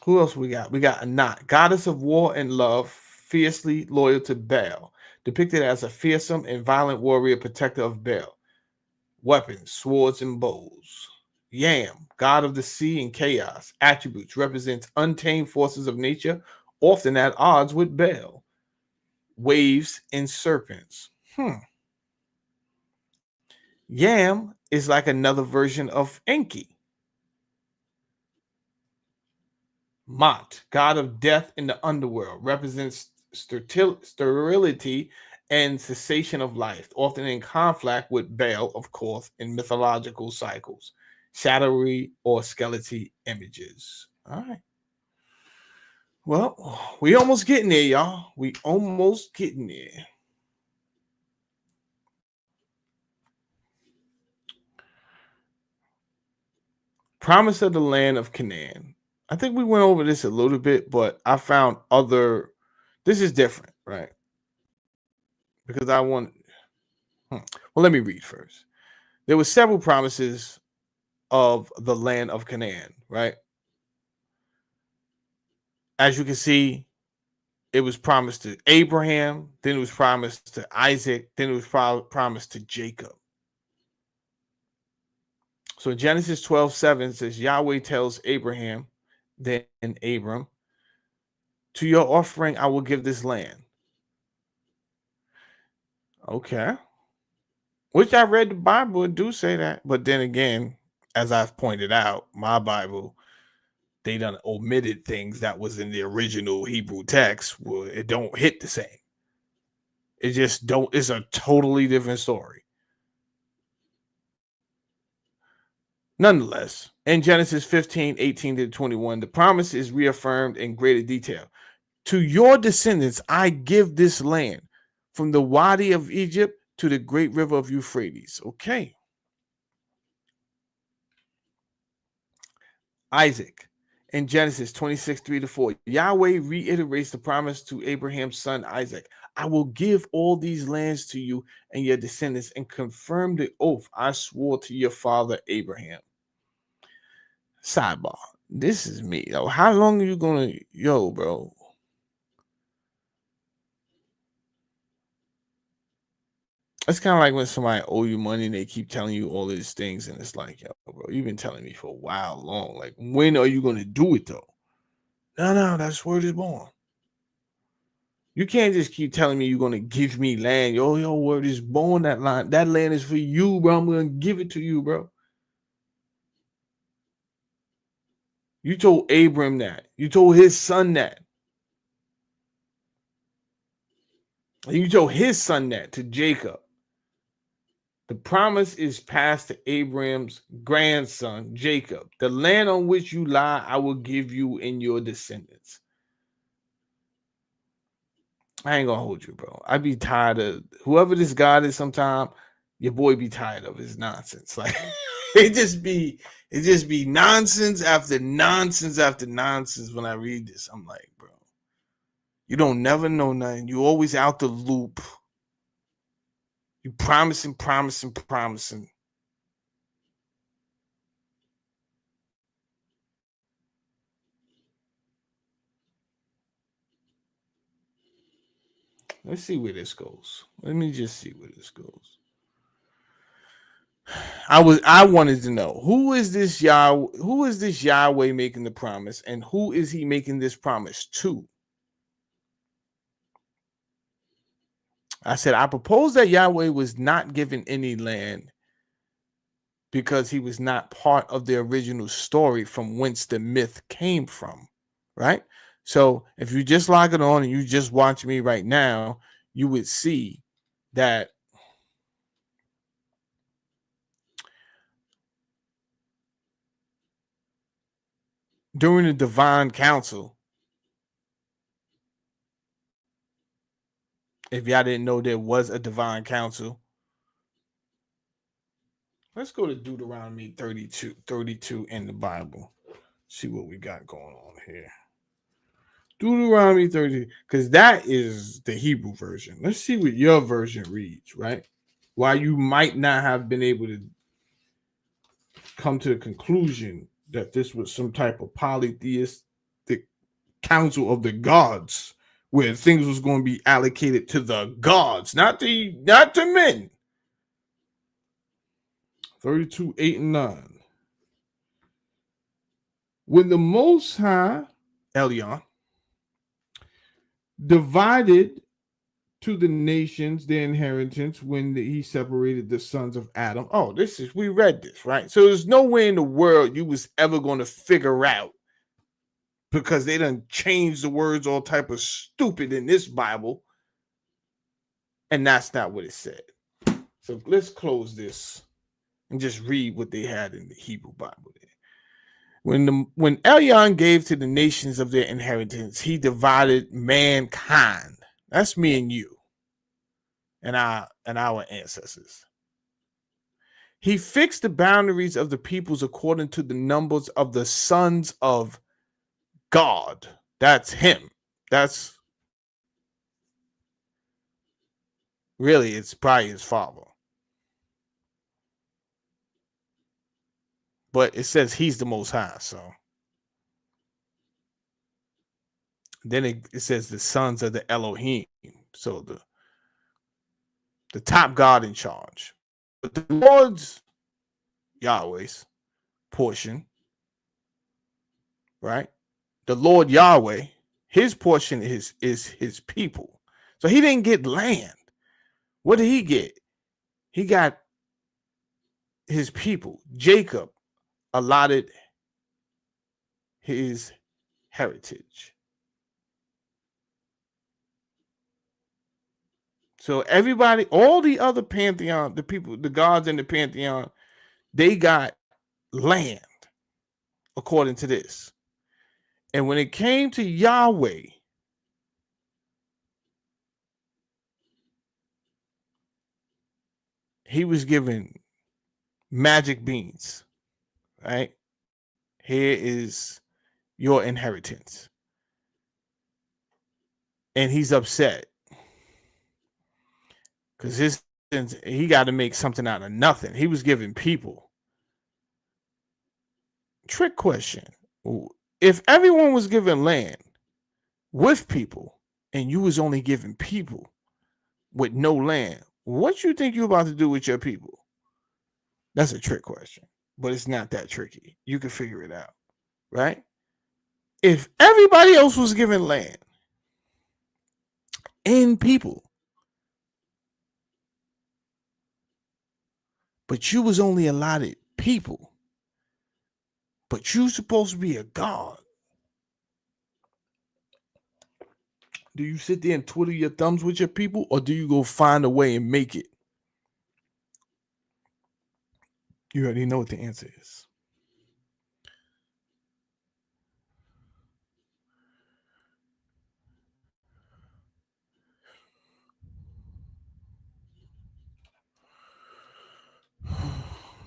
[SPEAKER 1] Who else we got? We got Anat, goddess of war and love, fiercely loyal to Baal, depicted as a fearsome and violent warrior protector of Baal. Weapons, swords, and bows. Yam, god of the sea and chaos. Attributes represents untamed forces of nature, often at odds with Baal. Waves and serpents. Yam is like another version of Enki. Mot, god of death in the underworld, represents sterility and cessation of life, often in conflict with Baal, of course, in mythological cycles, shadowy or skeletal images. All right. Well, we almost getting there, y'all. We almost getting there. Promise of the land of Canaan. I think we went over this a little bit, but I found other. This is different, right? Because I want. Well, let me read first. There were several promises of the land of Canaan, right? As you can see, it was promised to Abraham, then it was promised to Isaac, then it was promised to Jacob. So Genesis 12:7 says, Yahweh tells Abraham, then Abram, to your offering I will give this land. Okay. Which I read the Bible do say that. But then again, as I've pointed out, my Bible, they done omitted things that was in the original Hebrew text. Well, it don't hit the same. It just don't, it's a totally different story. Nonetheless, in Genesis 15:18-21, the promise is reaffirmed in greater detail. To your descendants, I give this land from the Wadi of Egypt to the great river of Euphrates. Okay. Isaac. In Genesis 26:3-4, Yahweh reiterates the promise to Abraham's son Isaac. I will give all these lands to you and your descendants and confirm the oath I swore to your father Abraham. Sidebar. This is me. Yo, how long are you gonna bro? It's kind of like when somebody owe you money and they keep telling you all these things, and it's like, yo, bro, you've been telling me for a while long. Like, when are you gonna do it though? No, that's word is born. You can't just keep telling me you're gonna give me land. Yo, word is born. That land is for you, bro. I'm gonna give it to you, bro. You told Abram that. You told his son that. You told his son that to Jacob. The promise is passed to Abraham's grandson, Jacob. The land on which you lie, I will give you and your descendants. I ain't gonna hold you, bro. I be tired of whoever this God is sometime, your boy be tired of his nonsense. Like it just be nonsense after nonsense after nonsense when I read this. I'm like, bro, you don't never know nothing. You always out the loop. You promising. Let's see where this goes. Let me just see where this goes. I wanted to know who is this Yahweh making the promise, and who is he making this promise to? I said, I propose that Yahweh was not given any land because he was not part of the original story from whence the myth came from, right? So if you just log it on and you just watch me right now, you would see that during the divine council, if y'all didn't know there was a divine council, let's go to Deuteronomy 32 in the Bible. See what we got going on here. Deuteronomy 30, because that is the Hebrew version. Let's see what your version reads, right? Why you might not have been able to come to the conclusion that this was some type of polytheistic council of the gods, where things was going to be allocated to the gods, not to men. 32, 8 and 9. When the Most High, Elion, divided to the nations their inheritance when he separated the sons of Adam. Oh, we read this, right? So there's no way in the world you was ever going to figure out, because they done changed the words all type of stupid in this Bible, and that's not what it said. So let's close this and just read what they had in the Hebrew Bible there. When Elion gave to the nations of their inheritance, he divided mankind. That's me and you and our ancestors. He fixed the boundaries of the peoples according to the numbers of the sons of God. That's him. That's really, it's probably his father. But it says he's the Most High. So then it says the sons of the Elohim. So the top God in charge. But the Lord's, Yahweh's portion, right? The Lord Yahweh, his portion is his people. So he didn't get land. What did he get? He got his people. Jacob allotted his heritage. So everybody, all the other pantheon, the people, the gods in the pantheon, they got land according to this. And when it came to Yahweh, he was given magic beans, right? Here is your inheritance. And he's upset because he got to make something out of nothing. He was giving people. Trick question. If everyone was given land with people and you was only giving people with no land, what you think you about to do with your people? That's a trick question, but it's not that tricky. You can figure it out, right? If everybody else was given land and people, but you was only allotted people, but you supposed to be a god, do you sit there and twiddle your thumbs with your people, or do you go find a way and make it? You already know what the answer is.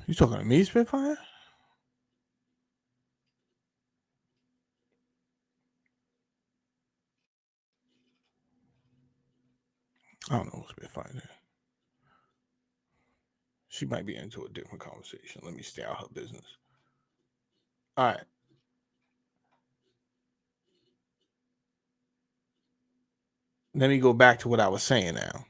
[SPEAKER 1] You talking to me, Spitfire? I don't know, Spitfire. She might be into a different conversation. Let me stay out her business. All right. Let me go back to what I was saying now.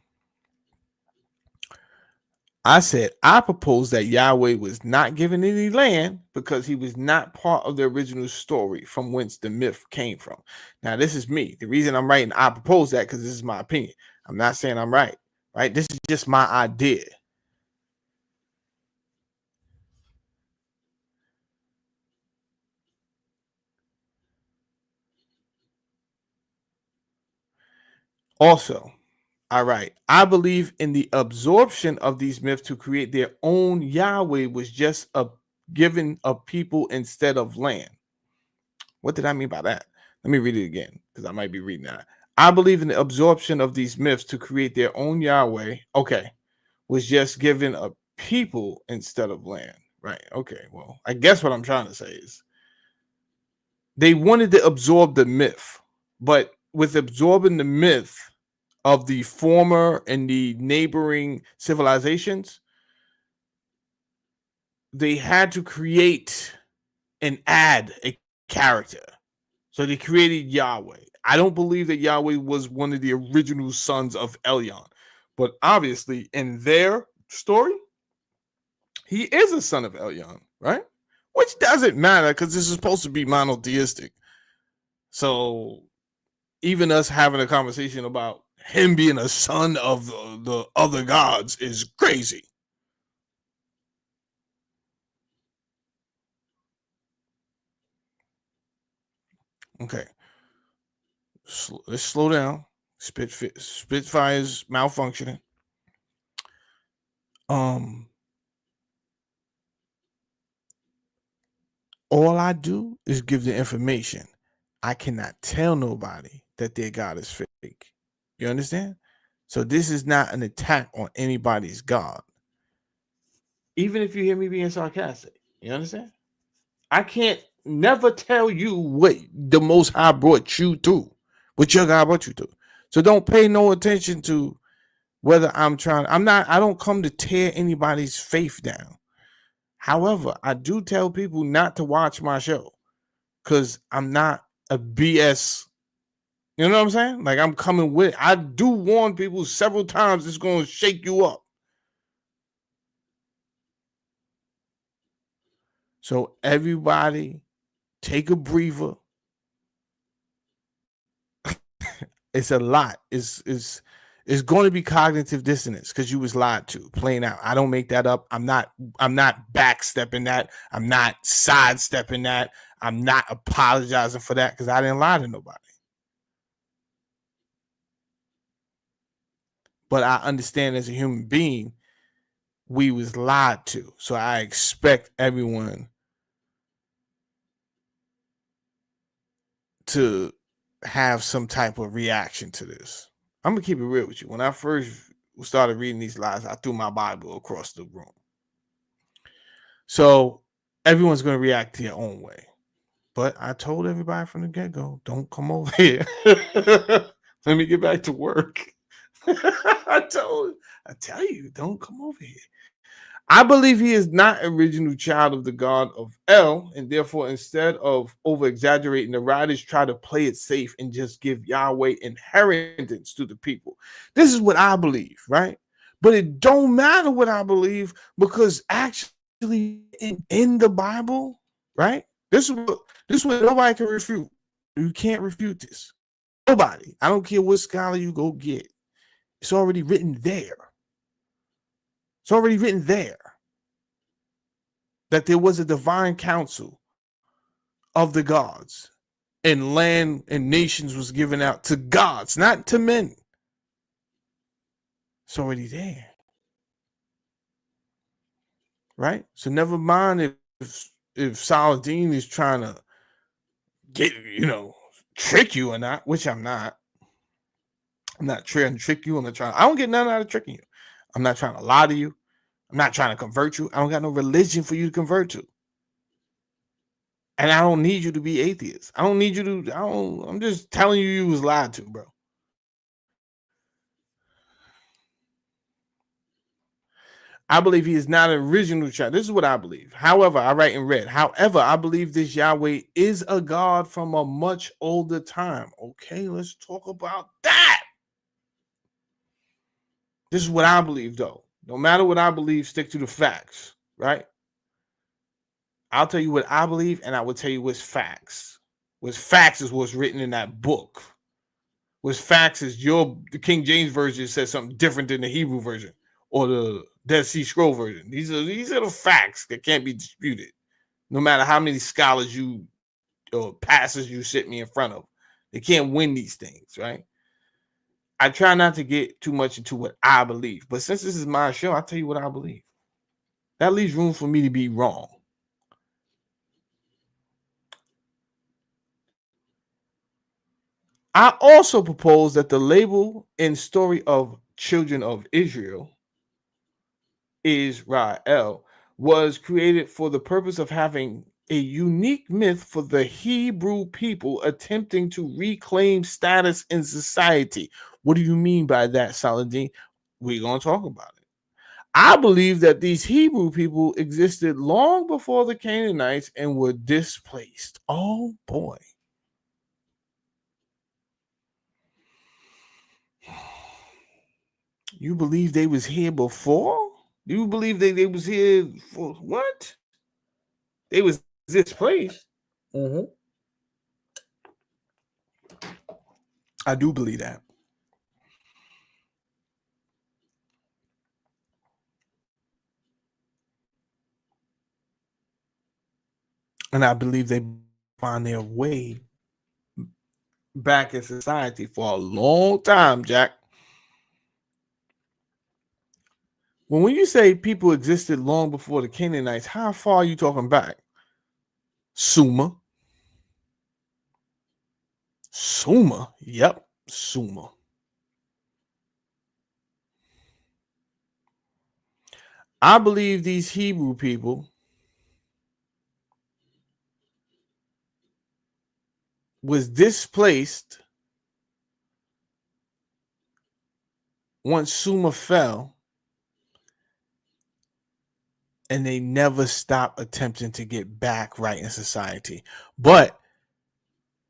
[SPEAKER 1] I said, I propose that Yahweh was not given any land because he was not part of the original story from whence the myth came from. Now, this is me. The reason I'm writing, I propose that because this is my opinion. I'm not saying I'm right, right? This is just my idea. Also, all right, I believe in the absorption of these myths to create their own Yahweh was just a given of people instead of land. What did I mean by that? Let me read it again because I might be reading that. I believe in the absorption of these myths to create their own Yahweh. Okay. Was just given a people instead of land. Right. Okay. Well, I guess what I'm trying to say is they wanted to absorb the myth, but with absorbing the myth of the former and the neighboring civilizations, they had to create and add a character. So they created Yahweh. I don't believe that Yahweh was one of the original sons of Elyon, but obviously in their story, he is a son of Elyon, right? Which doesn't matter because this is supposed to be monotheistic. So even us having a conversation about him being a son of the other gods is crazy. Okay, let's slow down. Spitfire's malfunctioning. Um, all I do is give the information. I cannot tell nobody that their God is fake. You understand? So this is not an attack on anybody's God. Even if you hear me being sarcastic, you understand? I can't never tell you what the Most High brought you to, what your God brought you to. So don't pay no attention to whether I don't come to tear anybody's faith down. However, I do tell people not to watch my show because I'm not a BS. You know what I'm saying? Like I'm coming with. I do warn people several times it's going to shake you up. So everybody, take a breather. It's a lot. It's going to be cognitive dissonance because you was lied to, plain out. I don't make that up. I'm not backstepping that. I'm not sidestepping that. I'm not apologizing for that because I didn't lie to nobody. But I understand as a human being, we was lied to. So I expect everyone to have some type of reaction to this. I'm gonna keep it real with you. When I first started reading these lies, I threw my Bible across the room. So everyone's gonna react to your own way. But I told everybody from the get-go, don't come over here. Let me get back to work. I tell you, don't come over here. I believe he is not original child of the god of El, and therefore, instead of over exaggerating, the writers try to play it safe and just give Yahweh inheritance to the people. This is what I believe, right? But it don't matter what I believe because actually, in the Bible, right? This is what nobody can refute. You can't refute this. Nobody. I don't care what scholar you go get. It's already written there. It's already written there that there was a divine council of the gods, and land and nations was given out to gods, not to men. It's already there, right? So never mind if Saladin is trying to get trick you or not, which I'm not. I'm not trying to trick you. I don't get nothing out of tricking you. I'm not trying to lie to you. I'm not trying to convert you. I don't got no religion for you to convert to. And I don't need you to be atheist. I don't need you to, I'm just telling you was lied to, bro. I believe he is not an original child. This is what I believe. However, I write in red. However, I believe this Yahweh is a God from a much older time. Okay, let's talk about that. This is what I believe, though. No matter what I believe, stick to the facts, right? I'll tell you what I believe, and I will tell you what's facts. What's facts is what's written in that book. What's facts is the King James version says something different than the Hebrew version or the Dead Sea Scroll version. These are the facts that can't be disputed, no matter how many scholars you or pastors you sit me in front of. They can't win these things, right? I try not to get too much into what I believe, but since this is my show, I'll tell you what I believe. That leaves room for me to be wrong. I also propose that the label and story of children of Israel, Israel, was created for the purpose of having a unique myth for the Hebrew people attempting to reclaim status in society. What do you mean by that, Saladin? We're going to talk about it. I believe that these Hebrew people existed long before the Canaanites and were displaced. Oh boy. You believe they was here before? You believe they was here for what? They was displaced. Mm-hmm. I do believe that. And I believe they find their way back in society for a long time, Jack. When you say people existed long before the Canaanites, how far are you talking back? Sumer. Sumer. Yep. Sumer. I believe these Hebrew people was displaced once Sumer fell, and they never stopped attempting to get back right in society. But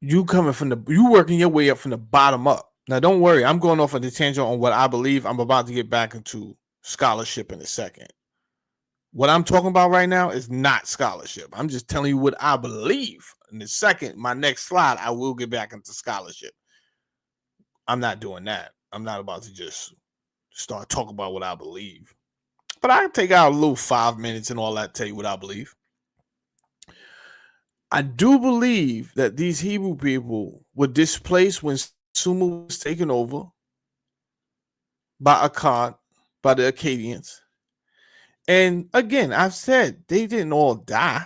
[SPEAKER 1] you working your way up from the bottom up. Now, don't worry, I'm going off on the tangent on what I believe. I'm about to get back into scholarship in a second. What I'm talking about right now is not scholarship. I'm just telling you what I believe. In the second, my next slide, I will get back into scholarship. I'm not doing that. I'm not about to just start talking about what I believe. But I can take out a little 5 minutes and all that, tell you what I believe. I do believe that these Hebrew people were displaced when Sumer was taken over by Akkad, by the Akkadians. And again, I've said they didn't all die,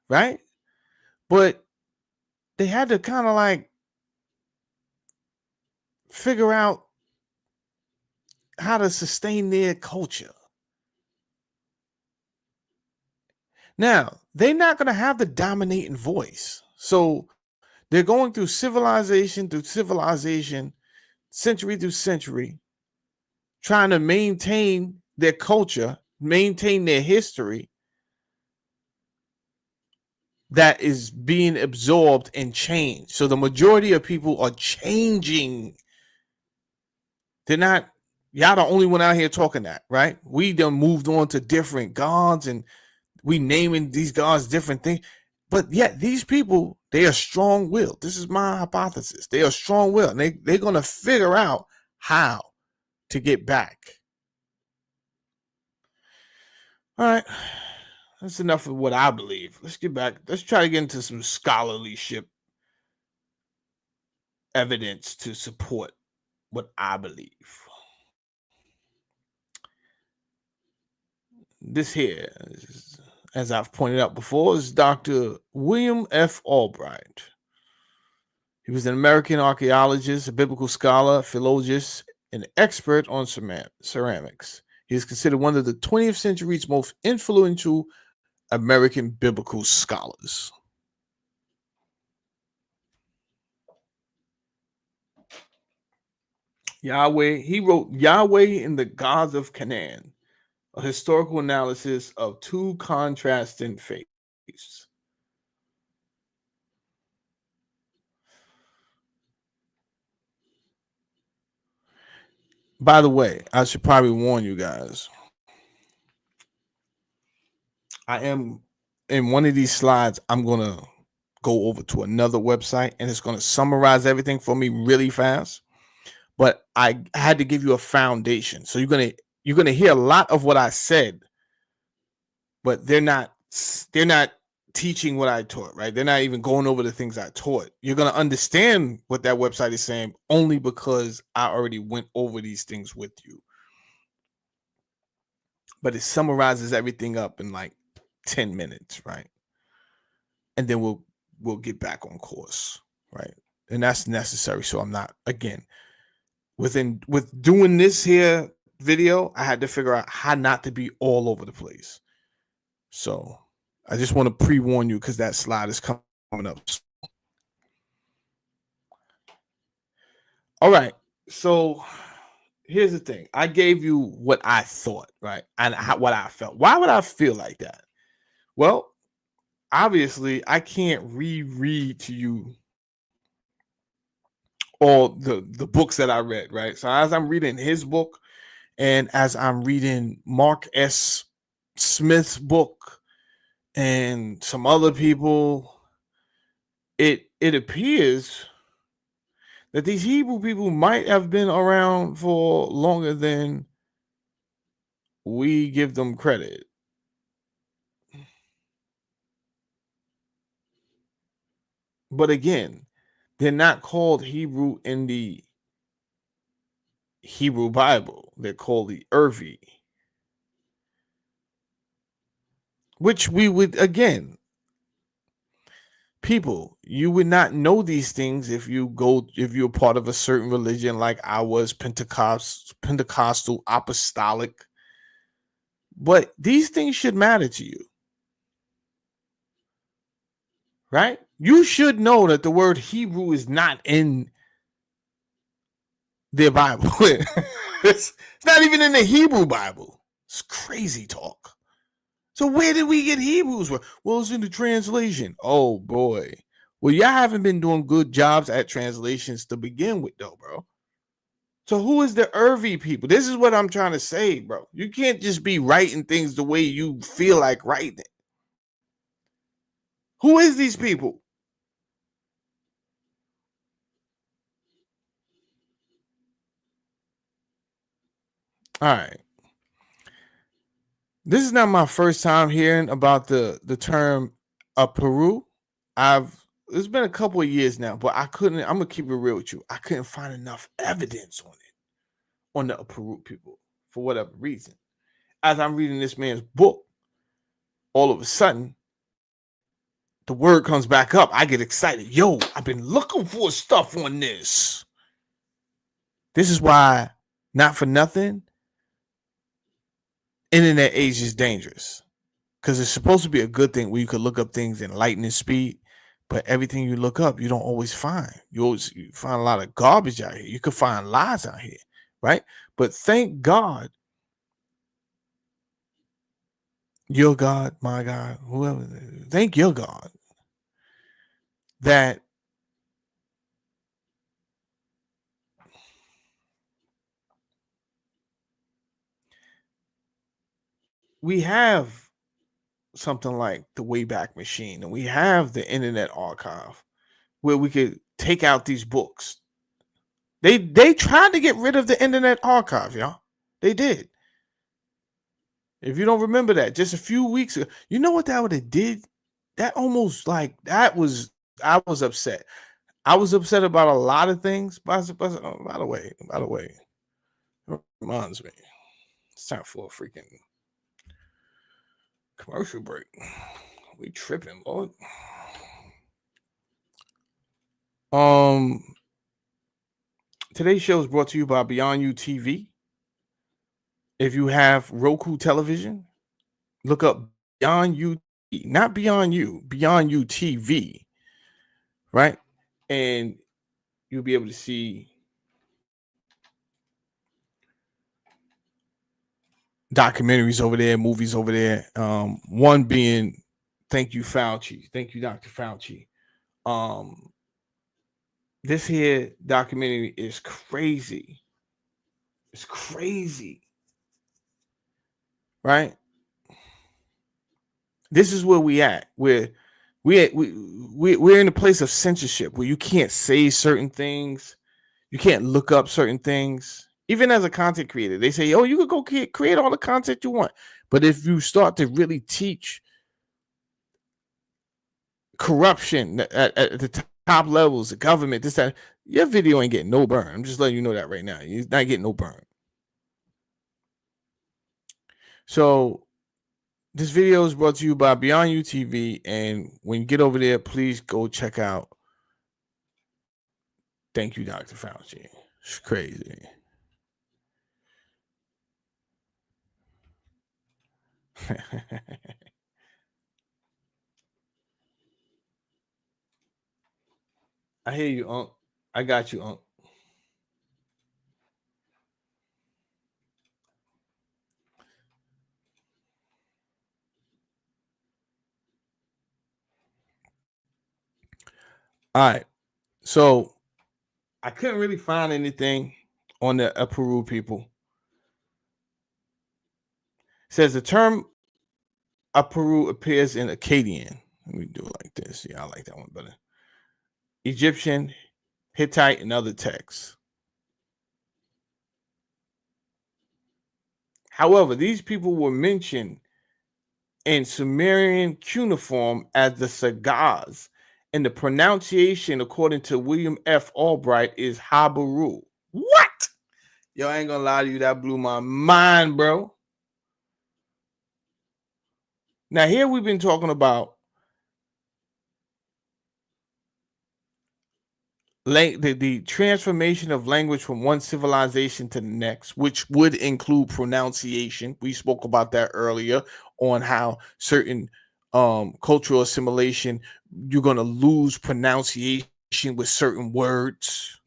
[SPEAKER 1] right? But they had to kind of like figure out how to sustain their culture. Now, they're not going to have the dominating voice. So they're going through civilization, century through century, trying to maintain their culture, maintain their history that is being absorbed and changed. So the majority of people are changing. They're not, y'all the only one out here talking that, right? We done moved on to different gods and we naming these gods different things. But yet these people, they are strong-willed. This is my hypothesis. They are strong-willed. And they're going to figure out how to get back. All right. That's enough of what I believe. Let's get back. Let's try to get into some scholarlyship evidence to support what I believe. This here, as I've pointed out before, is Dr. William F. Albright. He was an American archaeologist, a biblical scholar, philologist, and expert on ceramics. He is considered one of the 20th century's most influential American biblical scholars. He wrote Yahweh and the Gods of Canaan, a historical analysis of two contrasting faiths. By the way, I should probably warn you guys. I am in one of these slides. I'm gonna go over to another website and it's gonna summarize everything for me really fast. But I had to give you a foundation. So you're gonna hear a lot of what I said, but they're not teaching what I taught, right? They're not even going over the things I taught. You're gonna understand what that website is saying only because I already went over these things with you. But it summarizes everything up in like 10 minutes, right? And then we'll get back on course, right? And that's necessary. So I'm not, again, with doing this here video, I had to figure out how not to be all over the place. So I just want to pre-warn you because that slide is coming up. All right. So here's the thing. I gave you what I thought, right? And what I felt. Why would I feel like that? Well, obviously, I can't reread to you all the books that I read, right? So as I'm reading his book and as I'm reading Mark S. Smith's book and some other people, it appears that these Hebrew people might have been around for longer than we give them credit. But again, they're not called Hebrew in the Hebrew Bible. They're called the Urvi, which we would, again, people, you would not know these things if you're part of a certain religion like I was, Pentecostal, apostolic. But these things should matter to you, right? You should know that the word Hebrew is not in their Bible. it's not even in the Hebrew Bible. It's crazy talk. So where did we get Hebrews from? Well, it's in the translation. Oh boy. Well, y'all haven't been doing good jobs at translations to begin with, though, bro. So who is the Irvi people? This is what I'm trying to say, bro. You can't just be writing things the way you feel like writing it. Who is these people? All right. This is not my first time hearing about the term Peru. It's been a couple of years now, but I'm gonna keep it real with you. I couldn't find enough evidence on it, on the Peru people, for whatever reason. As I'm reading this man's book, all of a sudden, the word comes back up. I get excited. Yo, I've been looking for stuff on this. This is why, not for nothing, internet age is dangerous. Because it's supposed to be a good thing where you could look up things in lightning speed, but everything you look up, you don't always find. You find a lot of garbage out here. You could find lies out here, right? But thank God, your God, my God, whoever, thank your God that we have something like the Wayback Machine and we have the Internet Archive where we could take out these books. They tried to get rid of the Internet Archive, y'all. They did. If you don't remember that, just a few weeks ago, you know what that would have did? That almost like that was I was upset. I was upset about a lot of things. By the way, it reminds me, it's time for a freaking commercial break. We tripping, Lord. Um, today's show is brought to you by Beyond You TV. If you have Roku television, look up Beyond You, not Beyond You, Beyond You TV, right? And you'll be able to see documentaries over there, movies over there. One being Thank You, Fauci. Thank you, Dr. Fauci. This here documentary is crazy. It's crazy, right? This is where we at. We're in a place of censorship where you can't say certain things, you can't look up certain things. Even as a content creator, they say, "Oh, you could go create all the content you want," but if you start to really teach corruption at the top levels, the government, this that, your video ain't getting no burn. I'm just letting you know that right now. You're not getting no burn. So this video is brought to you by Beyond UTV, and when you get over there, please go check out Thank You, Dr. Fauci. It's crazy. I hear you, Unc. I got you, Unc. All right. So I couldn't really find anything on the Peru people. It says the term Peru appears in Akkadian. Let me do it like this. Yeah, I like that one better. Egyptian, Hittite, and other texts. However, these people were mentioned in Sumerian cuneiform as the Sagaz, and the pronunciation, according to William F. Albright, is Habaru. What? Yo, I ain't gonna lie to you, that blew my mind, bro. Now, here we've been talking about the transformation of language from one civilization to the next, which would include pronunciation. We spoke about that earlier on how certain cultural assimilation, you're going to lose pronunciation with certain words.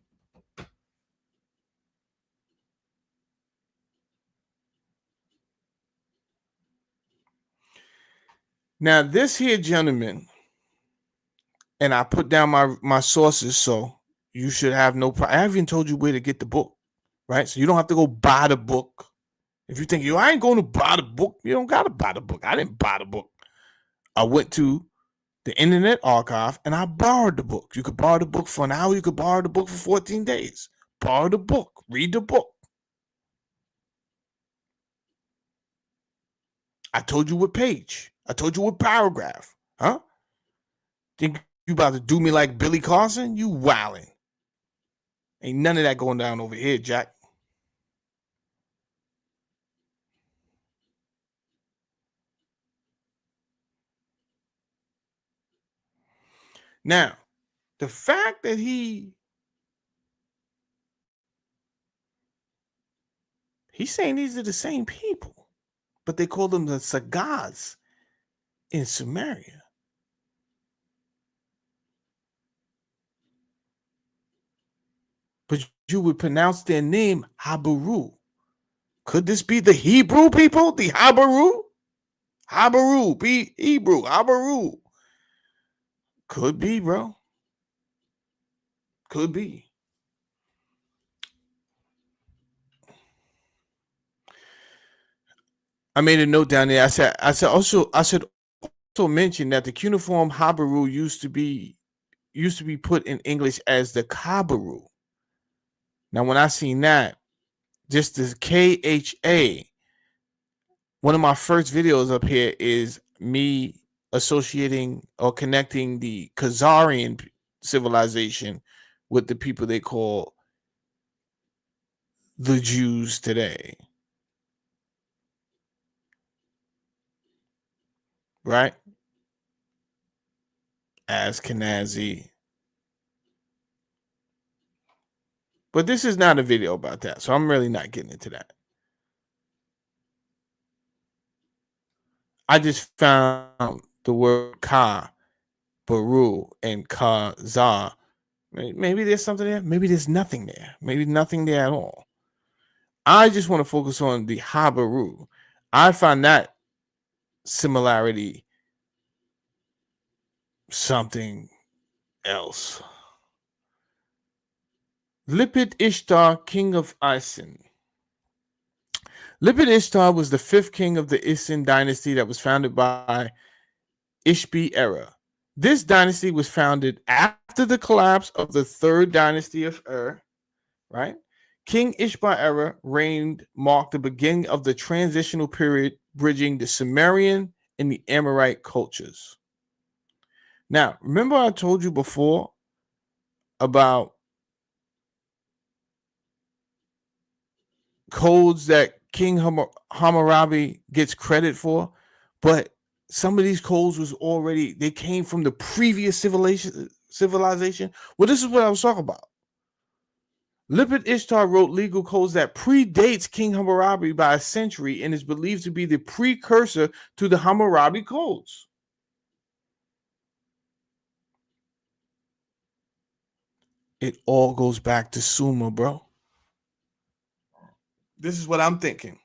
[SPEAKER 1] Now, this here gentleman, and I put down my sources, so you should have no problem. I even told you where to get the book, right? So you don't have to go buy the book. If you think, yo, I ain't going to buy the book, you don't got to buy the book. I didn't buy the book. I went to the Internet Archive and I borrowed the book. You could borrow the book for an hour. You could borrow the book for 14 days. Borrow the book. Read the book. I told you what page. I told you what paragraph. Huh? Think you about to do me like Billy Carson? You wildin'. Ain't none of that going down over here, Jack. Now, the fact that he's saying these are the same people, but they call them the Sagaz in Sumeria. But you would pronounce their name Habaru. Could this be the Hebrew people? The Habaru? Habaru, be Hebrew, Habaru. Could be, bro. Could be. I made a note down there. I said also mention that the cuneiform Habaru used to be put in English as the Kabaru. Now, when I seen that, just the KHA, one of my first videos up here is me associating or connecting the Khazarian civilization with the people they call the Jews today. Right? Ashkenazi. But this is not a video about that, so I'm really not getting into that. I just found the word Ka, Baru, and Kazar. Maybe there's something there. Maybe there's nothing there. Maybe nothing there at all. I just want to focus on the Habaru. I find that similarity something else. Lipit Ishtar, king of Isin. Lipit Ishtar was the fifth king of the Isin dynasty that was founded by Ishbi era. This dynasty was founded after the collapse of the third dynasty of Ur, right? King Ishbi era reigned marked the beginning of the transitional period bridging the Sumerian and the Amorite cultures. Now, remember I told you before about codes that King Hammurabi gets credit for, but some of these codes was already they came from the previous civilization. Well, this is what I was talking about. Lipit Ishtar wrote legal codes that predates King Hammurabi by a century and is believed to be the precursor to the Hammurabi codes. It all goes back to Sumer, bro. This is what I'm thinking.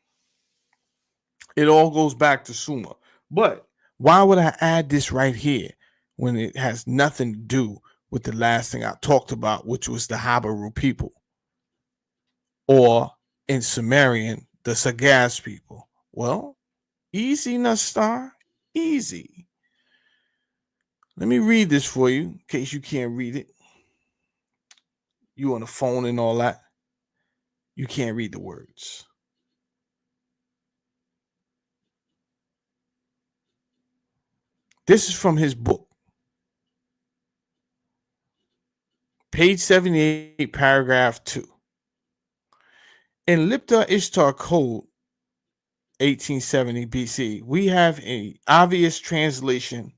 [SPEAKER 1] It all goes back to Sumer. But why would I add this right here when it has nothing to do with the last thing I talked about, which was the Habaru people? Or in Sumerian, the Sagaz people? Well, easy, Nastar. Easy. Let me read this for you in case you can't read it. You on the phone and all that. You can't read the words. This is from his book. Page 78, paragraph 2. In Lipta Ishtar Code, 1870 BC, we have an obvious translation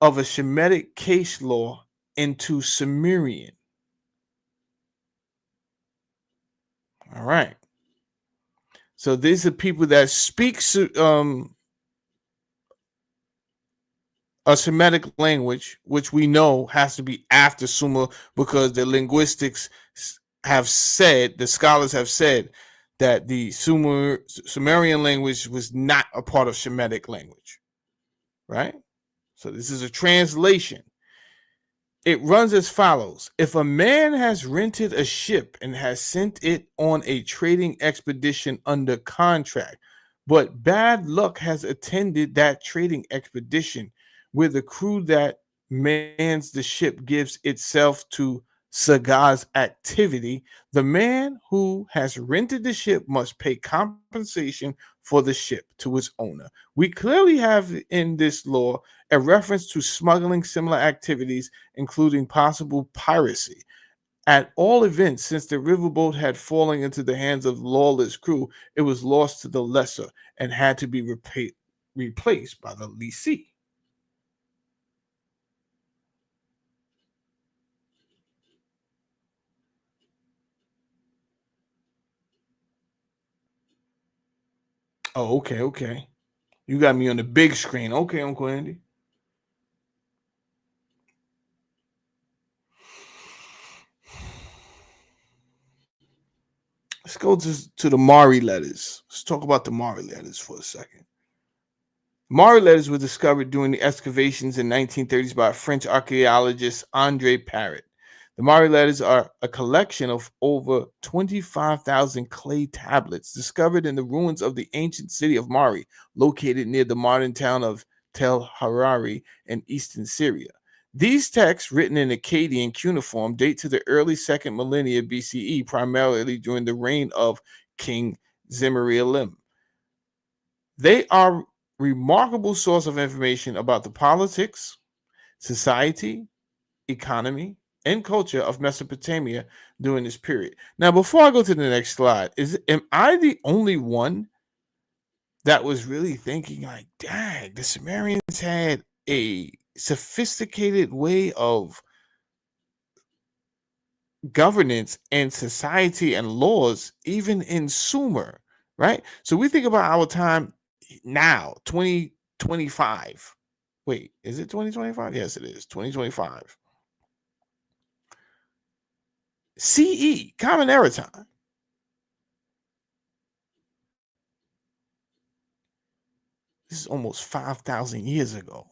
[SPEAKER 1] of a Shemitic case law into Sumerian. All right. So these are people that speak a Semitic language, which we know has to be after Sumer because the linguistics have said, the scholars have said that the Sumerian language was not a part of Shemitic language, right? So this is a translation. It runs as follows. If a man has rented a ship and has sent it on a trading expedition under contract, but bad luck has attended that trading expedition, where the crew that mans the ship gives itself to Sagaz activity, the man who has rented the ship must pay compensation for the ship to its owner. We clearly have in this law a reference to smuggling similar activities, including possible piracy. At all events, since the riverboat had fallen into the hands of lawless crew, it was lost to the lesser and had to be replaced by the lessee. Oh, okay, okay. You got me on the big screen. Okay, Uncle Andy. Let's go to the Mari letters. Let's talk about the Mari letters for a second. Mari letters were discovered during the excavations in 1930s by French archaeologist André Parrot. The Mari letters are a collection of over 25,000 clay tablets discovered in the ruins of the ancient city of Mari, located near the modern town of Tel Harari in eastern Syria. These texts, written in Akkadian cuneiform, date to the early second millennia BCE, primarily during the reign of King Sumerian. They are remarkable source of information about the politics, society, economy, and culture of Mesopotamia during this period. Now, before I go to the next slide, am I the only one that was really thinking like, dang, the Sumerians had a sophisticated way of governance and society and laws, even in Sumer, right? So we think about our time now, 2025. Wait, is it 2025? Yes, it is 2025. CE, Common Era time. This is almost 5,000 years ago.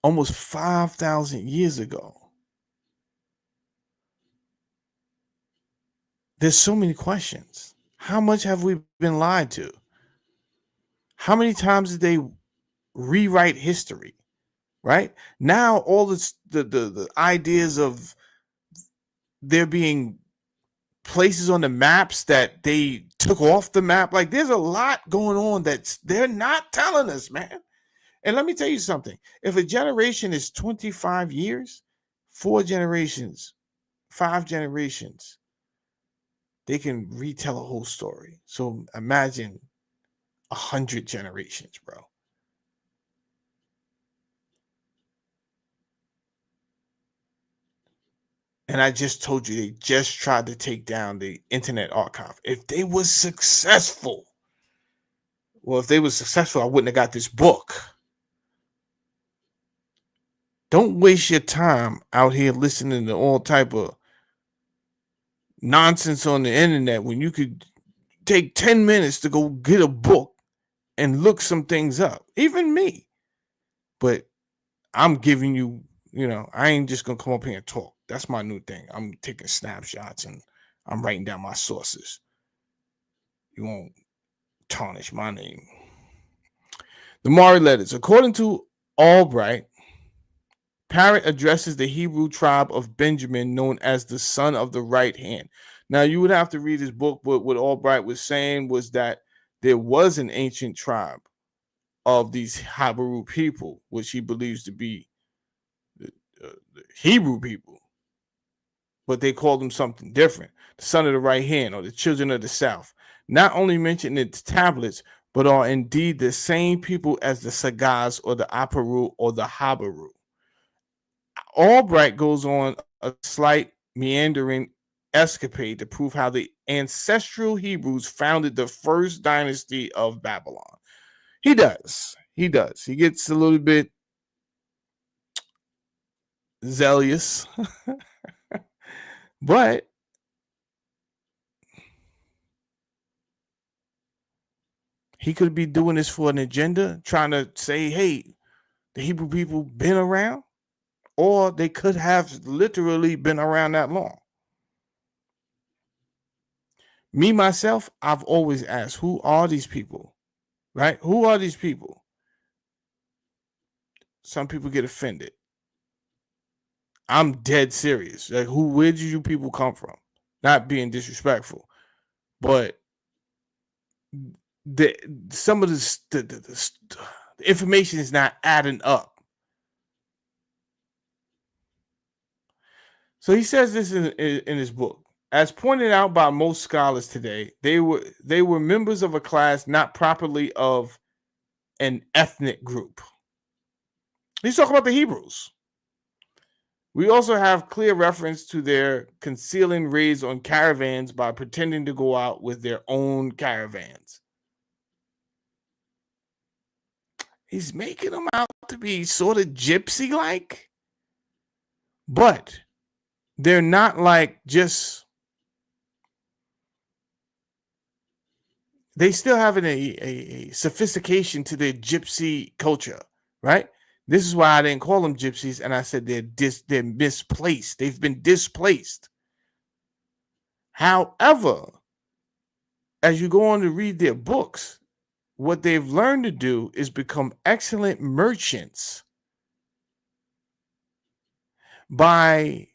[SPEAKER 1] Almost 5,000 years ago. There's so many questions. How much have we been lied to? How many times did they rewrite history? Right now, all this, the ideas of there being places on the maps that they took off the map. Like there's a lot going on that they're not telling us, man. And let me tell you something. If a generation is 25 years, 4 generations, 5 generations, they can retell a whole story. So imagine 100 generations, bro. And I just told you they just tried to take down the Internet Archive. If they were successful, if they were successful, I wouldn't have got this book. Don't waste your time out here listening to all type of nonsense on the internet when you could take 10 minutes to go get a book and look some things up. Even me. But I'm giving you, I ain't just gonna come up here and talk. That's my new thing. I'm taking snapshots and I'm writing down my sources. You won't tarnish my name. The Mari letters. According to Albright, Parrot addresses the Hebrew tribe of Benjamin, known as the son of the right hand. Now, you would have to read his book, but what Albright was saying was that there was an ancient tribe of these Hebrew people, which he believes to be the Hebrew people, but they called them something different. The son of the right hand, or the children of the south. Not only mentioned in its tablets, but are indeed the same people as the Sagaz or the Aparu or the Habaru. Albright goes on a slight meandering escapade to prove how the ancestral Hebrews founded the first dynasty of Babylon. He does. He gets a little bit zealous, but he could be doing this for an agenda, trying to say, hey, the Hebrew people been around, or they could have literally been around that long. Me, myself, I've always asked, who are these people? Right? Who are these people? Some people get offended. I'm dead serious. Like, where did you people come from? Not being disrespectful, but the some of the information is not adding up. So he says this in his book. As pointed out by most scholars today, they were members of a class not properly of an ethnic group. He's talking about the Hebrews. We also have clear reference to their concealing raids on caravans by pretending to go out with their own caravans. He's making them out to be sort of gypsy-like, but they're not like just. They still have a sophistication to their gypsy culture, right? This is why I didn't call them gypsies, and I said they're misplaced. They've been displaced. However, as you go on to read their books, what they've learned to do is become excellent merchants by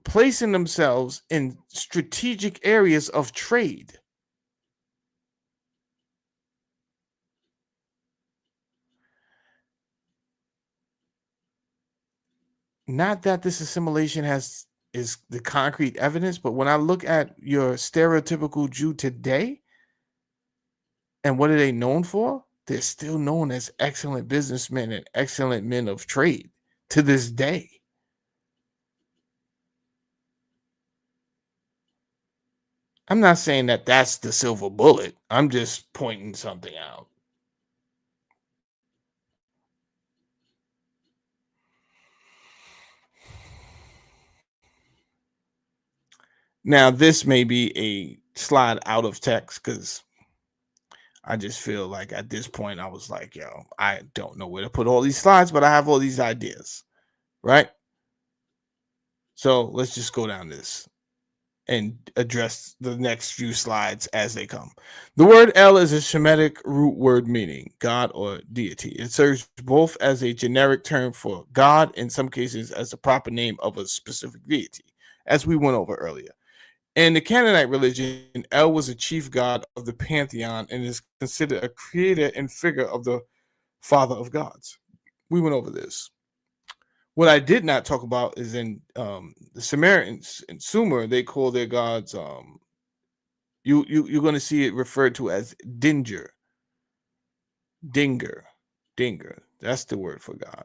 [SPEAKER 1] placing themselves in strategic areas of trade. Not that this assimilation is the concrete evidence, but when I look at your stereotypical Jew today, and what are they known for? They're still known as excellent businessmen and excellent men of trade to this day. I'm not saying that that's the silver bullet. I'm just pointing something out. Now, this may be a slide out of text because I just feel like at this point I was like, yo, I don't know where to put all these slides, but I have all these ideas, right? So let's just go down this. and address the next few slides as they come. The word El is a Shemitic root word meaning God or deity. It serves both as a generic term for God, in some cases as the proper name of a specific deity, as we went over earlier. In the Canaanite religion, El was a chief god of the pantheon and is considered a creator and figure of the father of gods. We went over this. What I did not talk about is in the Sumerians in Sumer, they call their gods you're going to see it referred to as Dinger. That's the word for God.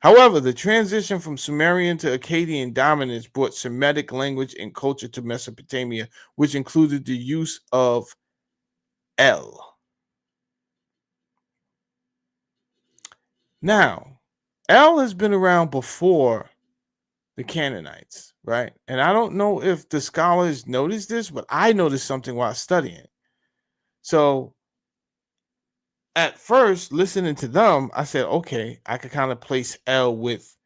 [SPEAKER 1] However, the transition from Sumerian to Akkadian dominance brought Semitic language and culture to Mesopotamia, which included the use of El. Now, El has been around before the Canaanites, right? And I don't know if the scholars noticed this, but I noticed something while studying. So at first, listening to them, I said, okay, I could kind of place El with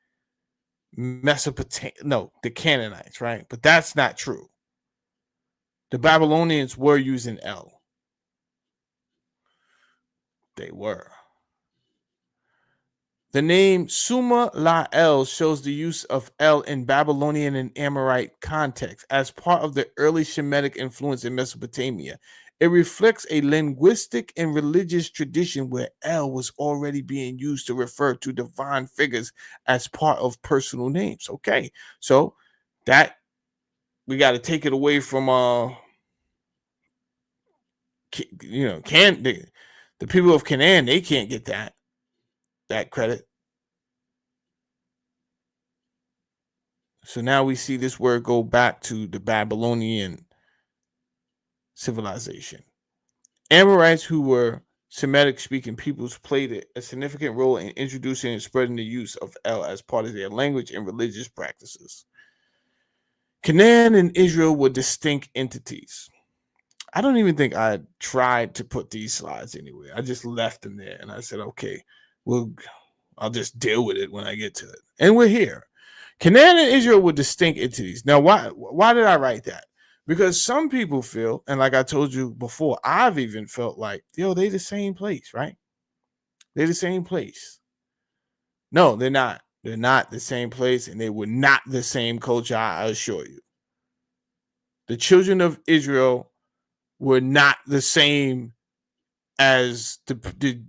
[SPEAKER 1] the Canaanites, right? But that's not true. The Babylonians were using El. They were. The name Suma La El shows the use of El in Babylonian and Amorite context as part of the early Shemitic influence in Mesopotamia. It reflects a linguistic and religious tradition where El was already being used to refer to divine figures as part of personal names. Okay, so that we got to take it away from the people of Canaan, they can't get that credit. So now we see this word go back to the Babylonian civilization. Amorites, who were Semitic speaking peoples, played a significant role in introducing and spreading the use of El as part of their language and religious practices. Canaan and Israel were distinct entities. I don't even think I tried to put these slides anywhere. I just left them there and I said, okay, I'll just deal with it when I get to it. And we're here. Canaan and Israel were distinct entities. Now, why did I write that? Because some people feel, and like I told you before, I've even felt like, they the same place, right? They're the same place. No, they're not. They're not the same place, and they were not the same culture, I assure you. The children of Israel were not the same as the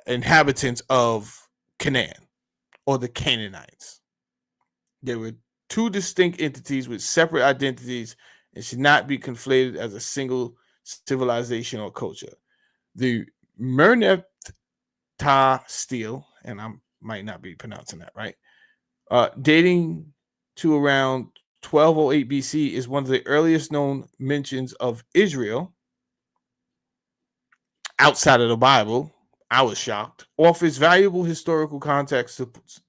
[SPEAKER 1] inhabitants of Canaan or the Canaanites. They were two distinct entities with separate identities and should not be conflated as a single civilization or culture. The Merneptah stele, and I might not be pronouncing that right, dating to around 1208 BC, is one of the earliest known mentions of Israel outside of the Bible. I was shocked. Offers valuable historical context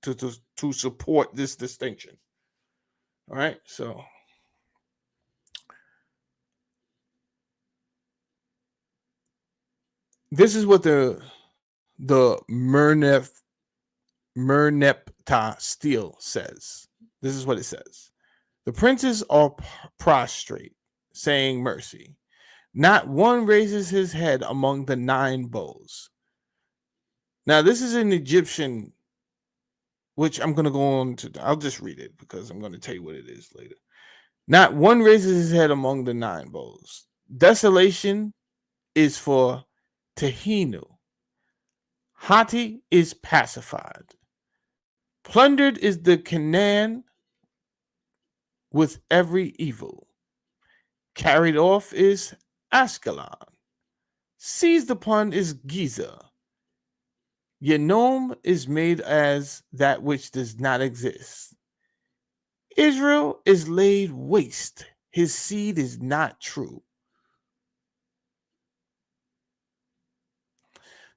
[SPEAKER 1] to support this distinction. All right, so this is what the Merneptah stele says. This is what it says. The princes are prostrate, saying mercy. Not one raises his head among the 9 bowls. Now, this is an Egyptian, which I'm going to go on to. I'll just read it because I'm going to tell you what it is later. Not one raises his head among the 9 bowls. Desolation is for Tehinu. Hati is pacified. Plundered is the Canaan with every evil. Carried off is Ascalon. Seized upon is Giza. Yenom is made as that which does not exist. Israel is laid waste. His seed is not true.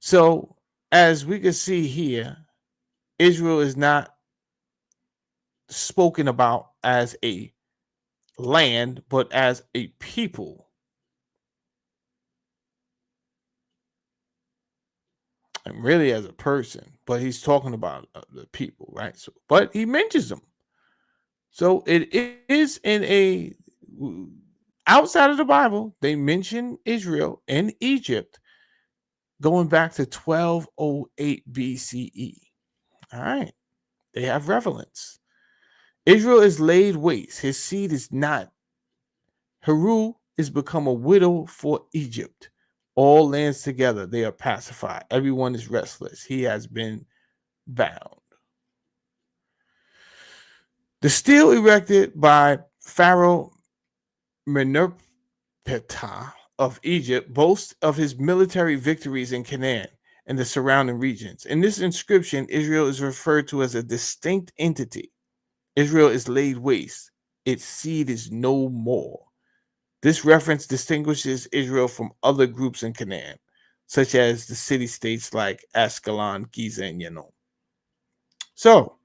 [SPEAKER 1] So, as we can see here, Israel is not spoken about as a land, but as a people. And really as a person, but he's talking about the people, right? So, but he mentions them. So it is in a outside of the Bible, they mention Israel and Egypt going back to 1208 BCE. All right. They have relevance. Israel is laid waste. His seed is not. Heru is become a widow for Egypt. All lands together, they are pacified. Everyone is restless. He has been bound. The stele erected by Pharaoh Meneptah of Egypt boasts of his military victories in Canaan and the surrounding regions. In this inscription, Israel is referred to as a distinct entity. Israel is laid waste. Its seed is no more. This reference distinguishes Israel from other groups in Canaan, such as the city-states like Ascalon, Giza, and Yanon. So,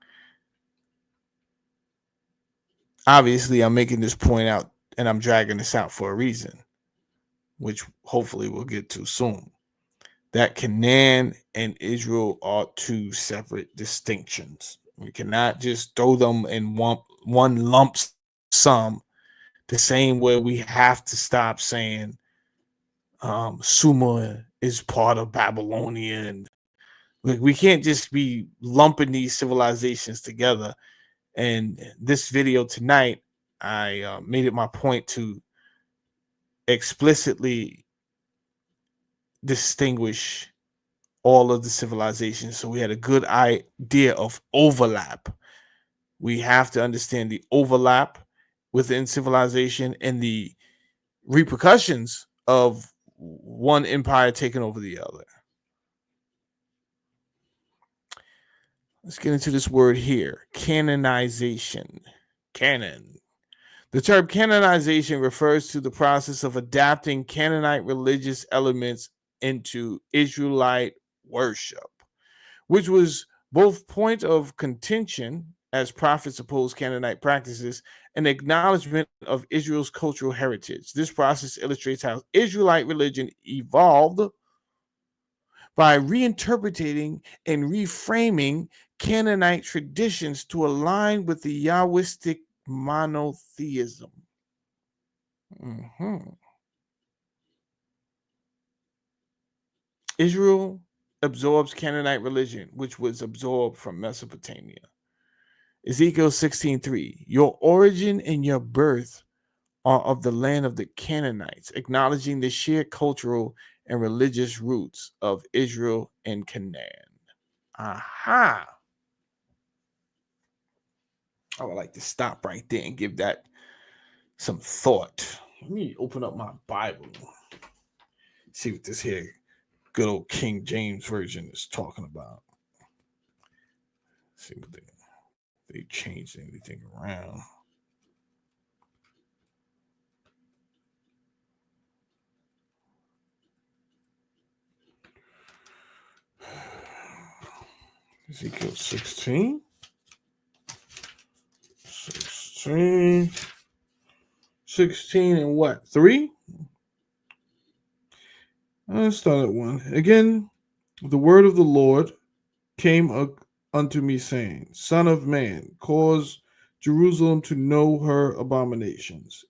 [SPEAKER 1] obviously, I'm making this point out and I'm dragging this out for a reason, which hopefully we'll get to soon. That Canaan and Israel are two separate distinctions. We cannot just throw them in one lump sum, the same way we have to stop saying Sumer is part of Babylonian. Like, we can't just be lumping these civilizations together. And this video tonight, I made it my point to explicitly distinguish all of the civilizations. So we had a good idea of overlap. We have to understand the overlap within civilization and the repercussions of one empire taking over the other. Let's get into this word here, canonization. Canon. The term canonization refers to the process of adapting Canaanite religious elements into Israelite worship, which was both point of contention as prophets opposed Canaanite practices and acknowledgement of Israel's cultural heritage. This process illustrates how Israelite religion evolved by reinterpreting and reframing Canaanite traditions to align with the Yahwistic monotheism. Mhm. Israel absorbs Canaanite religion, which was absorbed from Mesopotamia. Ezekiel 16:3. Your origin and your birth are of the land of the Canaanites, acknowledging the shared cultural and religious roots of Israel and Canaan. Aha. I would like to stop right there and give that some thought. Let me open up my Bible. See what this here good old King James version is talking about. See what they changed anything around. Ezekiel 16. 16. 16 and what? 3? Let's start at 1. Again, the word of the Lord came unto me, saying, Son of man, cause Jerusalem to know her abominations.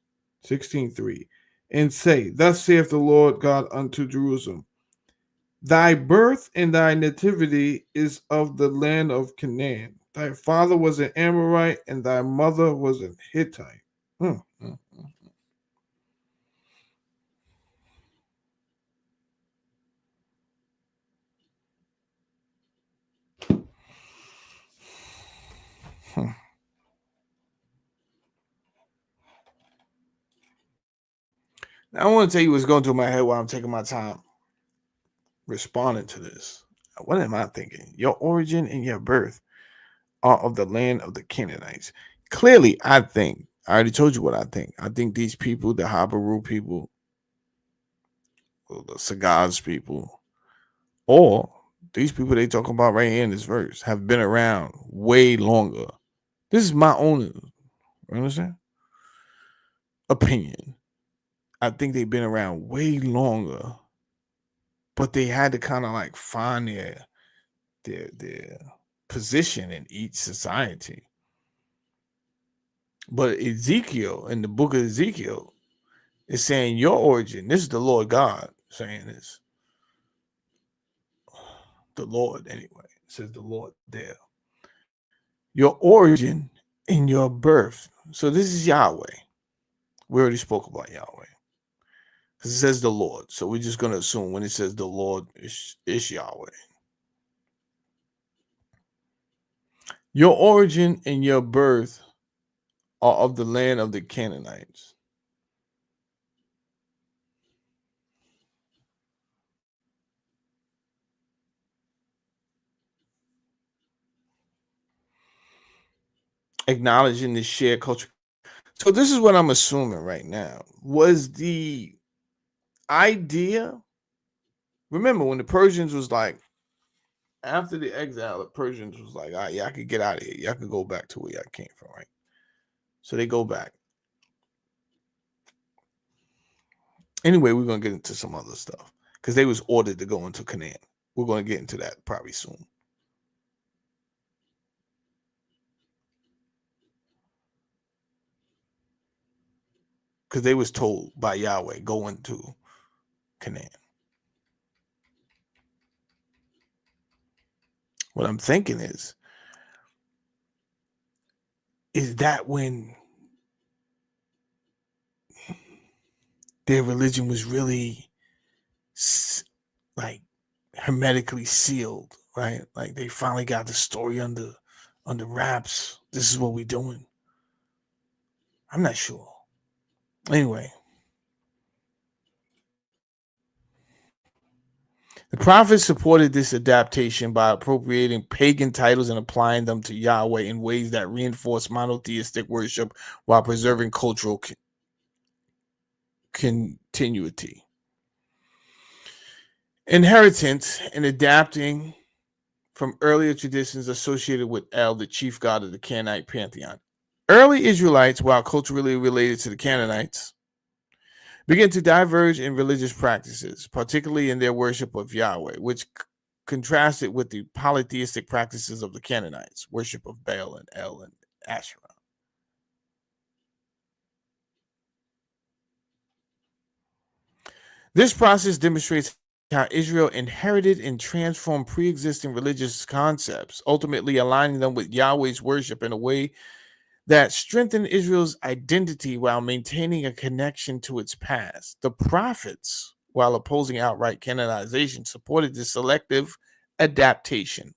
[SPEAKER 1] 16:3. And say, Thus saith the Lord God unto Jerusalem, Thy birth and thy nativity is of the land of Canaan. Thy father was an Amorite, and thy mother was a Hittite. Hmm. Hmm. Now, I want to tell you what's going through my head while I'm taking my time responding to this. What am I thinking? Your origin and your birth are of the land of the Canaanites. Clearly, I already told you what I think. I think these people, the Habaru people, or the Sagaz people, or these people they talking about right here in this verse have been around way longer. This is my own, understand? Opinion. I think they've been around way longer, but they had to kind of like find their position in each society. But Ezekiel, in the book of Ezekiel, is saying your origin. This is the Lord God saying this. The Lord, anyway. It says the Lord there. Your origin and your birth. So this is Yahweh. We already spoke about Yahweh. Because it says the Lord. So we're just going to assume when it says the Lord is Yahweh. Your origin and your birth are of the land of the Canaanites. Acknowledging the shared culture. So this is what I'm assuming right now. Was the idea, remember when the Persians was like, after the exile, the Persians was like, all right, y'all could get out of here. Y'all could go back to where y'all came from, right? So they go back. Anyway, we're going to get into some other stuff because they was ordered to go into Canaan. We're going to get into that probably soon. Because they was told by Yahweh, go into Canaan. What I'm thinking is that when their religion was really like hermetically sealed, right? Like they finally got the story under wraps. This is what we're doing. I'm not sure. Anyway, the prophets supported this adaptation by appropriating pagan titles and applying them to Yahweh in ways that reinforce monotheistic worship while preserving cultural continuity. Inheritance and adapting from earlier traditions associated with El, the chief god of the Canaanite pantheon. Early Israelites, while culturally related to the Canaanites, began to diverge in religious practices, particularly in their worship of Yahweh, which contrasted with the polytheistic practices of the Canaanites, worship of Baal and El and Asherah. This process demonstrates how Israel inherited and transformed pre-existing religious concepts, ultimately aligning them with Yahweh's worship in a way that strengthened Israel's identity while maintaining a connection to its past. The prophets, while opposing outright canonization, supported the selective adaptation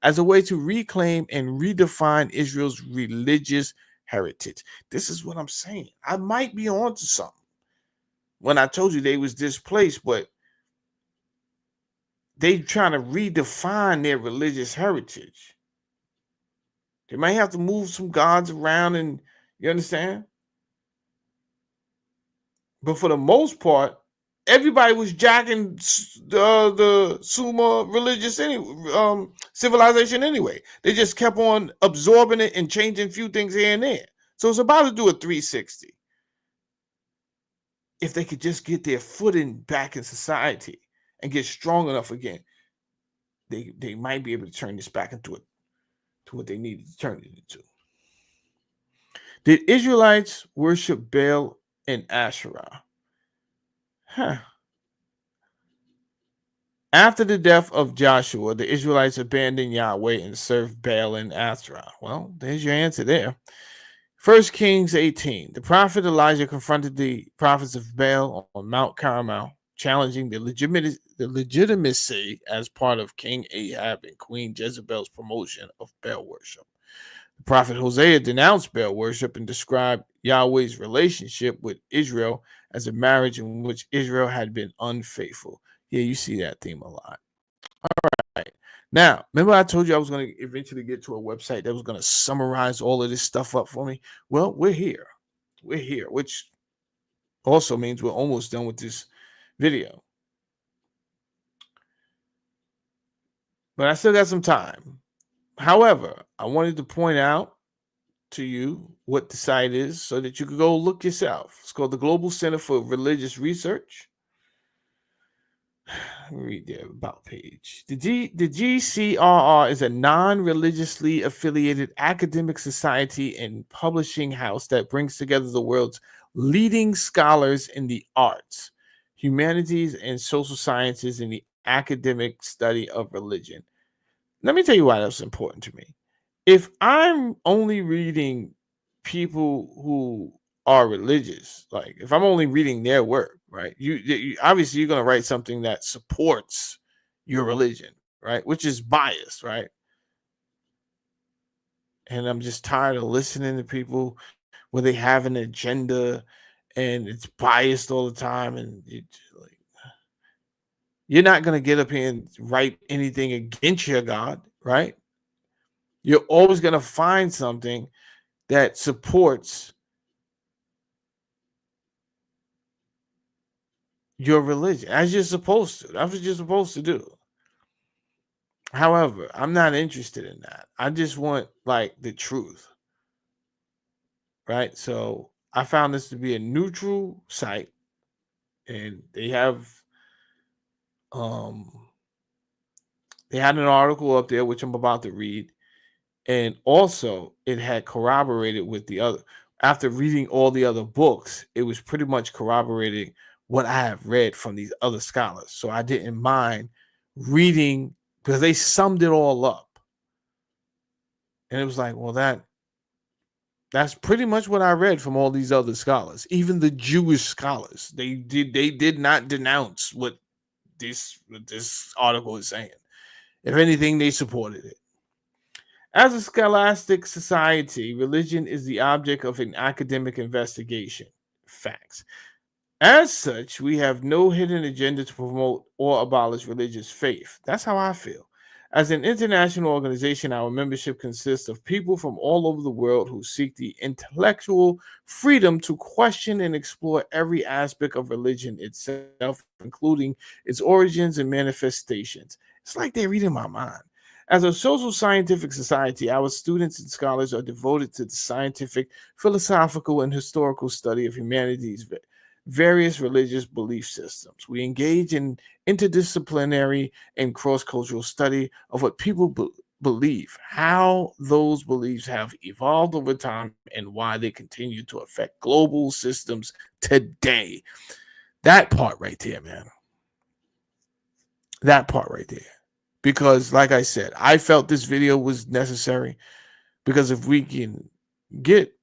[SPEAKER 1] as a way to reclaim and redefine Israel's religious heritage. This is what I'm saying. I might be onto something when I told you they was displaced, but they trying to redefine their religious heritage. They might have to move some gods around, and you understand? But for the most part, everybody was jacking the Sumer religious civilization anyway. They just kept on absorbing it and changing a few things here and there. So it's about to do a 360. If they could just get their footing back in society and get strong enough again, they might be able to turn this back into it to what they needed to turn it into. Did Israelites worship Baal and Asherah? After the death of Joshua, the Israelites abandoned Yahweh and served Baal and Asherah. Well, there's your answer there. 1 Kings 18. The prophet Elijah confronted the prophets of Baal on Mount Carmel, challenging the legitimacy as part of King Ahab and Queen Jezebel's promotion of Baal worship. The prophet Hosea denounced Baal worship and described Yahweh's relationship with Israel as a marriage in which Israel had been unfaithful. Yeah, you see that theme a lot. All right. Now, remember I told you I was going to eventually get to a website that was going to summarize all of this stuff up for me? Well, we're here. We're here, which also means we're almost done with this video. But I still got some time. However, I wanted to point out to you what the site is so that you could go look yourself. It's called the Global Center for Religious Research. Read the about page. The GCRR is a non-religiously affiliated academic society and publishing house that brings together the world's leading scholars in the arts, humanities, and social sciences in the academic study of religion. Let me tell you why that's important to me. If I'm only reading people who are religious, like if I'm only reading their work, right? You obviously you're going to write something that supports your religion, right? Which is biased, right? And I'm just tired of listening to people where they have an agenda and it's biased all the time, and like, you're not going to get up here and write anything against your God, right? You're always going to find something that supports your religion as you're supposed to. That's what you're supposed to do. However, I'm not interested in that. I just want like the truth, right? So I found this to be a neutral site, and um they had an article up there which I'm about to read, and also it had corroborated with the other. After reading all the other books, it was pretty much corroborating what I have read from these other scholars. So I didn't mind reading because they summed it all up, and it was like, well, that's pretty much what I read from all these other scholars, even the Jewish scholars. They did not denounce what this article is saying. If anything, they supported it. As a scholastic society, religion is the object of an academic investigation. Facts. As such, we have no hidden agenda to promote or abolish religious faith. That's how I feel. As an international organization, our membership consists of people from all over the world who seek the intellectual freedom to question and explore every aspect of religion itself, including its origins and manifestations. It's like they're reading my mind. As a social scientific society, our students and scholars are devoted to the scientific, philosophical, and historical study of humanity's various religious belief systems. We engage in interdisciplinary and cross cultural study of what people believe, how those beliefs have evolved over time, and why they continue to affect global systems today. That part right there, man. That part right there. Because, like I said, I felt this video was necessary because if we can get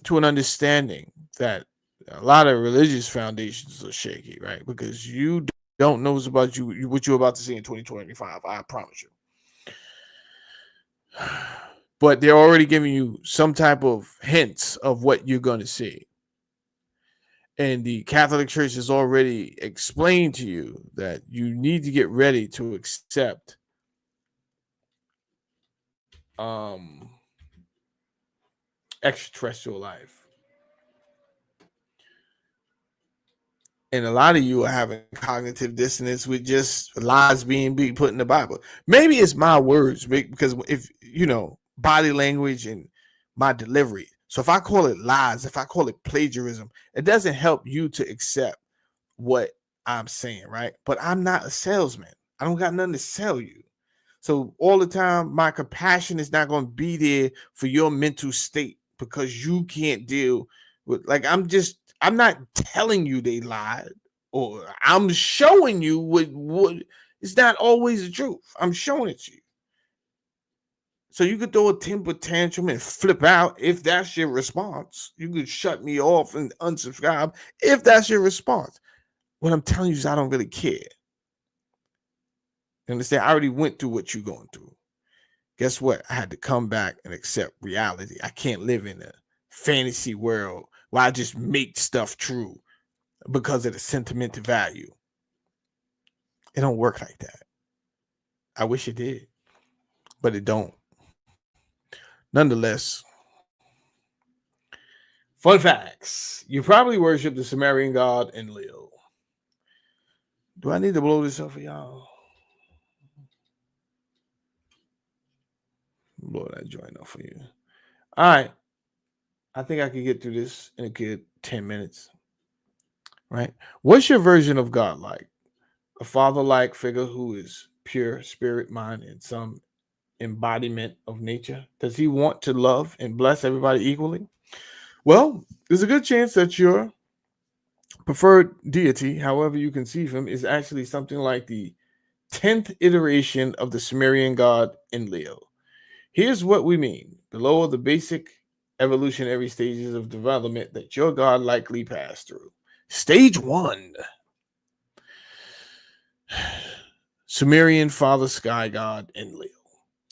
[SPEAKER 1] to an understanding that a lot of religious foundations are shaky, right? Because you don't know about what you're about to see in 2025. I promise you. But they're already giving you some type of hints of what you're going to see. And the Catholic Church has already explained to you that you need to get ready to accept um extraterrestrial life. And a lot of you are having cognitive dissonance with just lies being put in the Bible. Maybe it's my words because if body language and my delivery. So if I call it lies, if I call it plagiarism, it doesn't help you to accept what I'm saying, right? But I'm not a salesman. I don't got nothing to sell you. So all the time, my compassion is not going to be there for your mental state because you can't deal with I'm not telling you they lied, or I'm showing you what it's not always the truth. I'm showing it to you. So you could throw a temper tantrum and flip out if that's your response. You could shut me off and unsubscribe if that's your response. What I'm telling you is I don't really care. You understand? I already went through what you're going through. Guess what? I had to come back and accept reality. I can't live in a fantasy world where I just make stuff true because of the sentimental value. It don't work like that. I wish it did, but it don't. Nonetheless, fun facts. You probably worship the Sumerian god Enlil. Do I need to blow this up for y'all? Blow that joint up for you. All right. I think I could get through this in a good 10 minutes. Right? What's your version of God like? a father-like figure who is pure spirit, mind, and some embodiment of nature? Does he want to love and bless everybody equally? Well, there's a good chance that your preferred deity, however you conceive him, is actually something like the 10th iteration of the Sumerian god Enlil. Here's what we mean. Below are the basic evolutionary stages of development that your god likely passed through. Stage 1. Sumerian father sky god Enlil.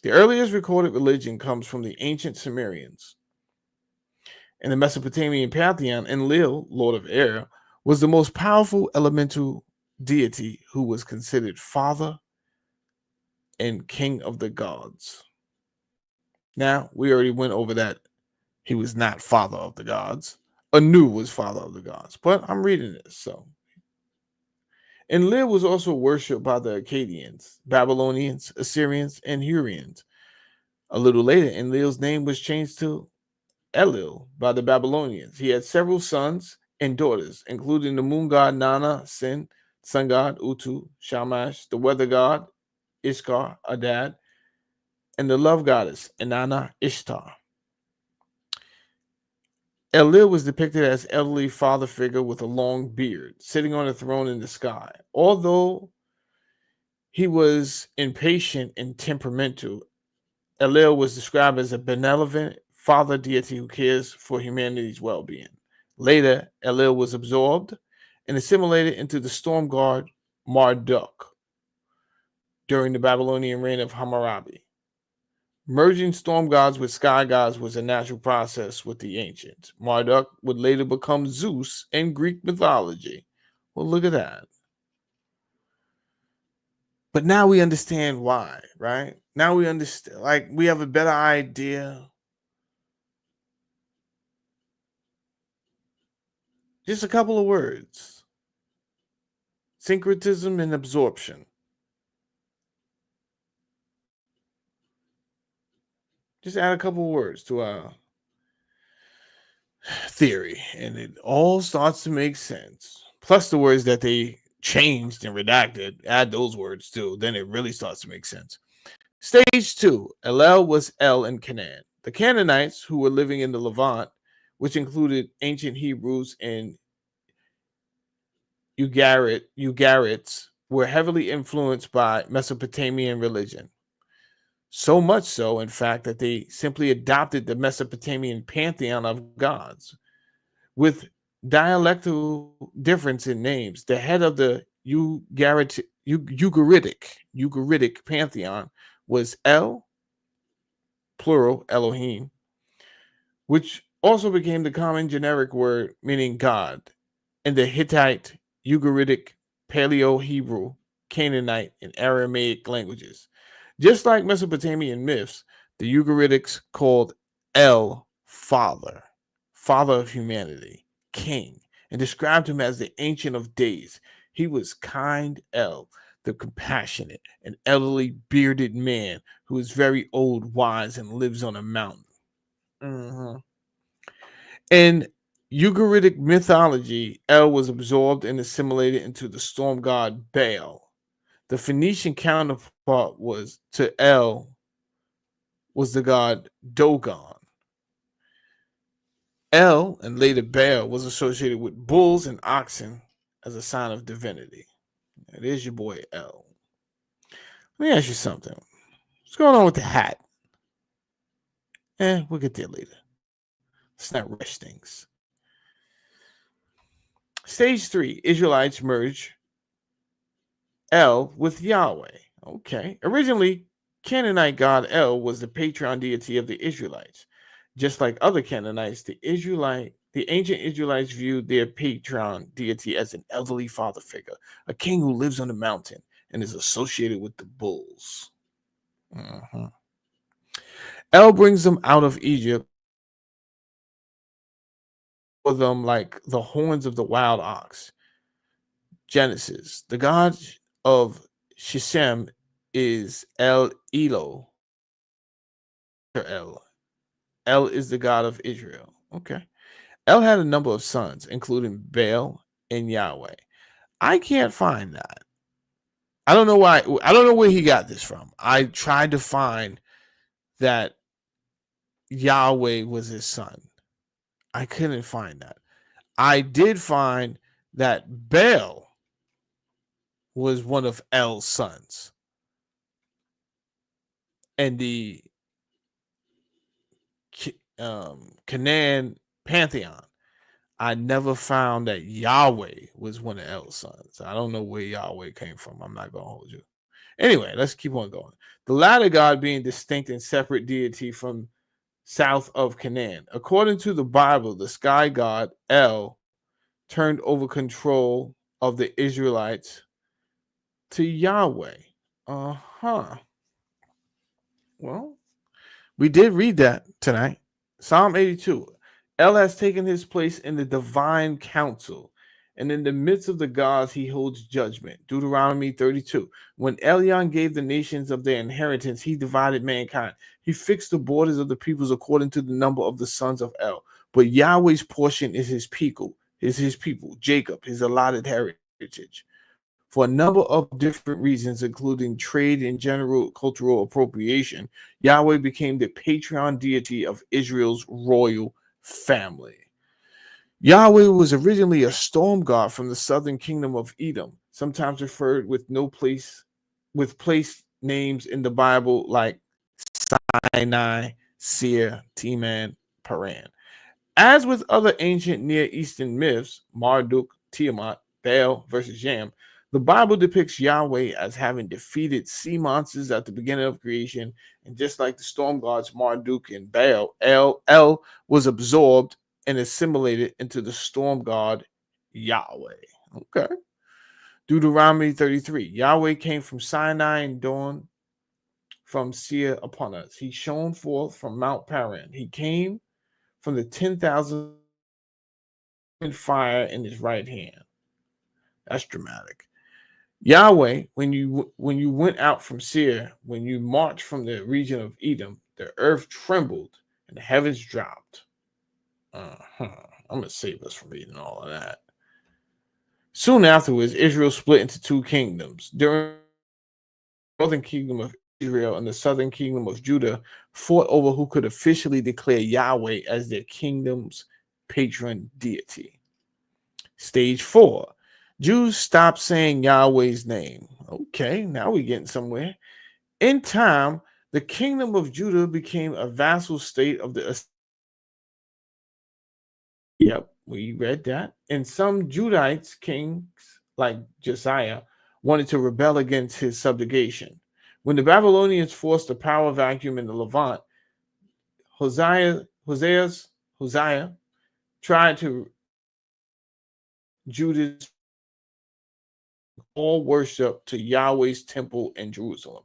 [SPEAKER 1] The earliest recorded religion comes from the ancient Sumerians. In the Mesopotamian pantheon, Enlil, lord of air, was the most powerful elemental deity who was considered father and king of the gods. Now, we already went over that he was not father of the gods. Anu was father of the gods, but I'm reading this. So, Enlil was also worshipped by the Akkadians, Babylonians, Assyrians, and Hurrians. A little later, Enlil's name was changed to Enlil by the Babylonians. He had several sons and daughters, including the moon god Nana, Sin, sun god Utu, Shamash, the weather god Ishkar, Adad, and the love goddess Inanna Ishtar. Enlil was depicted as elderly father figure with a long beard, sitting on a throne in the sky. Although he was impatient and temperamental, Enlil was described as a benevolent father deity who cares for humanity's well-being. Later, Enlil was absorbed and assimilated into the storm god Marduk during the Babylonian reign of Hammurabi. Merging storm gods with sky gods was a natural process with the ancients. Marduk would later become Zeus in Greek mythology. Well, look at that. But now we understand why, right? Now we understand, like, we have a better idea. Just a couple of words: syncretism and absorption. Just add a couple of words to our theory, and it all starts to make sense. Plus the words that they changed and redacted, add those words too, then it really starts to make sense. Stage 2. Enlil was El in Canaan. The Canaanites, who were living in the Levant, which included ancient Hebrews and Ugarites, were heavily influenced by Mesopotamian religion. So much so, in fact, that they simply adopted the Mesopotamian pantheon of gods. With dialectal difference in names, the head of the Ugaritic pantheon was El, plural Elohim, which also became the common generic word meaning God in the Hittite, Ugaritic, Paleo Hebrew, Canaanite, and Aramaic languages. Just like Mesopotamian myths, the Ugaritics called El Father, Father of humanity, King, and described him as the Ancient of Days. He was kind El, the compassionate and elderly bearded man who is very old, wise, and lives on a mountain. Mhm. In Ugaritic mythology, El was absorbed and assimilated into the storm god Baal. The Phoenician counterpart was to El was the god Dogon. El and later Baal was associated with bulls and oxen as a sign of divinity. It is your boy El. Let me ask you something. What's going on with the hat? We'll get there later. Let's not rush things. Stage 3, Israelites merge El with Yahweh. Okay. Originally, Canaanite god El was the patron deity of the Israelites. Just like other Canaanites, the ancient Israelites viewed their patron deity as an elderly father figure, a king who lives on the mountain and is associated with the bulls. Mhm. El brings them out of Egypt for them like the horns of the wild ox. Genesis. The god of Shishem is El Elo. El. El is the god of Israel. Okay. El had a number of sons, including Baal and Yahweh. I can't find that. I don't know why. I don't know where he got this from. I tried to find that Yahweh was his son. I couldn't find that. I did find that Baal was one of El's sons, and the Canaan pantheon. I never found that Yahweh was one of El's sons. I don't know where Yahweh came from. I'm not gonna hold you. Anyway, let's keep on going. The latter God being distinct and separate deity from south of Canaan. According to the Bible, the sky god El turned over control of the Israelites to Yahweh. Uh-huh. Well, we did read that tonight. Psalm 82. El has taken his place in the divine council, and in the midst of the gods he holds judgment. Deuteronomy 32. When Elyon gave the nations of their inheritance, he divided mankind. He fixed the borders of the peoples according to the number of the sons of El. But Yahweh's portion is his people, Jacob, his allotted heritage. For a number of different reasons, including trade and general cultural appropriation, Yahweh became the patron deity of Israel's royal family. Yahweh was originally a storm god from the southern kingdom of Edom, sometimes referred with place names in the Bible like Sinai, Seir, Teman, Paran. As with other ancient Near Eastern myths, Marduk, Tiamat, Baal versus Yam, the Bible depicts Yahweh as having defeated sea monsters at the beginning of creation, and just like the storm gods Marduk and Baal, El was absorbed and assimilated into the storm god Yahweh. Okay. Deuteronomy 33. Yahweh came from Sinai and dawned from Seir upon us. He shone forth from Mount Paran. He came from the 10,000 fire in his right hand. That's dramatic. Yahweh, when you went out from Seir, when you marched from the region of Edom, the earth trembled and the heavens dropped. I'm gonna save us from reading all of that. Soon afterwards, Israel split into two kingdoms. During the northern kingdom of Israel and the southern kingdom of Judah fought over who could officially declare Yahweh as their kingdom's patron deity. Stage 4. Jews stopped saying Yahweh's name. Okay, now we're getting somewhere. In time, the kingdom of Judah became a vassal state of the. Yep, we read that. And some Judites, kings like Josiah, wanted to rebel against his subjugation. When the Babylonians forced a power vacuum in the Levant, Hosea tried to Judah's all worship to Yahweh's temple in Jerusalem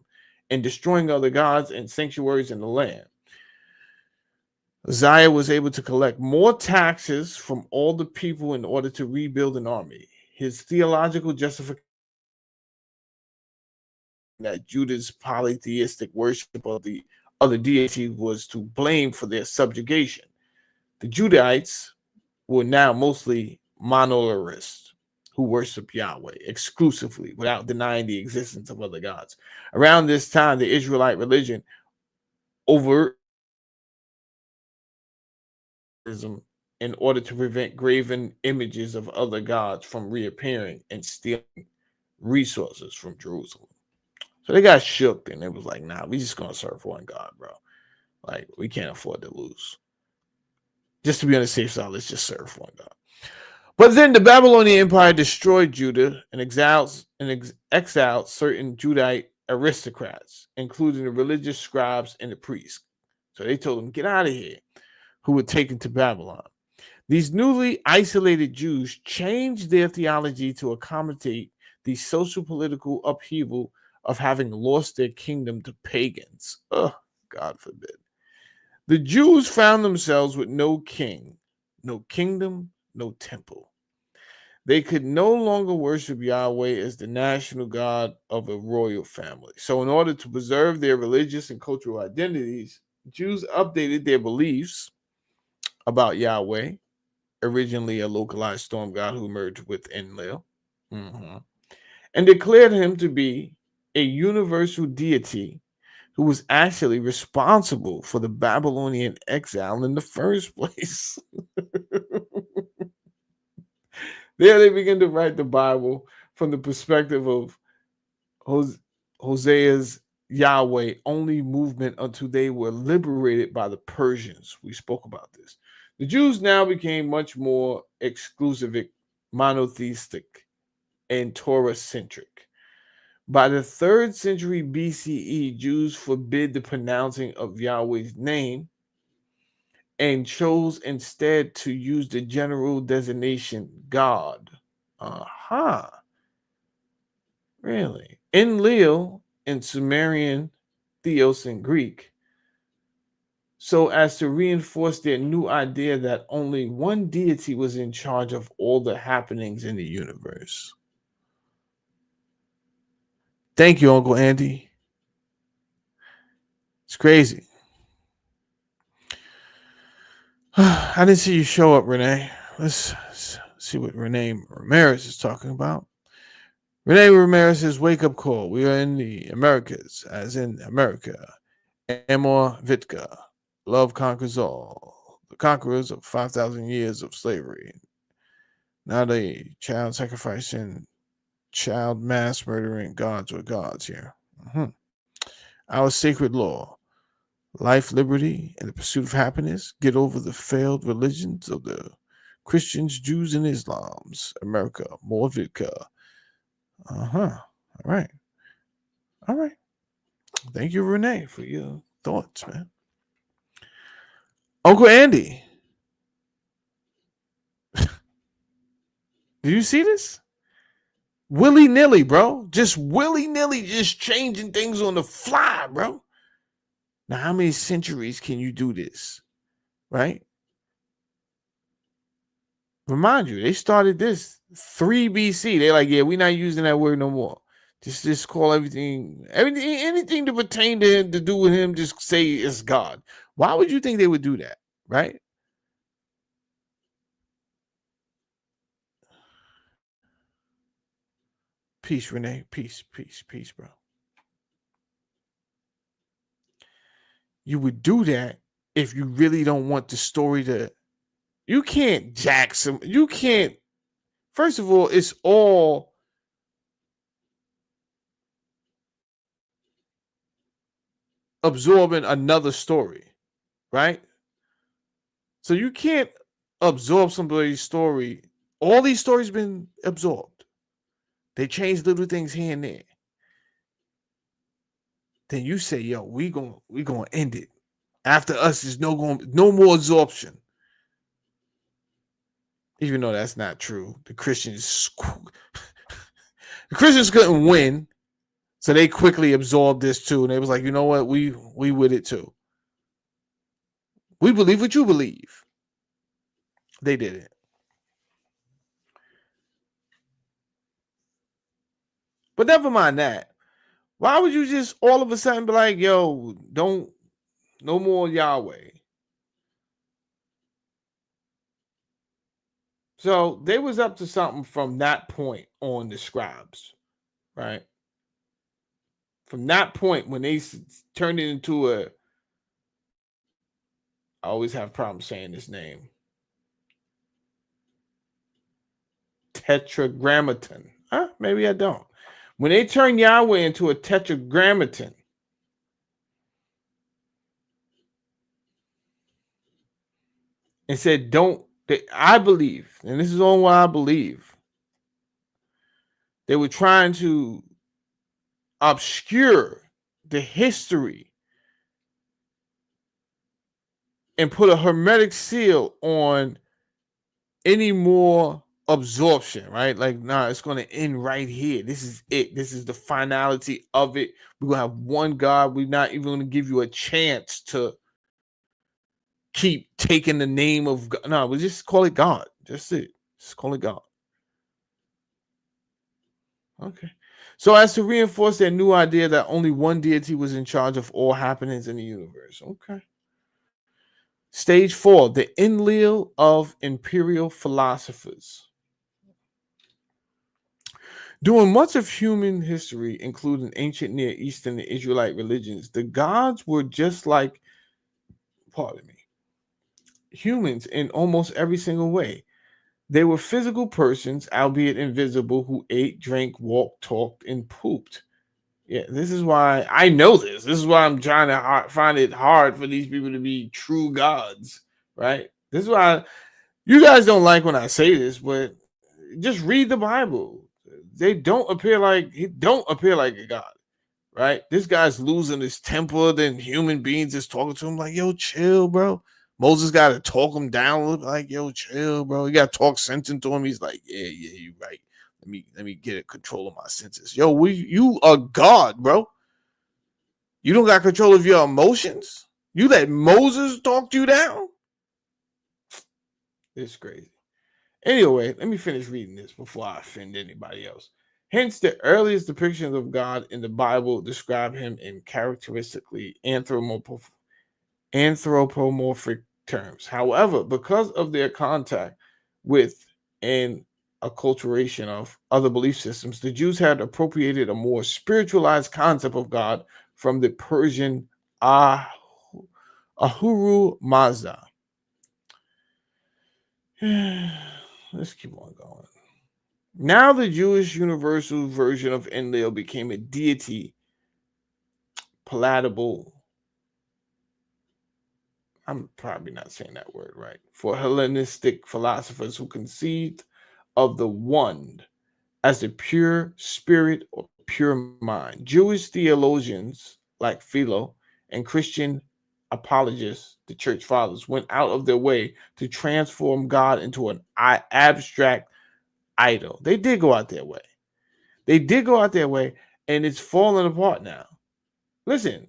[SPEAKER 1] and destroying other gods and sanctuaries in the land. Uzziah was able to collect more taxes from all the people in order to rebuild an army. His theological justification that Judah's polytheistic worship of the other deity was to blame for their subjugation. The Judahites were now mostly monolithists who worship Yahweh exclusively without denying the existence of other gods. Around this time, the Israelite religion over in order to prevent graven images of other gods from reappearing and stealing resources from Jerusalem. So they got shook and it was like, nah, we just gonna serve one God, bro. Like, we can't afford to lose. Just to be on the safe side, let's just serve one God. But then the Babylonian Empire destroyed Judah and exiled certain Judite aristocrats, including the religious scribes and the priests. So they told them, get out of here, who were taken to Babylon. These newly isolated Jews changed their theology to accommodate the social political upheaval of having lost their kingdom to pagans. Oh, God forbid. The Jews found themselves with no king, no kingdom, no temple. They could no longer worship Yahweh as the national God of a royal family. So, in order to preserve their religious and cultural identities, Jews updated their beliefs about Yahweh, originally a localized storm god who merged with Enlil, and declared him to be a universal deity who was actually responsible for the Babylonian exile in the first place. There they begin to write the Bible from the perspective of Hosea's Yahweh only movement until they were liberated by the Persians. We spoke about this. The Jews now became much more exclusive, monotheistic, and Torah centric. By the 3rd century BCE, Jews forbid the pronouncing of Yahweh's name and chose instead to use the general designation God. Aha. Really? Enlil in Sumerian, Theos in Greek, so as to reinforce their new idea that only one deity was in charge of all the happenings in the universe. Thank you, Uncle Andy. It's crazy. I didn't see you show up, Renee. Let's see what Renee Ramirez is talking about. Renee Ramirez says, wake up call. We are in the Americas, as in America. Amor Vitka. Love conquers all. The conquerors of 5,000 years of slavery. Not a child sacrificing, child mass murdering gods or gods here. Our sacred law. Life, liberty, and the pursuit of happiness. Get over the failed religions of the Christians, Jews, and Islams. America. More Vitka. All right. All right. Thank you, Renee, for your thoughts, man. Uncle Andy. Do you see this? Willy-nilly, bro. Just willy-nilly, just changing things on the fly, bro. Now, how many centuries can you do this? Right? Remind you, they started this 3 BC. They're like, yeah, we're not using that word no more. Just call anything to pertain to him, to do with him, just say it's God. Why would you think they would do that? Right? Peace, Renee. Peace, bro. You would do that if you really don't want the story to. You can't jack some. You can't. First of all, it's all absorbing another story, right? So you can't absorb somebody's story. All these stories been absorbed. They change little things here and there. Then you say, "Yo, we gonna end it. After us is no more absorption." Even though that's not true, the Christians couldn't win, so they quickly absorbed this too, and they was like, "You know what? We with it too. We believe what you believe." They did it. But never mind that. Why would you just all of a sudden be like, yo, don't, no more Yahweh? So they was up to something from that point on, the scribes, right? From that point, when they turned it into I always have problems saying this name, tetragrammaton. Maybe I don't. When they turned Yahweh into a tetragrammaton, and said, don't, I believe, and this is all what I believe, they were trying to obscure the history and put a hermetic seal on any more absorption, right? Like, nah, it's going to end right here. This is it. This is the finality of it. We're going to have one God. We're not even going to give you a chance to keep taking the name of God. No, we just call it God. That's it. Just call it God. Okay. So as to reinforce their new idea that only one deity was in charge of all happenings in the universe. Okay. Stage 4, the Enlil of imperial philosophers. During much of human history, including ancient Near Eastern and Israelite religions, the gods were just like, pardon me, humans in almost every single way. They were physical persons, albeit invisible, who ate, drank, walked, talked, and pooped. Yeah, this is why I know this. This is why I'm trying to find it hard for these people to be true gods, right? This is why you guys don't like when I say this, but just read the Bible. They don't appear like he don't appear like a god, right? This guy's losing his temper. Then human beings is talking to him like, "Yo, chill, bro." Moses got to talk him down a little, like, "Yo, chill, bro." You got to talk sense into him. He's like, "Yeah, yeah, you right. Let me get control of my senses." Yo, you are God, bro. You don't got control of your emotions. You let Moses talk you down. It's crazy. Anyway, let me finish reading this before I offend anybody else. Hence, the earliest depictions of God in the Bible describe him in characteristically anthropomorphic terms. However, because of their contact with and acculturation of other belief systems, the Jews had appropriated a more spiritualized concept of God from the Persian Ahuru Mazda. Let's keep on going. Now the Jewish universal version of Enlil became a deity palatable. I'm probably not saying that word right. For Hellenistic philosophers who conceived of the one as a pure spirit or pure mind. Jewish theologians like Philo and Christian apologists, the church fathers, went out of their way to transform God into an abstract idol. They did go out their way. They did go out their way, and it's falling apart now. Listen,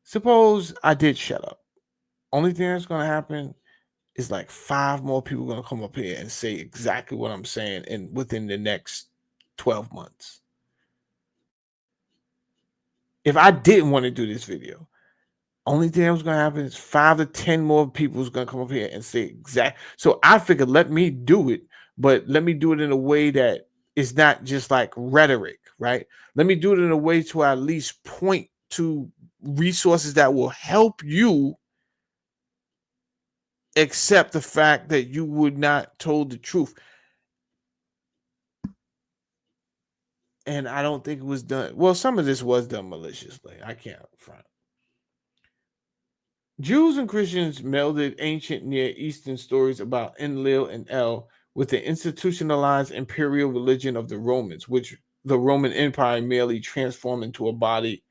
[SPEAKER 1] suppose I did shut up. Only thing that's going to happen is like 5 more people going to come up here and say exactly what I'm saying in within the next 12 months. If I didn't want to do this video, only thing that was going to happen is 5 to 10 more people is going to come up here and say exact. So I figured, let me do it, but let me do it in a way that is not just like rhetoric, right? Let me do it in a way to at least point to resources that will help you accept the fact that you would not told the truth. And I don't think it was done. Well, some of this was done maliciously. I can't front. Jews and Christians melded ancient Near Eastern stories about Enlil and El with the institutionalized imperial religion of the Romans, which the Roman Empire merely transformed into a body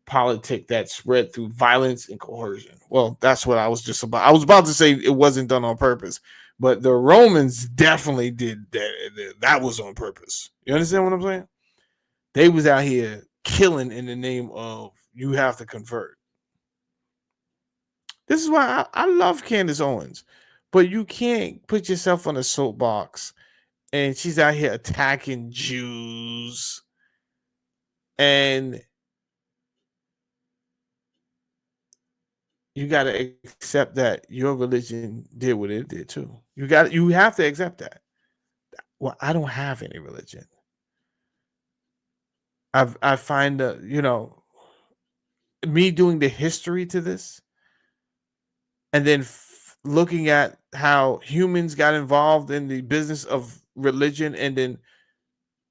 [SPEAKER 1] politic that spread through violence and coercion. Well, that's what I was just about. I was about to say it wasn't done on purpose, but the Romans definitely did that. That was on purpose. You understand what I'm saying? They was out here killing in the name of you have to convert. This is why I love Candace Owens, but you can't put yourself on a soapbox and she's out here attacking Jews and you got to accept that your religion did what it did too. You have to accept that. Well, I don't have any religion. I find me doing the history to this and then looking at how humans got involved in the business of religion and then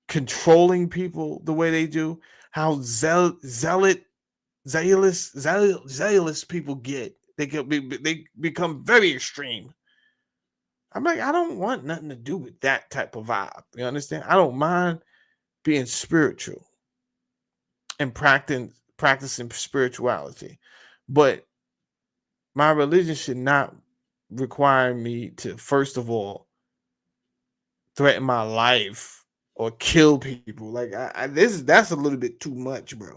[SPEAKER 1] controlling people the way they do, how zealous people get. They become very extreme. I'm like, I don't want nothing to do with that type of vibe. You understand? I don't mind being spiritual and practicing spirituality, but my religion should not require me to, first of all, threaten my life or kill people. Like that's a little bit too much, bro.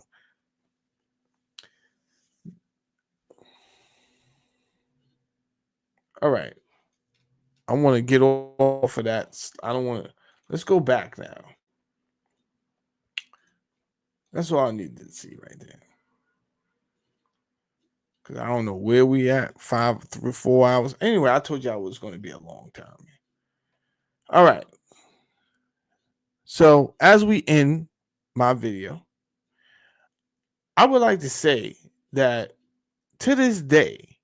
[SPEAKER 1] All right. I want to get off of that. I don't want to. Let's go back now. That's all I need to see right there. Because I don't know where we at. 4 hours. Anyway, I told you I was going to be a long time. All right. So as we end my video, I would like to say that to this day,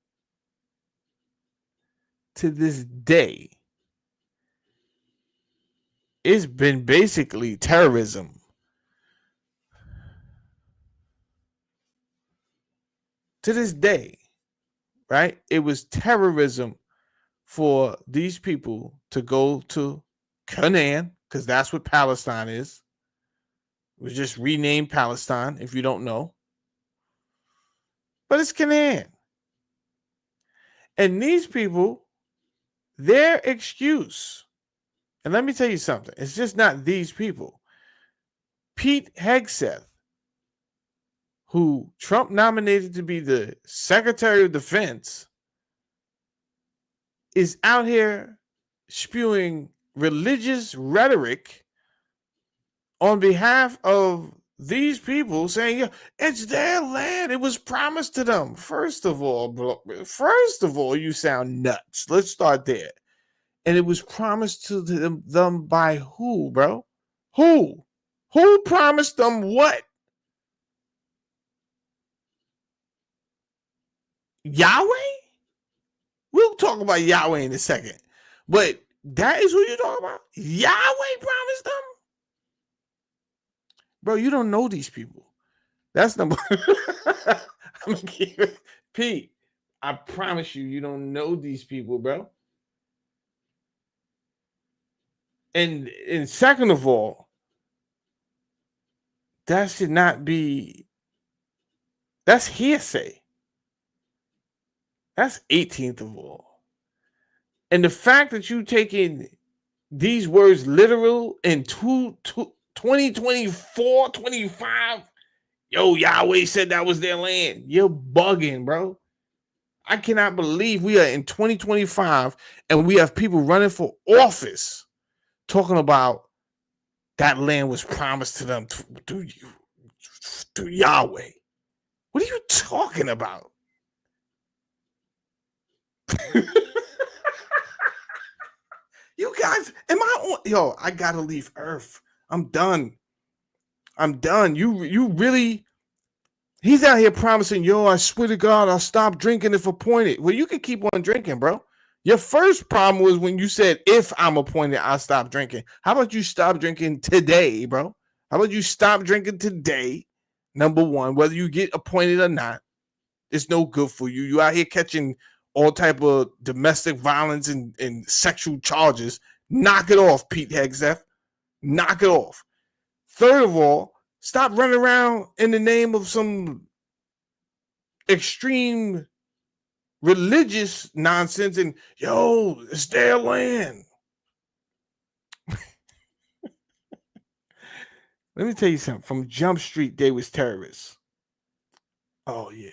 [SPEAKER 1] it's been basically terrorism. To this day, right? It was terrorism for these people to go to Canaan, because that's what Palestine is. It was just renamed Palestine, if you don't know. But it's Canaan. And these people, their excuse, and let me tell you something, it's just not these people. Pete Hegseth, who Trump nominated to be the Secretary of Defense, is out here spewing religious rhetoric on behalf of these people, saying, yeah, it's their land. It was promised to them. First of all, you sound nuts. Let's start there. And it was promised to them by who, bro? Who? Who promised them what? Yahweh? We'll talk about Yahweh in a second. But that is who you're talking about? Yahweh promised them? Bro, you don't know these people. That's number. I'm gonna keep it. Pete, I promise you don't know these people, bro. And second of all, that should not be. That's hearsay. That's 18th of all. And the fact that you taking these words literal in 2024, 25, yo, Yahweh said that was their land. You're bugging, bro. I cannot believe we are in 2025 and we have people running for office talking about that land was promised to them through Yahweh. What are you talking about? You guys, am I on? Yo, I gotta leave Earth. I'm done. You really. He's out here promising, yo, I swear to God, I'll stop drinking if appointed. Well, you can keep on drinking, bro. Your first problem was when you said, if I'm appointed, I'll stop drinking. How about you stop drinking today, bro? How about you stop drinking today? Number one, whether you get appointed or not, it's no good for you. You out here catching all type of domestic violence and sexual charges. Knock it off, Pete Hegseth. Knock it off. Third of all, stop running around in the name of some extreme religious nonsense and, yo, it's their land. Let me tell you something. From Jump Street, they was terrorists. Oh, yeah.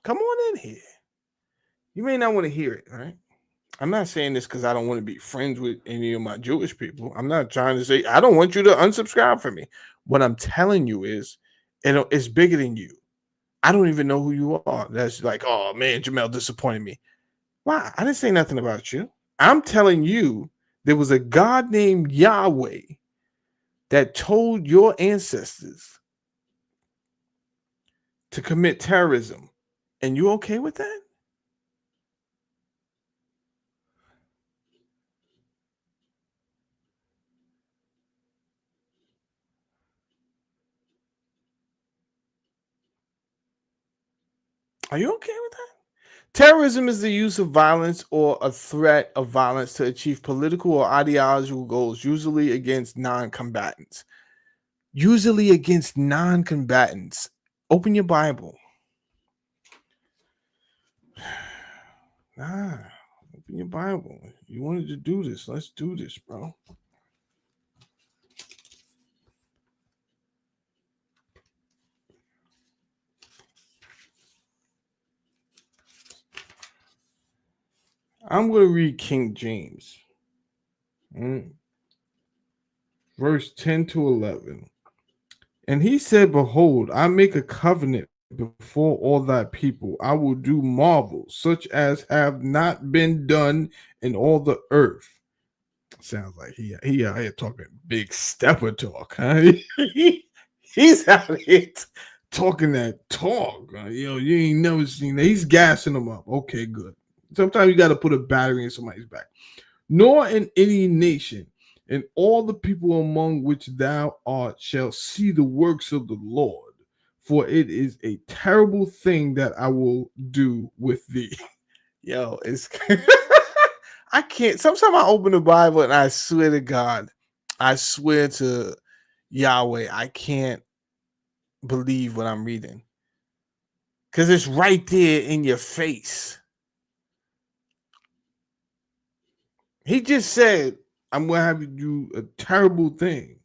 [SPEAKER 1] Come on in here. You may not want to hear it, right? I'm not saying this because I don't want to be friends with any of my Jewish people. I'm not trying to say, I don't want you to unsubscribe from me. What I'm telling you is, it's bigger than you. I don't even know who you are. That's like, oh, man, Jamel disappointed me. Why? I didn't say nothing about you. I'm telling you, there was a God named Yahweh that told your ancestors to commit terrorism. And you okay with that? Are you okay with that? Terrorism is the use of violence or a threat of violence to achieve political or ideological goals, usually against non-combatants. Usually against non-combatants. Open your Bible. Nah, open your Bible. You wanted to do this. Let's do this, bro. I'm going to read King James. Verse 10 to 11. And he said, behold, I make a covenant before all thy people. I will do marvels such as have not been done in all the earth. Sounds like he out here talking big stepper talk, huh? He's out here talking that talk. Yo, you ain't never seen that. He's gassing them up. Okay, good. Sometimes you got to put a battery in somebody's back. Nor in any nation, and all the people among which thou art shall see the works of the Lord, for it is a terrible thing that I will do with thee. Yo, it's I can't. Sometimes I open the Bible and I swear to God, I swear to Yahweh, I can't believe what I'm reading. Because it's right there in your face. He just said, I'm going to have you do a terrible thing.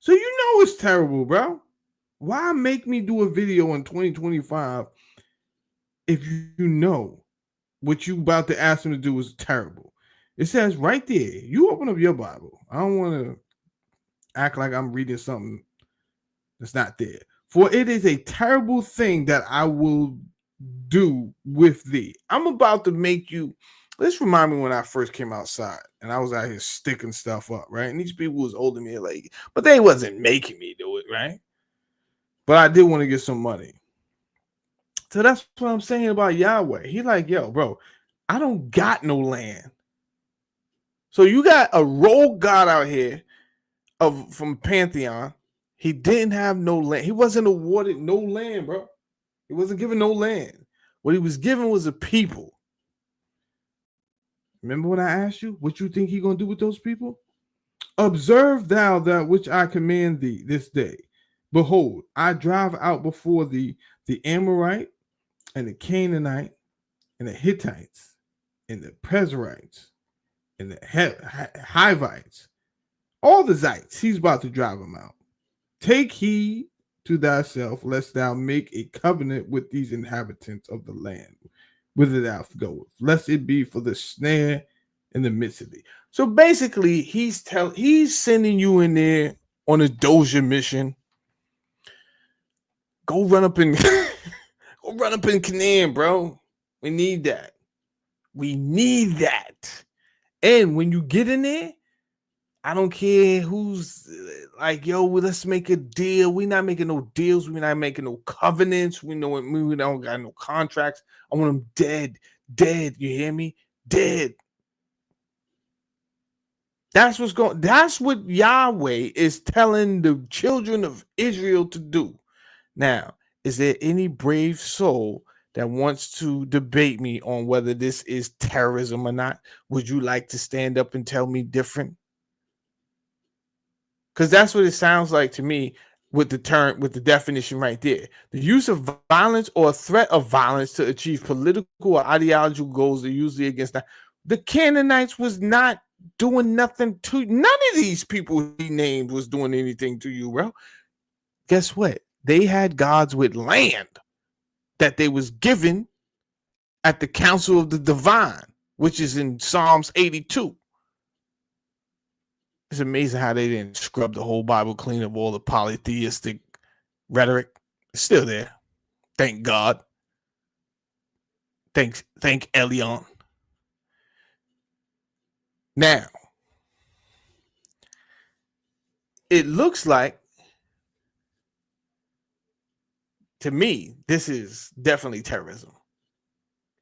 [SPEAKER 1] So you know it's terrible, bro. Why make me do a video in 2025 if you know what you about to ask him to do is terrible? It says right there. You open up your Bible. I don't want to act like I'm reading something that's not there. For it is a terrible thing that I will do with thee. I'm about to make you. This remind me when I first came outside and I was out here sticking stuff up, right? And these people was holding me like, but they wasn't making me do it, right? But I did want to get some money. So that's what I'm saying about Yahweh. He like, yo, bro, I don't got no land. So you got a rogue God out here from pantheon. He didn't have no land. He wasn't awarded no land, bro. He wasn't given no land. What he was given was a people. Remember when I asked you what you think he gonna do with those people? Observe thou that which I command thee this day. Behold, I drive out before thee the Amorite and the Canaanite and the Hittites and the Pezerites and the Hivites, all the Zites. He's about to drive them out. Take heed to thyself, lest thou make a covenant with these inhabitants of the land, whither thou goest, lest it be for the snare in the midst of thee. So basically, he's sending you in there on a Doja mission. Go run up in Canaan, bro. We need that. We need that. And when you get in there, I don't care who's like, yo, well, let's make a deal. We're not making no deals. We're not making no covenants. We don't got no contracts. I want them dead. You hear me? Dead. That's what Yahweh is telling the children of Israel to do. Now, is there any brave soul that wants to debate me on whether this is terrorism or not? Would you like to stand up and tell me different? Because that's what it sounds like to me with the definition right there. The use of violence or a threat of violence to achieve political or ideological goals are usually against that. The Canaanites was not doing nothing to none of these people he named was doing anything to you, bro. Guess what? They had gods with land that they was given at the Council of the Divine, which is in Psalms 82. It's amazing how they didn't scrub the whole Bible clean of all the polytheistic rhetoric. It's still there. Thank God. Thank Elion. Now, it looks like, to me, this is definitely terrorism.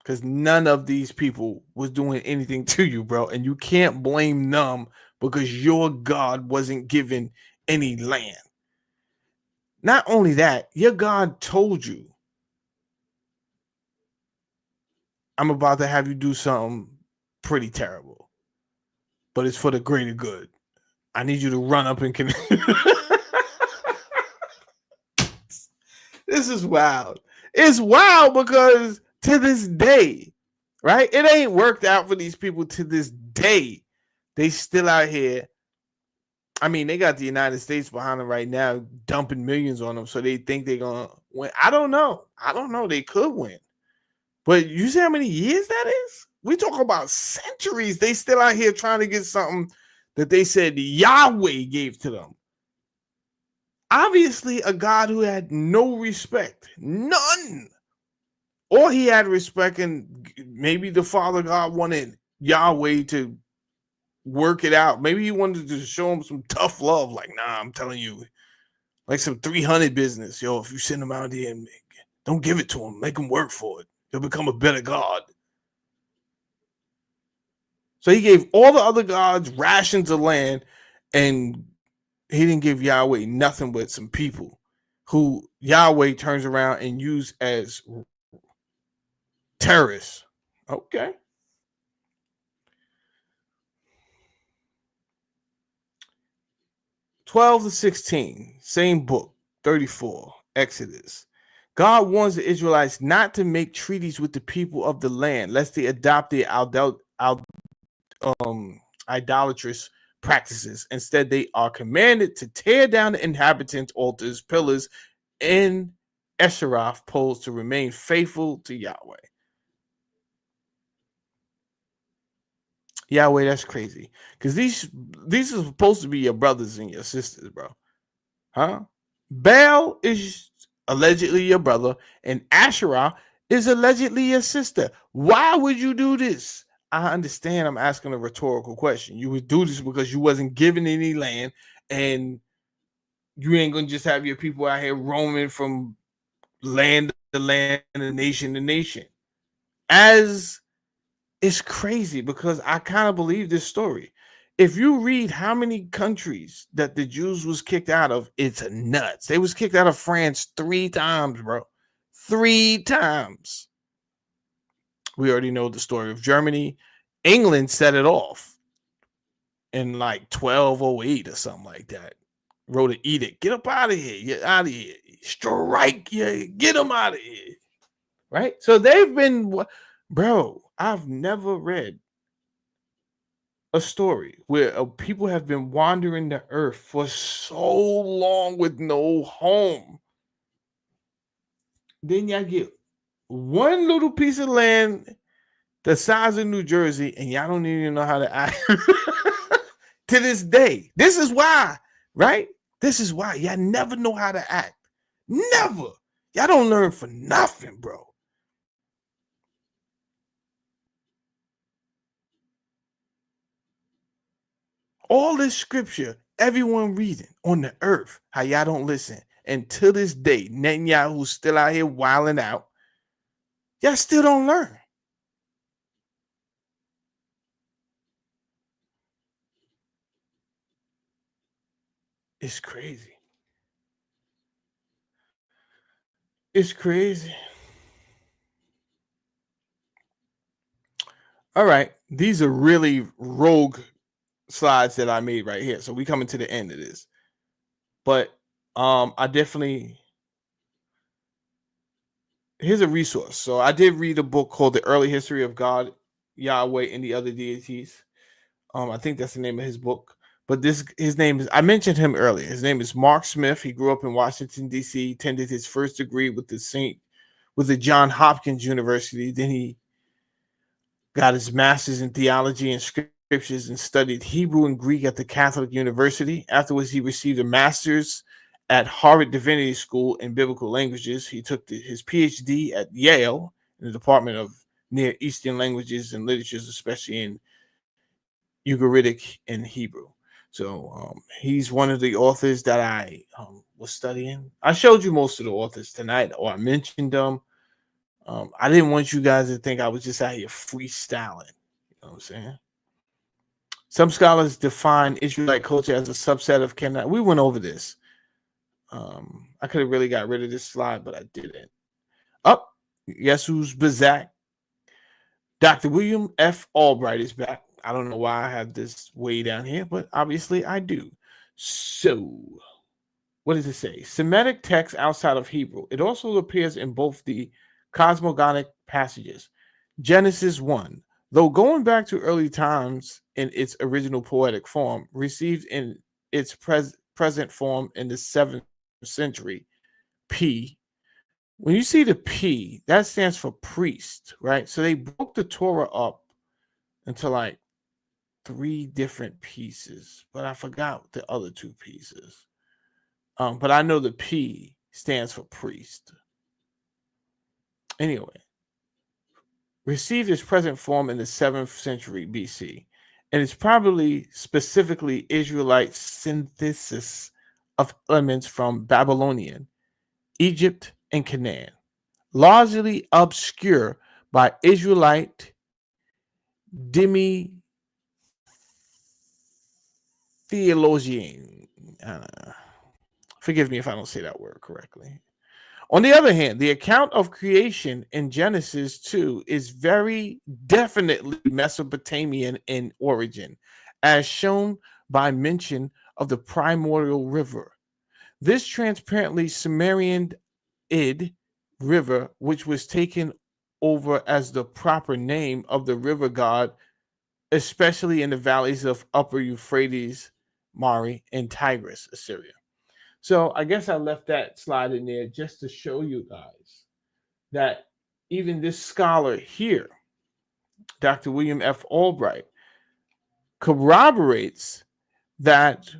[SPEAKER 1] Because none of these people was doing anything to you, bro. And you can't blame them because your God wasn't given any land. Not only that, your God told you, I'm about to have you do something pretty terrible, but it's for the greater good. I need you to run up and connect. This is wild. It's wild because to this day, right? It ain't worked out for these people to this day. They still out here. I mean, they got the United States behind them right now, dumping millions on them, so they think they're gonna win. I don't know. They could win, but you see how many years that is? We talk about centuries. They still out here trying to get something that they said Yahweh gave to them. Obviously, a God who had no respect, none. Or he had respect, and maybe the Father God wanted Yahweh to work it out. Maybe he wanted to show him some tough love. Like, nah, I'm telling you, like some 300 business. Yo, if you send him out there and don't give it to him, make him work for it. He'll become a better god. So he gave all the other gods rations of land, and he didn't give Yahweh nothing but some people who Yahweh turns around and use as terrorists. Okay. 12 to 16, same book, 34, Exodus. God warns the Israelites not to make treaties with the people of the land, lest they adopt the idolatrous practices. Instead, they are commanded to tear down the inhabitants' altars, pillars, and Esheroth poles to remain faithful to Yahweh. Yahweh, that's crazy. Because these are supposed to be your brothers and your sisters, bro. Huh? Baal is allegedly your brother, and Asherah is allegedly your sister. Why would you do this? I understand I'm asking a rhetorical question. You would do this because you wasn't given any land, and you ain't gonna just have your people out here roaming from land to land and nation to nation. As it's crazy because I kind of believe this story. If you read how many countries that the Jews was kicked out of, it's nuts. They was kicked out of France 3 times, bro. 3 times. We already know the story of Germany. England set it off in like 1208 or something like that. Wrote an edict. Get up out of here. Get out of here. Strike. Yeah, get them out of here. Right? So they've been, bro, I've never read a story where people have been wandering the earth for so long with no home. Then y'all get one little piece of land the size of New Jersey, and y'all don't even know how to act to this day. This is why, right? This is why y'all never know how to act. Never. Y'all don't learn for nothing, bro. All this scripture, everyone reading on the earth, how y'all don't listen. And to this day, Netanyahu's still out here wilding out. Y'all still don't learn. It's crazy. It's crazy. All right. These are really rogue slides that I made right here. So we coming to the end of this. But I definitely here's a resource. So I did read a book called The Early History of God, Yahweh, and the Other Deities. I think that's the name of his book. But his name is, I mentioned him earlier. His name is Mark Smith. He grew up in Washington, D.C., attended his first degree with the Johns Hopkins University. Then he got his master's in theology and scriptures and studied Hebrew and Greek at the Catholic University. Afterwards, he received a master's at Harvard Divinity School in biblical languages. He took his PhD at Yale in the Department of Near Eastern Languages and Literatures, especially in Ugaritic and Hebrew. So he's one of the authors that I was studying. I showed you most of the authors tonight, or I mentioned them. I didn't want you guys to think I was just out here freestyling. You know what I'm saying? Some scholars define Israelite culture as a subset of Canaanite. We went over this. I could have really got rid of this slide, but I didn't. Up, guess who's back? Dr. William F. Albright is back. I don't know why I have this way down here, but obviously I do. So, what does it say? Semitic text outside of Hebrew. It also appears in both the cosmogonic passages. Genesis 1, though going back to early times in its original poetic form, received in its present form in the 7th century. P. When you see the P, that stands for priest, right? So they broke the Torah up into like 3 different pieces, but I forgot the other 2 pieces. But I know the P stands for priest. Anyway, received its present form in the 7th century BC And it's probably specifically Israelite synthesis of elements from Babylonian, Egypt, and Canaan, largely obscure by Israelite demi theologian. Forgive me if I don't say that word correctly. On the other hand, the account of creation in Genesis 2 is very definitely Mesopotamian in origin, as shown by mention of the primordial river. This transparently Sumerian Id River, which was taken over as the proper name of the river god, especially in the valleys of Upper Euphrates, Mari, and Tigris, Assyria. So I guess I left that slide in there just to show you guys that even this scholar here, Dr. William F. Albright, corroborates that,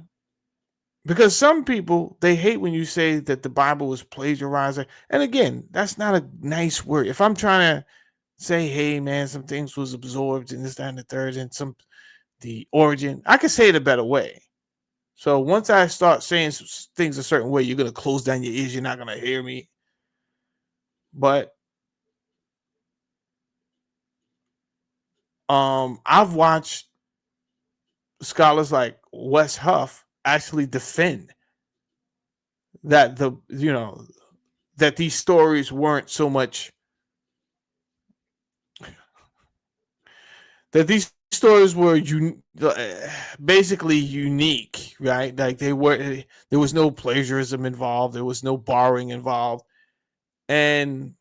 [SPEAKER 1] because some people, they hate when you say that the Bible was plagiarized. And again, that's not a nice word. If I'm trying to say, hey man, some things was absorbed in this, that, and the third, and the origin, I could say it a better way. So once I start saying things a certain way, you're gonna close down your ears. You're not gonna hear me. But I've watched scholars like Wes Huff actually defend that that these stories weren't so much, that these stories were basically unique, right? Like there was no plagiarism involved, there was no borrowing involved, and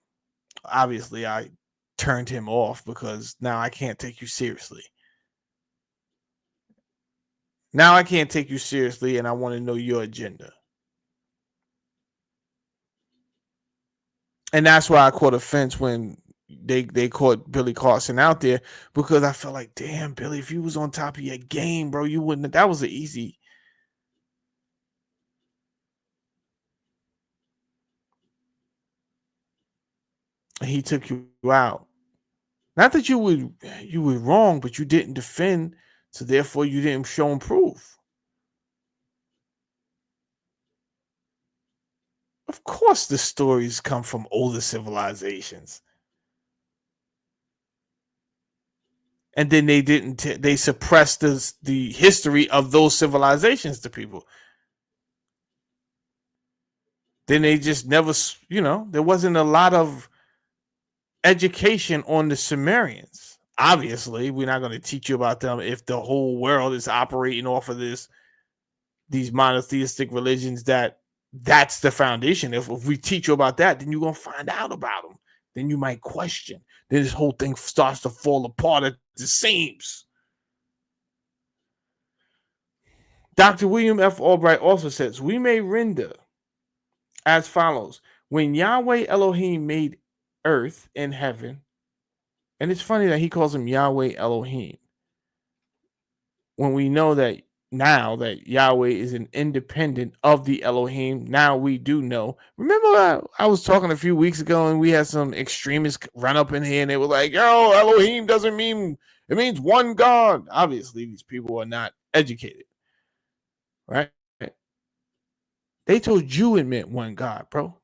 [SPEAKER 1] obviously I turned him off because now I can't take you seriously. Now I can't take you seriously, and I want to know your agenda. And that's why I caught offense when they caught Billy Carson out there, because I felt like, damn, Billy, if you was on top of your game, bro, you wouldn't. That was an easy. He took you out. Not that you were wrong, but you didn't defend, so therefore you didn't show and prove. Of course, the stories come from older civilizations, and then they didn't. They suppressed the history of those civilizations to people. Then they just never, there wasn't a lot of education on the Sumerians. Obviously, we're not going to teach you about them if the whole world is operating off of these monotheistic religions. That's the foundation. If we teach you about that, then you're going to find out about them. Then you might question. Then this whole thing starts to fall apart at the seams. Dr. William F. Albright also says, we may render as follows. When Yahweh Elohim made earth and heaven, and it's funny that he calls him Yahweh Elohim, when we know that now that Yahweh is an independent of the Elohim. Now we do know. Remember, I was talking a few weeks ago and we had some extremists run up in here and they were like, yo, Elohim doesn't mean, it means one God. Obviously, these people are not educated, right? They told you it meant one God, bro.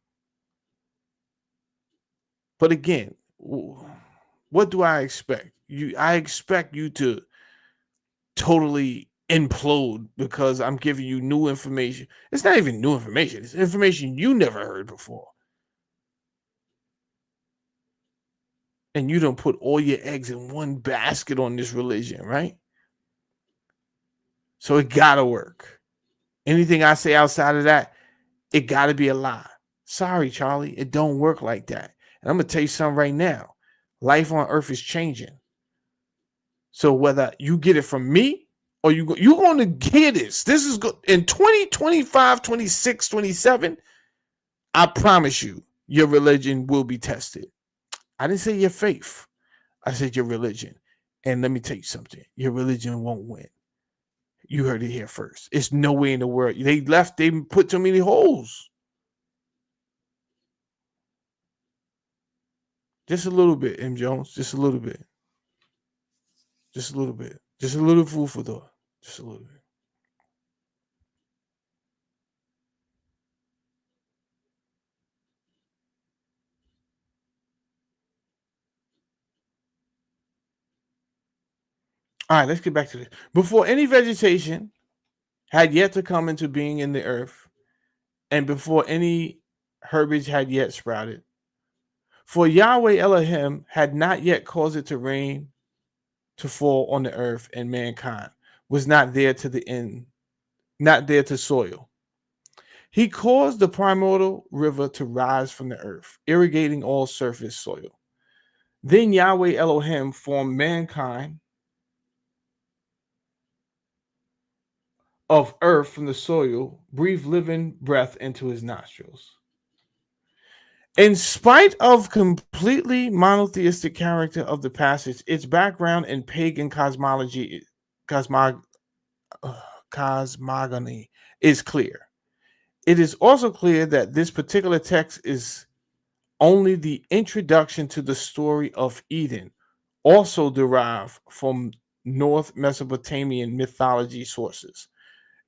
[SPEAKER 1] But again, what do I expect? I expect you to totally implode because I'm giving you new information. It's not even new information. It's information you never heard before. And you don't put all your eggs in one basket on this religion, right? So it gotta work. Anything I say outside of that, it gotta be a lie. Sorry, Charlie, it don't work like that. And I'm gonna tell you something right now. Life on earth is changing. So whether you get it from me or you're going to get this. This is good. In 2025, 26, 27, I promise you, your religion will be tested. I didn't say your faith. I said your religion. And let me tell you something. Your religion won't win. You heard it here first. It's no way in the world. They put too many holes. Just a little bit, M. Jones. Just a little bit. Just a little bit. Just a little food for thought. Just a little bit. All right, let's get back to this. Before any vegetation had yet to come into being in the earth, and before any herbage had yet sprouted, for Yahweh Elohim had not yet caused it to rain to fall on the earth, and mankind was not there to the end, not there to soil. He caused the primordial river to rise from the earth, irrigating all surface soil. Then Yahweh Elohim formed mankind of earth from the soil, breathed living breath into his nostrils. In spite of completely monotheistic character of the passage, its background in pagan cosmology, cosmog, cosmogony is clear. It is also clear that this particular text is only the introduction to the story of Eden, also derived from North Mesopotamian mythology sources.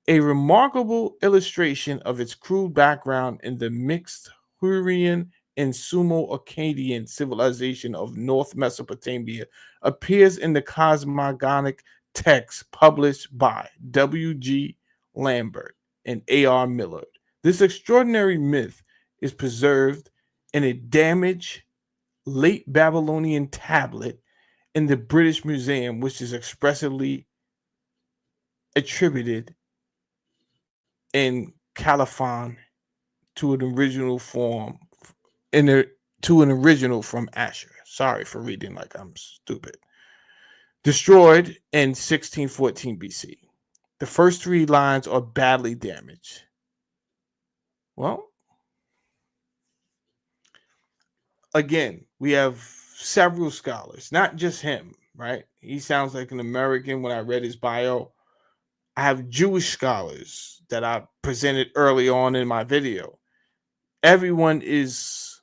[SPEAKER 1] A remarkable illustration of its crude background in the mixed Hurrian and Sumo-Akkadian civilization of North Mesopotamia appears in the cosmogonic text published by W.G. Lambert and A.R. Millard. This extraordinary myth is preserved in a damaged late Babylonian tablet in the British Museum, which is expressively attributed in Colophon to an original form to an original from Asher. Sorry for reading like I'm stupid. Destroyed in 1614 BC. The first three lines are badly damaged. Well, again, we have several scholars, not just him, right? He sounds like an American when I read his bio. I have Jewish scholars that I presented early on in my video. Everyone is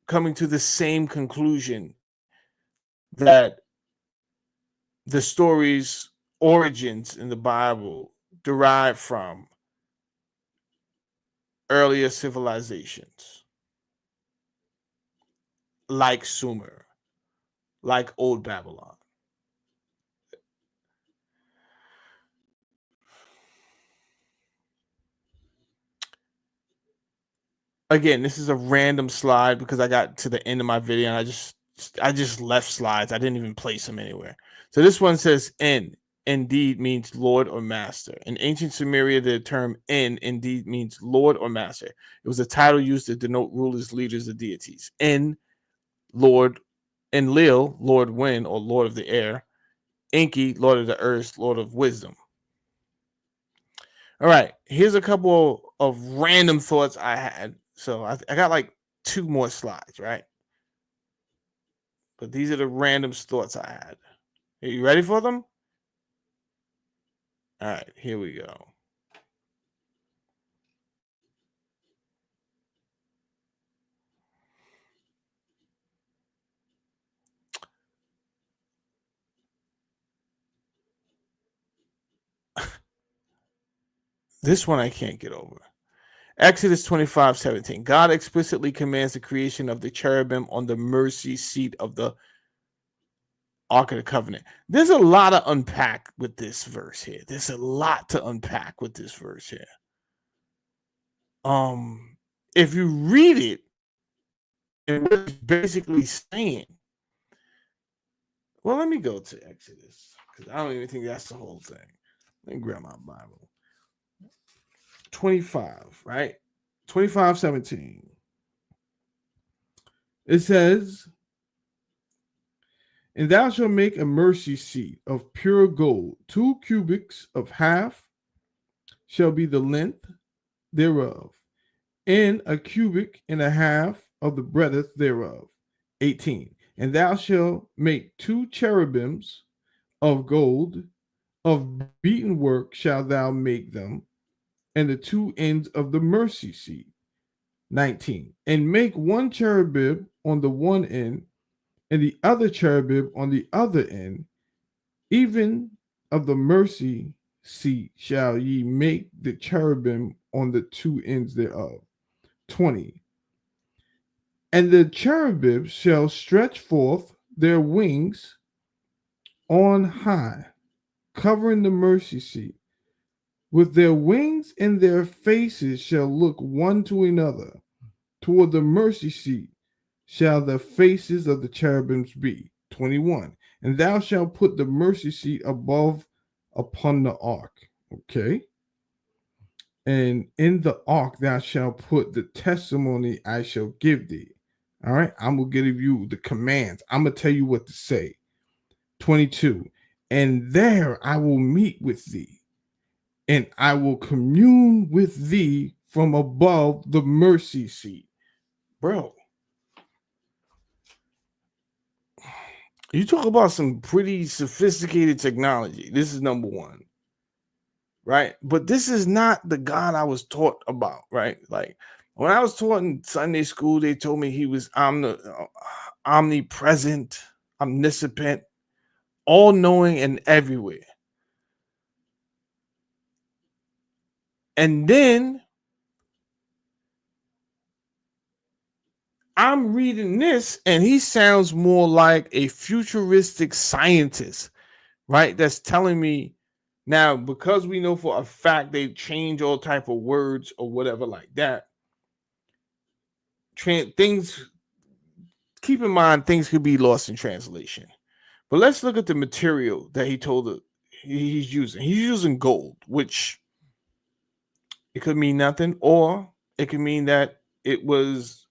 [SPEAKER 1] coming to the same conclusion that the story's origins in the Bible derive from earlier civilizations like Sumer, like Old Babylon. Again, this is a random slide because I got to the end of my video and I just left slides. I didn't even place them anywhere. So this one says En indeed means Lord or Master. In ancient Sumeria, the term En indeed means Lord or Master. It was a title used to denote rulers, leaders, or deities. En, Lord, Enlil, Lord Wind or Lord of the Air. Enki, Lord of the Earth, Lord of Wisdom. All right, here's a couple of random thoughts I had. So I got like 2 more slides, right? But these are the random thoughts I had. Are you ready for them? All right, here we go. This one I can't get over. Exodus 25:17. God explicitly commands the creation of the cherubim on the mercy seat of the Ark of the Covenant. There's a lot to unpack with this verse here. There's a lot to unpack with this verse here. If you read it, and what it's basically saying. Well, let me go to Exodus because I don't even think that's the whole thing. Let me grab my Bible. 25, right? 25:17. It says, and thou shalt make a mercy seat of pure gold. 2 cubits of half shall be the length thereof, and a cubit and a half of the breadth thereof. 18. And thou shalt make 2 cherubims of gold, of beaten work shalt thou make them, and the 2 ends of the mercy seat. 19. And make 1 cherubim on the one end, and the other cherubim on the other end, even
[SPEAKER 2] of the mercy seat shall ye make the cherubim on the two ends thereof. 20. And the cherubim shall stretch forth their wings on high, covering the mercy seat. With their wings and their faces shall look one to another. Toward the mercy seat shall the faces of the cherubims be. 21. And thou shalt put the mercy seat above upon the ark. Okay. And in the ark thou shalt put the testimony I shall give thee. All right. I'm going to give you the commands. I'm going to tell you what to say. 22. And there I will meet with thee, and I will commune with thee from above the mercy seat.
[SPEAKER 1] Bro, you talk about some pretty sophisticated technology. This is number one, right? But this is not the God I was taught about, right? Like when I was taught in Sunday school, they told me he was omnipresent, omniscient, all knowing, and everywhere. And then I'm reading this, and he sounds more like a futuristic scientist, right? That's telling me now, because we know for a fact they change all type of words or whatever like that. Things, keep in mind, things could be lost in translation. But let's look at the material that he told it he's using. He's using gold, which it could mean nothing, or it could mean that it was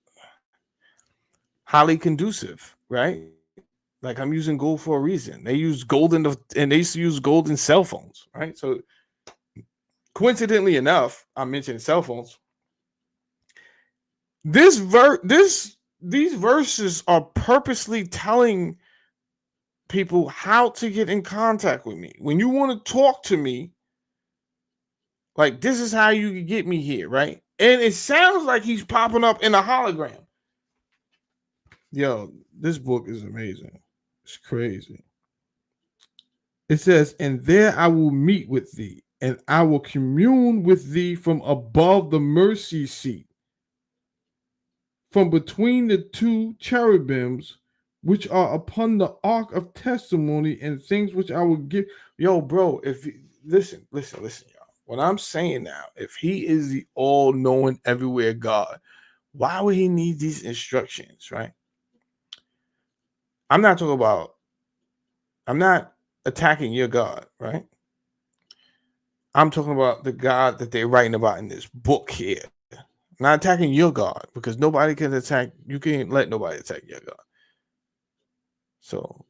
[SPEAKER 1] highly conducive, right? Like I'm using gold for a reason. They use gold and they used to use gold in cell phones, right? So coincidentally enough, I mentioned cell phones. These verses are purposely telling people how to get in contact with me. When you want to talk to me, like this is how you can get me here, right? And it sounds like he's popping up in a hologram. Yo, this book is amazing. It's crazy. It says, and there I will meet with thee, and I will commune with thee from above the mercy seat, from between the two cherubims, which are upon the ark of testimony, and things which I will give. Yo, bro, if listen, y'all. What I'm saying now, if he is the all-knowing, everywhere God, why would he need these instructions, right? I'm not talking about, I'm not attacking your God, right? I'm talking about the God that they're writing about in this book here. I'm not attacking your God, because nobody can attack, you can't let nobody attack your God. So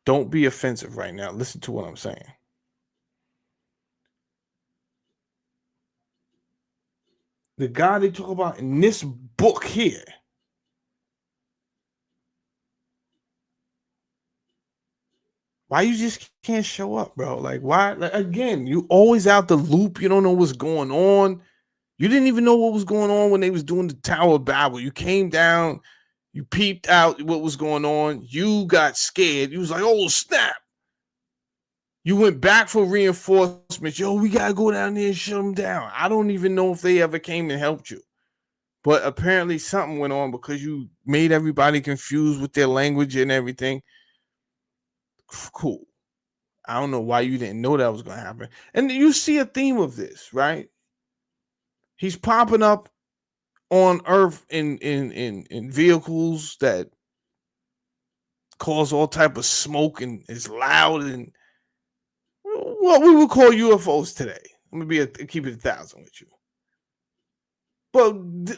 [SPEAKER 1] don't be offensive right now. Listen to what I'm saying. The God they talk about in this book here, why you just can't show up, bro? Like, why? Like, again, you always out the loop. You don't know what's going on. You didn't even know what was going on when they was doing the Tower of Babel. You came down, you peeped out what was going on. You got scared. You was like, oh, snap. You went back for reinforcements. Yo, we got to go down there and shut them down. I don't even know if they ever came and helped you. But apparently something went on because you made everybody confused with their language and everything. Cool. I don't know why you didn't know that was going to happen. And you see a theme of this, right? He's popping up on Earth in vehicles that cause all type of smoke and is loud and what we would call UFOs today. I'm gonna keep it 1,000 with you. But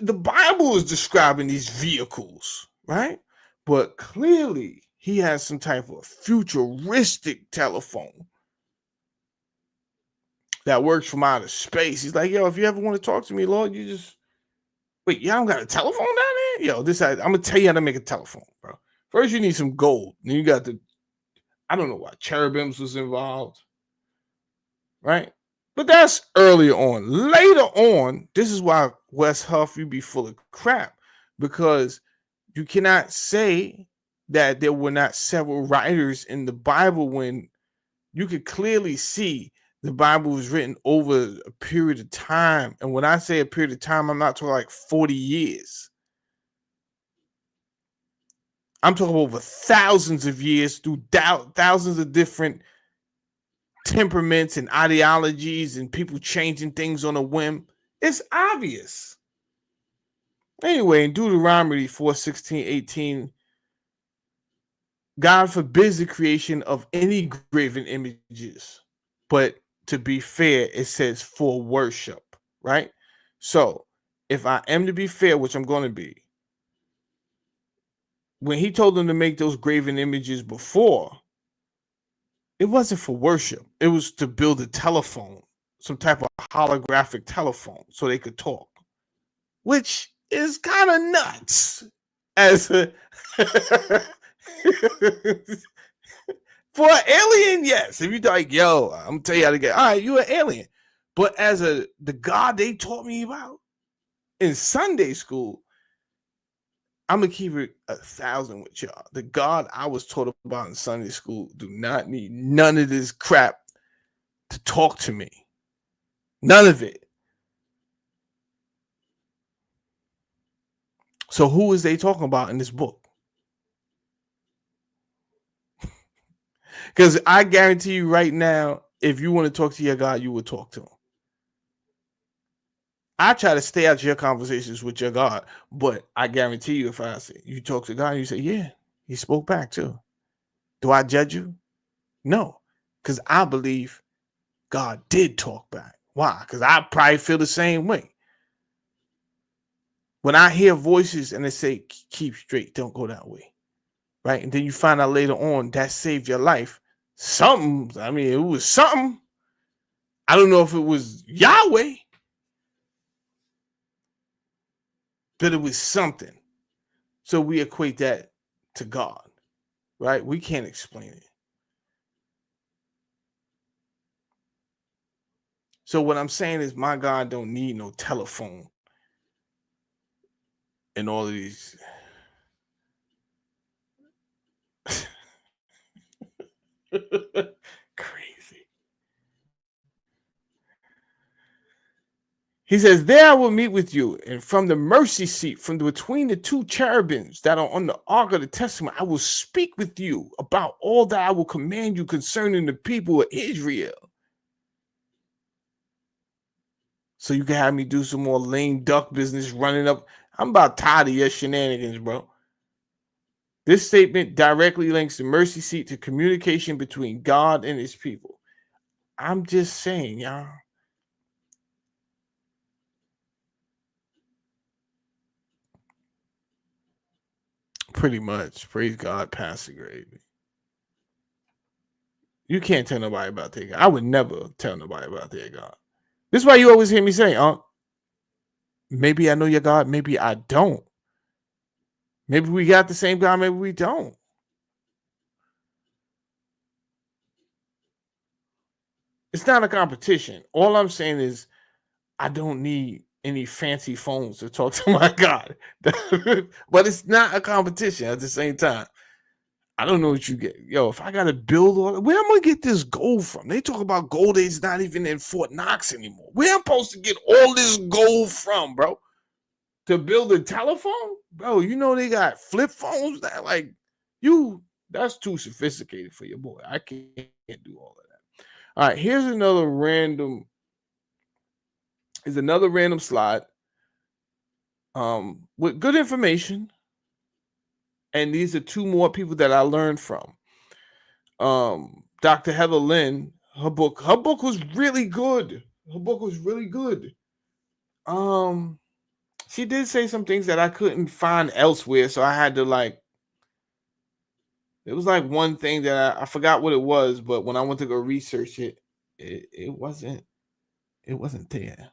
[SPEAKER 1] the Bible is describing these vehicles, right? But clearly he has some type of futuristic telephone that works from outer space. He's like, yo, if you ever want to talk to me, Lord, you just wait. Y'all got a telephone down there? Yo, I'm gonna tell you how to make a telephone, bro. First, you need some gold. Then you got I don't know why cherubims was involved, right? But that's earlier on. Later on, this is why West Huff, you be full of crap, because you cannot say that there were not several writers in the Bible when you could clearly see the Bible was written over a period of time. And when I say a period of time, I'm not talking like 40 years. I'm talking over thousands of years through thousands of different temperaments and ideologies and people changing things on a whim. It's obvious. Anyway, in Deuteronomy 4:16-18, God forbids the creation of any graven images. But to be fair, it says for worship, right? So if I am to be fair, which I'm going to be, when he told them to make those graven images before, it wasn't for worship. It was to build a telephone, some type of holographic telephone so they could talk, which is kind of nuts. As a for an alien, yes. If you're like, yo, I'm gonna tell you how to get, all right, you're an alien. But as the God they taught me about in Sunday school, I'm gonna keep it 1,000 with y'all. The God I was taught about in Sunday school do not need none of this crap to talk to me. None of it. So who is they talking about in this book? Because I guarantee you right now, if you want to talk to your God, you would talk to him. I try to stay out of your conversations with your God, but I guarantee you, if I say you talk to God, you say, yeah, he spoke back too. Do I judge you? No, because I believe God did talk back. Why? Because I probably feel the same way. When I hear voices and they say, keep straight, don't go that way. Right? And then you find out later on that saved your life. Something, I mean, it was something. I don't know if it was Yahweh, but it was something. So we equate that to God, right? We can't explain it. So what I'm saying is my God don't need no telephone and all of these. Crazy. He says, there I will meet with you, and from the mercy seat, from between the two cherubims that are on the ark of the testament, I will speak with you about all that I will command you concerning the people of Israel. So you can have me do some more lame duck business running up. I'm about tired of your shenanigans, bro. This statement directly links the mercy seat to communication between God and his people. I'm just saying, y'all. Pretty much. Praise God, Pastor Gravy. You can't tell nobody about their God. I would never tell nobody about their God. This is why you always hear me say, maybe I know your God, maybe I don't. Maybe we got the same God, maybe we don't. It's not a competition. All I'm saying is I don't need any fancy phones to talk to my God. But it's not a competition at the same time. I don't know what you get. Yo, if I got to build all, where am I going to get this gold from? They talk about gold is not even in Fort Knox anymore. Where am I supposed to get all this gold from, bro? To build a telephone? Bro, you know they got flip phones that like that's too sophisticated for your boy. I can't do all of that. All right, here's another random slide with good information. And these are two more people that I learned from. Dr. Heather Lynn, her book was really good. She did say some things that I couldn't find elsewhere, so I had to it was like one thing that I forgot what it was, but when I went to go research it, it wasn't there.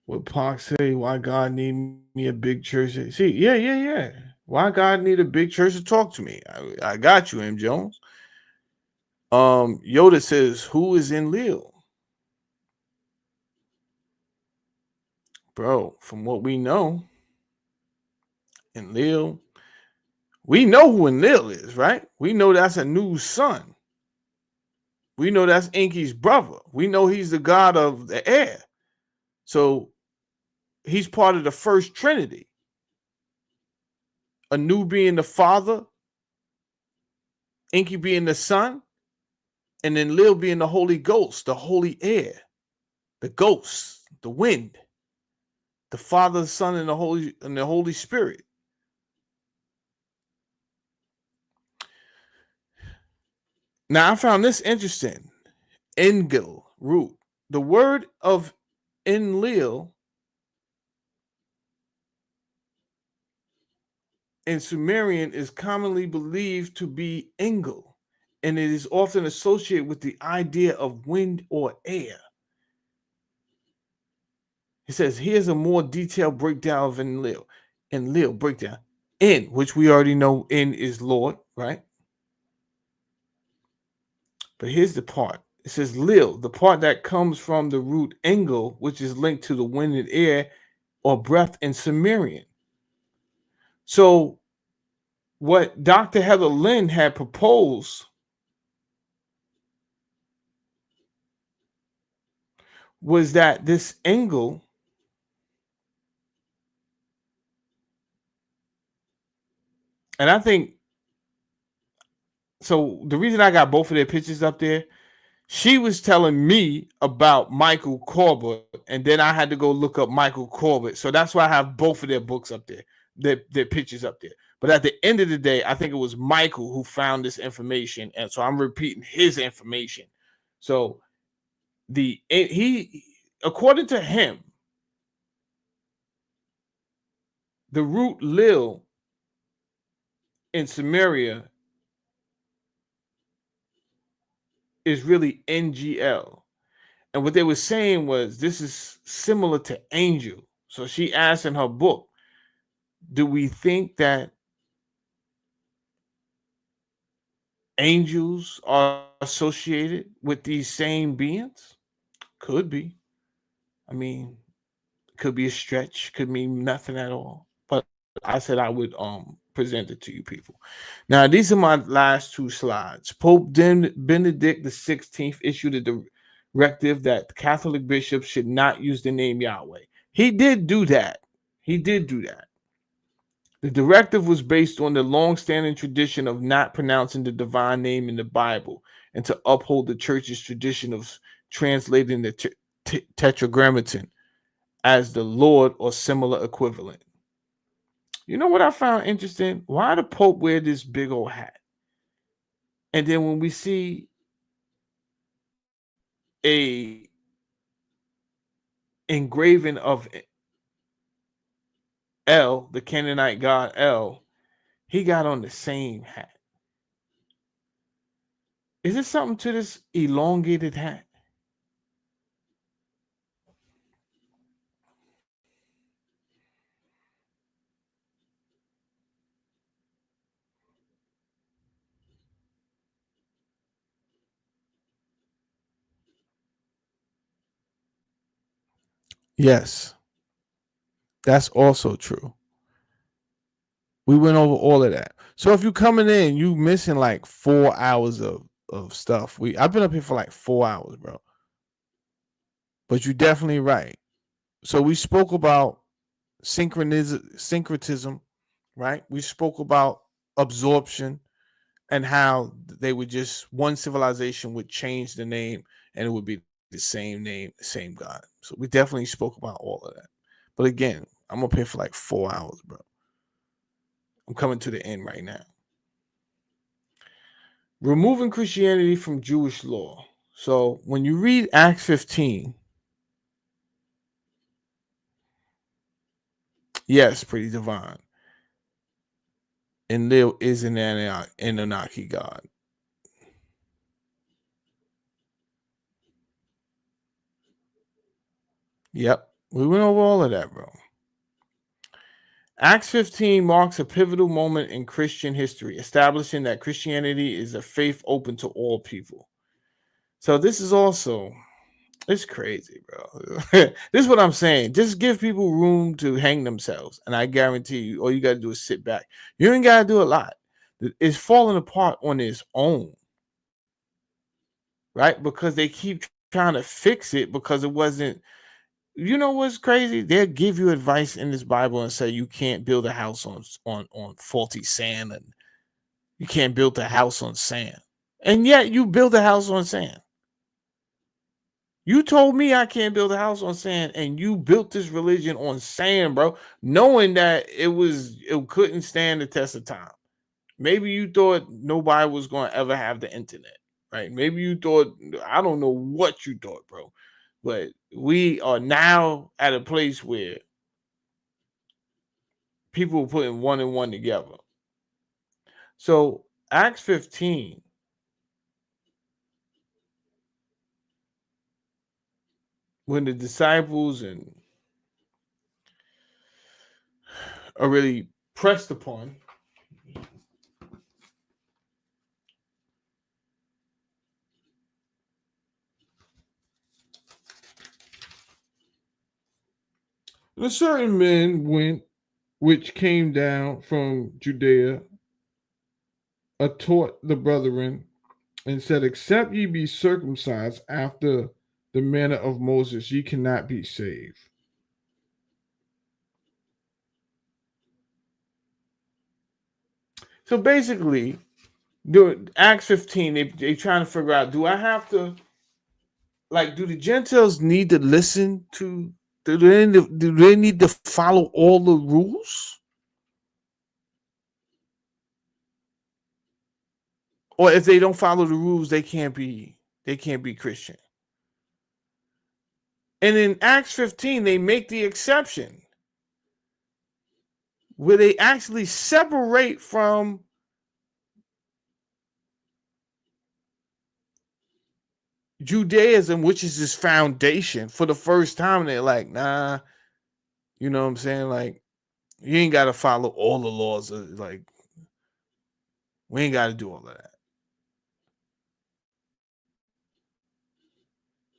[SPEAKER 1] What Pac say? Why God need me a big church? See, yeah. Why God need a big church to talk to me? I got you, M. Jones. Yoda says, "Who is Enlil?" Bro, from what we know, Enlil, we know who Enlil is, right? We know that's a new son. We know that's Enki's brother. We know he's the god of the air. So he's part of the first trinity. Anu being the father, Enki being the son, and then Lil being the Holy Ghost, the holy air, the ghost, the wind, the Father, the Son, and the Holy Spirit. Now I found this interesting. Engel root. The word of Enlil in Sumerian is commonly believed to be Engel, and it is often associated with the idea of wind or air. It says, here's a more detailed breakdown of Enlil. Enlil breakdown. En, which we already know En is Lord, right? But here's the part. It says Lil, the part that comes from the root Engel, which is linked to the wind and air or breath in Sumerian. So what Dr. Heather Lynn had proposed was that this Engel and I think so the reason I got both of their pictures up there, she was telling me about Michael Corbett, and then I had to go look up Michael Corbett. So that's why I have both of their books up there, their pictures up there. But at the end of the day, I think it was Michael who found this information, and so I'm repeating his information. So he according to him, the root Lil in Sumeria is really NGL. And what they were saying was this is similar to angel. So she asked in her book, do we think that angels are associated with these same beings? Could be. I mean, could be a stretch, could mean nothing at all. But I said I would present it to you people. Now, these are my last two slides. Pope Benedict XVI issued a directive that Catholic bishops should not use the name Yahweh. He did do that. He did do that. The directive was based on the long-standing tradition of not pronouncing the divine name in the Bible and to uphold the church's tradition of translating the tetragrammaton as the Lord or similar equivalent. You know what I found interesting? Why the Pope wear this big old hat? And then when we see a engraving of El, the Canaanite god El, he got on the same hat. Is there something to this elongated hat? Yes, that's also true. We went over all of that. So if you coming in, you missing like 4 hours of stuff. I've been up here for like 4 hours, bro. But you're definitely right. So we spoke about syncretism, right? We spoke about absorption and how they would just one civilization would change the name and it would be the same name, the same God. So we definitely spoke about all of that. But again, I'm up here for like 4 hours, bro. I'm coming to the end right now. Removing Christianity from Jewish law. So when you read Acts 15, yes, pretty divine. Enlil is an Anunnaki god. Yep, we went over all of that, bro. Acts 15 marks a pivotal moment in Christian history, establishing that Christianity is a faith open to all people. So this is also It's crazy, bro. This is what I'm saying. Just give people room to hang themselves, and I guarantee you, all you got to do is sit back. You ain't got to do a lot. It's falling apart on its own, right? Because they keep trying to fix it because it wasn't. You know what's crazy? They'll give you advice in this Bible and say you can't build a house on faulty sand, and you can't build a house on sand, and yet you build a house on sand. You told me I can't build a house on sand, and you built this religion on sand, bro, knowing that it couldn't stand the test of time. Maybe you thought nobody was going to ever have the internet, right? Maybe you thought, I don't know what you thought, bro, but we are now at a place where people are putting one and one together. So Acts 15, when the disciples and are really pressed upon,
[SPEAKER 2] And a certain men went, which came down from Judea, taught the brethren, and said, except ye be circumcised after the manner of Moses, ye cannot be saved.
[SPEAKER 1] so basically, during Acts 15, they trying to figure out, do I have to, like, do the Gentiles need to listen to, do they need to follow all the rules? Or if they don't follow the rules, they can't be Christian. And in Acts 15, they make the exception where they actually separate from Judaism, which is his foundation, for the first time. They're like, nah, you know what I'm saying? Like, you ain't got to follow all the laws. Like, we ain't got to do all of that.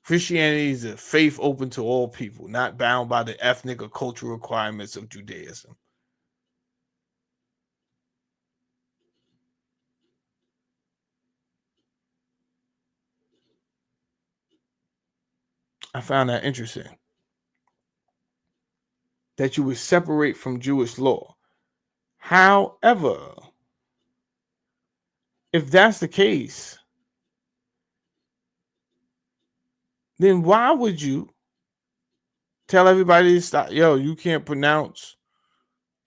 [SPEAKER 1] Christianity is a faith open to all people, not bound by the ethnic or cultural requirements of Judaism. I found that interesting that you would separate from Jewish law. However, if that's the case, then why would you tell everybody to stop? Yo, you can't pronounce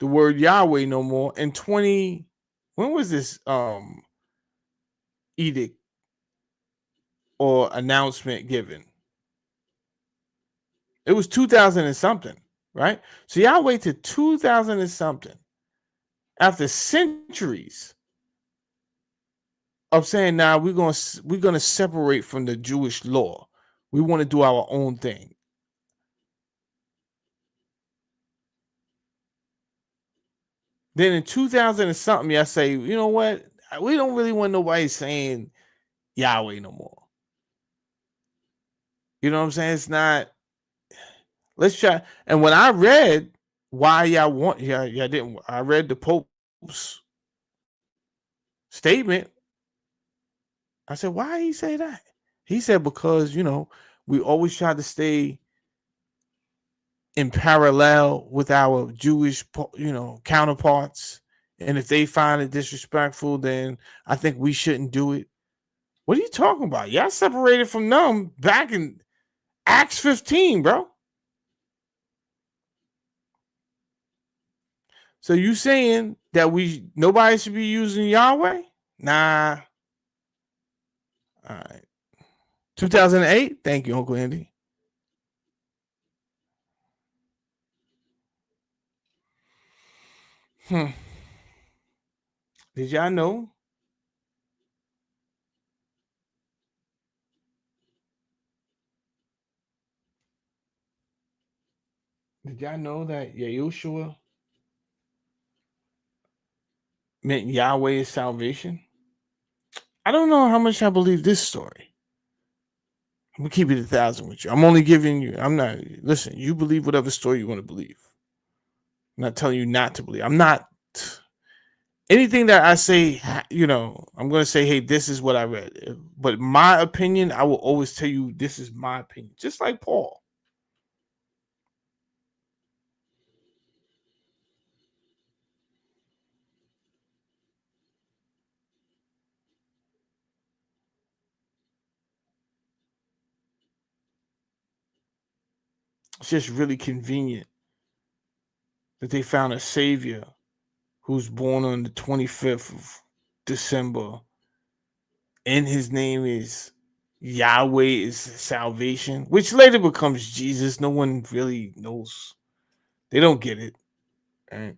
[SPEAKER 1] the word Yahweh no more. In 20, when was this edict or announcement given? It was 2000 and something, right? So y'all wait to 2000 and something, after centuries of saying, "Nah, we're gonna separate from the Jewish law. We want to do our own thing." Then in 2000 and something, y'all say, "You know what? We don't really want nobody saying Yahweh no more." You know what I'm saying? It's not. Let's try. And when I read why y'all didn't. I read the Pope's statement. I said, why he say that? He said, because, we always try to stay in parallel with our Jewish, counterparts. And if they find it disrespectful, then I think we shouldn't do it. What are you talking about? Y'all separated from them back in Acts 15, bro. So you saying that nobody should be using Yahweh? Nah. All right. 2008? Thank you, Uncle Andy. Hmm. Did y'all know? Did y'all know that Yahushua meant Yahweh is salvation? I don't know how much I believe this story. I'm gonna keep it 1,000 with you. I'm only giving you. I'm not. Listen, you believe whatever story you want to believe. I'm not telling you not to believe. I'm not. Anything that I say, I'm gonna say, hey, this is what I read. But my opinion, I will always tell you, this is my opinion. Just like Paul. It's just really convenient that they found a savior who's born on the 25th of December, and his name is Yahweh is salvation, which later becomes Jesus. No one really knows. They don't get it. Right?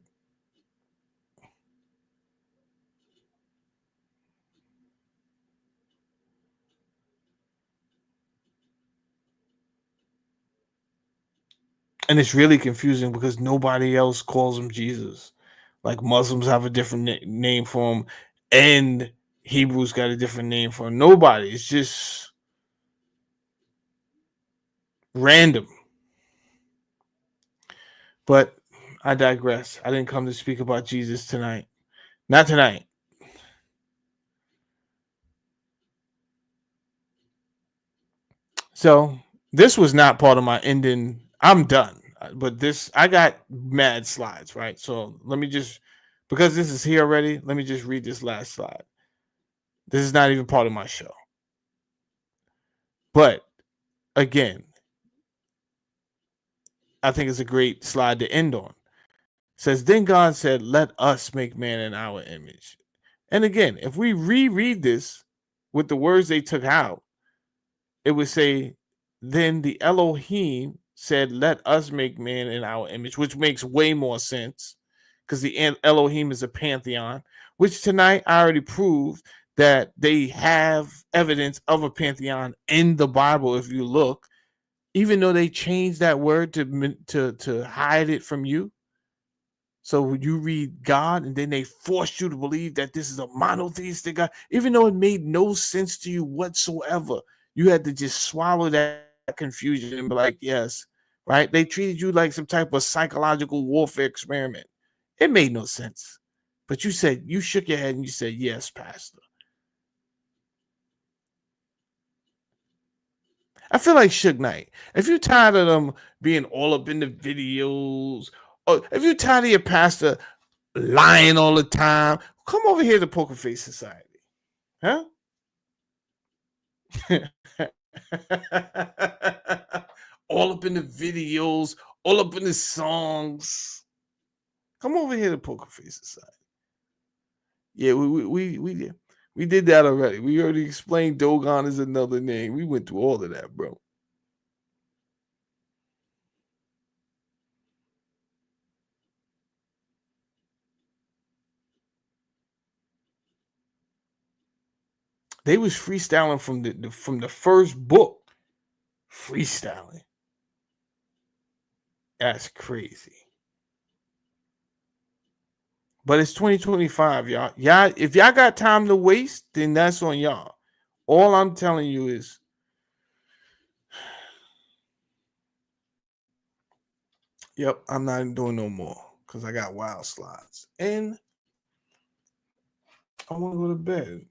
[SPEAKER 1] And it's really confusing because nobody else calls him Jesus. Like Muslims have a different name for him, and Hebrews got a different name for him. Nobody. It's just random. But I digress. I didn't come to speak about Jesus tonight. Not tonight. So this was not part of my ending. I'm done. But this, I got mad slides, right? So let me just, because this is here already, let me just read this last slide. This is not even part of my show. But again, I think it's a great slide to end on. It says, then God said, let us make man in our image. And again, if we reread this with the words they took out, it would say, then the Elohim said, let us make man in our image, which makes way more sense because the Elohim is a pantheon, which tonight I already proved that they have evidence of a pantheon in the Bible. If you look, even though they changed that word to hide it from you. So when you read God and then they forced you to believe that this is a monotheistic God, even though it made no sense to you whatsoever, you had to just swallow that confusion and be like, yes, right? They treated you like some type of psychological warfare experiment. It made no sense. But you shook your head and you said, yes, Pastor. I feel like Suge Knight. If you're tired of them being all up in the videos, or if you're tired of your pastor lying all the time, come over here to Poker Face Society. Huh? All up in the videos, all up in the songs. Come over here to Poker Face Society. Yeah, we did that already. We already explained Dogon is another name. We went through all of that, bro. They was freestyling from the first book. Freestyling. That's crazy. But it's 2025, y'all. Y'all, if y'all got time to waste, then that's on y'all. All I'm telling you is, yep, I'm not doing no more because I got wild slides. And I want to go to bed.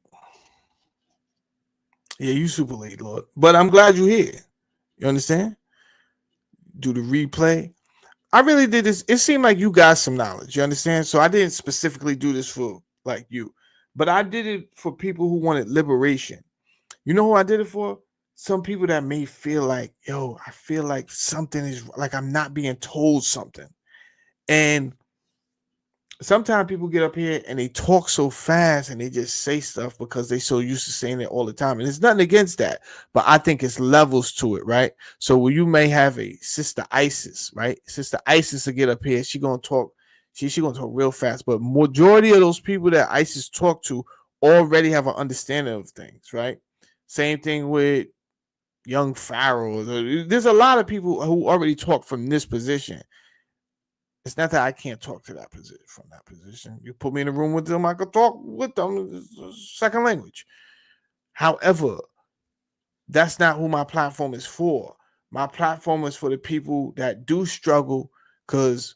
[SPEAKER 1] Yeah, you super late, Lord. But I'm glad you're here. You understand? Do the replay. I really did this. It seemed like you got some knowledge. You understand? So I didn't specifically do this for like you, but I did it for people who wanted liberation. You know who I did it for? Some people that may feel like, yo, I feel like something is like I'm not being told something. And sometimes people get up here and they talk so fast and they just say stuff because they so used to saying it all the time. And it's nothing against that, but I think it's levels to it, right? So when you may have a sister Isis, right? Sister Isis will get up here, she gonna talk, she gonna talk real fast. But majority of those people that Isis talk to already have an understanding of things, right? Same thing with young Pharaoh. There's a lot of people who already talk from this position. It's not that I can't talk to that position from that position. You put me in a room with them, I could talk with them. Second language. However, That's not who my platform is for. My platform is for the people that do struggle, because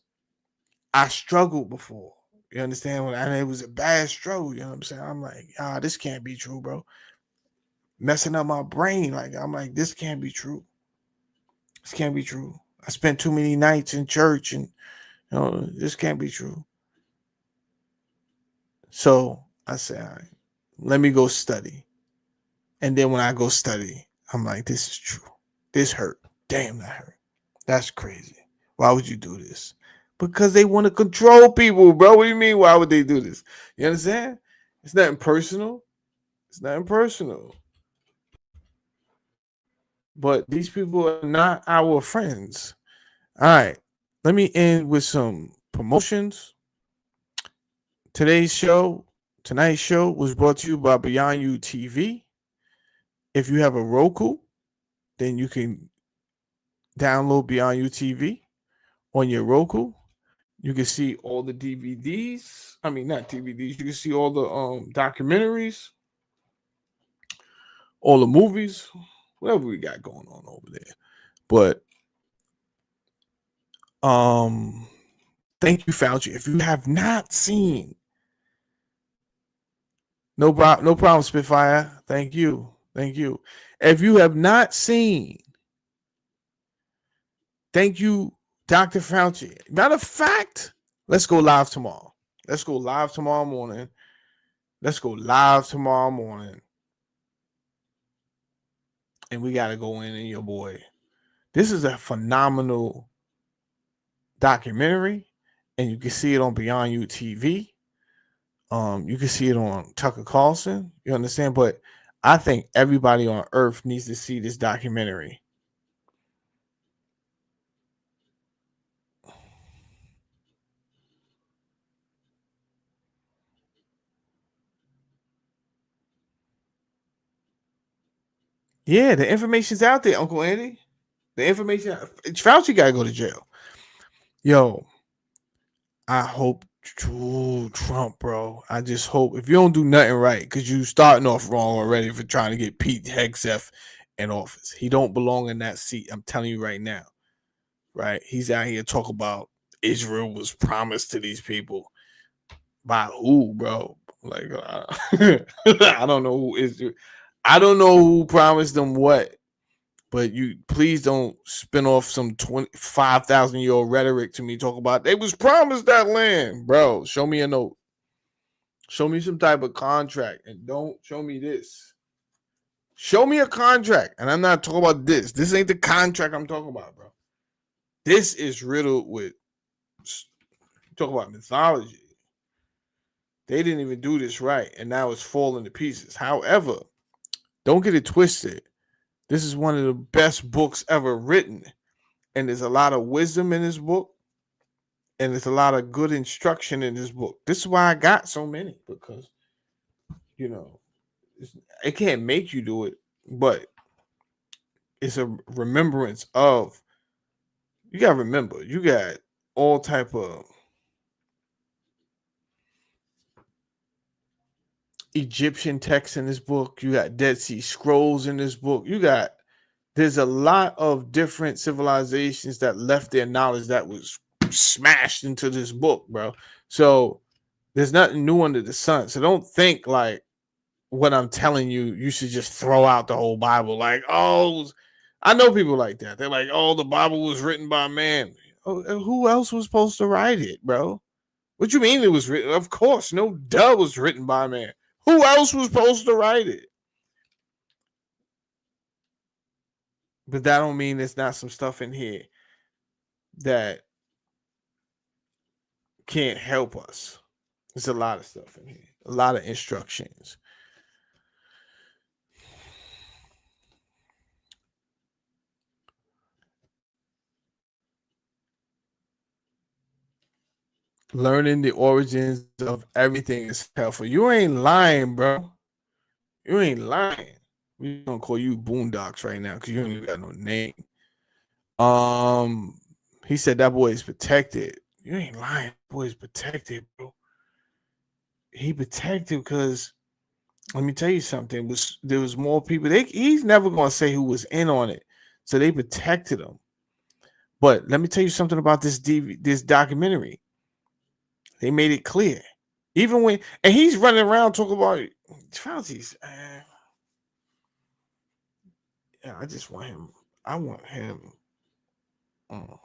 [SPEAKER 1] I struggled before. You understand? And it was a bad struggle. You know what I'm saying? I'm like, this can't be true, bro. Messing up my brain. Like, I'm like, this can't be true. This can't be true. I spent too many nights in church, and this can't be true. So I said, all right, let me go study. And then when I go study, I'm like, this is true. This hurt. Damn, that hurt. That's crazy. Why would you do this? Because they want to control people, bro. What do you mean? Why would they do this? You understand? It's nothing personal. It's nothing personal. But these people are not our friends. All right. Let me end with some promotions. Tonight's show was brought to you by Beyond You TV. If you have a Roku, then you can download Beyond You TV on your Roku. You can see all the DVDs. I mean, not DVDs. You can see all the documentaries, all the movies, whatever we got going on over there. But thank you, Fauci. If you have not seen, no problem, Spitfire. Thank you. If you have not seen, thank you, Dr. Fauci. Matter of fact, let's go live tomorrow. Let's go live tomorrow morning. And we got to go in, and your boy. This is a phenomenal documentary, and you can see it on Beyond You TV. You can see it on Tucker Carlson. You understand? But I think everybody on Earth needs to see this documentary. Yeah, the information's out there, Uncle Andy. The information. Fauci got to go to jail. Yo, I hope Trump, bro. I just hope if you don't do nothing right, because you starting off wrong already for trying to get Pete Hegseth in office. He don't belong in that seat. I'm telling you right now. Right? He's out here talking about Israel was promised to these people. By who, bro? Like, I don't know who Israel. I don't know who promised them what. But you please don't spin off some 25,000-year-old rhetoric to me. Talk about they was promised that land, bro. Show me a note. Show me some type of contract, and don't show me this. Show me a contract, and I'm not talking about this. This ain't the contract I'm talking about, bro. This is riddled with talk about mythology. They didn't even do this right, and now it's falling to pieces. However, don't get it twisted. This is one of the best books ever written. And there's a lot of wisdom in this book. And there's a lot of good instruction in this book. This is why I got so many. Because, it can't make you do it. But it's a remembrance of. You got to remember. You got all type of Egyptian texts in this book. You got Dead Sea Scrolls in this book. There's a lot of different civilizations that left their knowledge that was smashed into this book, bro. So there's nothing new under the sun. So don't think like what I'm telling you, you should just throw out the whole Bible. Like, I know people like that. They're like, the Bible was written by man. Who else was supposed to write it, bro? What you mean it was written? Of course, no duh was written by man. Who else was supposed to write it? But that don't mean there's not some stuff in here that can't help us. There's a lot of stuff in here, a lot of instructions. Learning the origins of everything is helpful. You ain't lying, bro. You ain't lying. We're gonna call you Boondocks right now because you don't even got no name. He said that boy is protected. You ain't lying. That boy is protected, bro. He protected because let me tell you something. There was more people. He's never gonna say who was in on it, so they protected him. But let me tell you something about this documentary. They made it clear, even when and he's running around talking about Fauci's. Yeah, I just want him. I want him. Mm.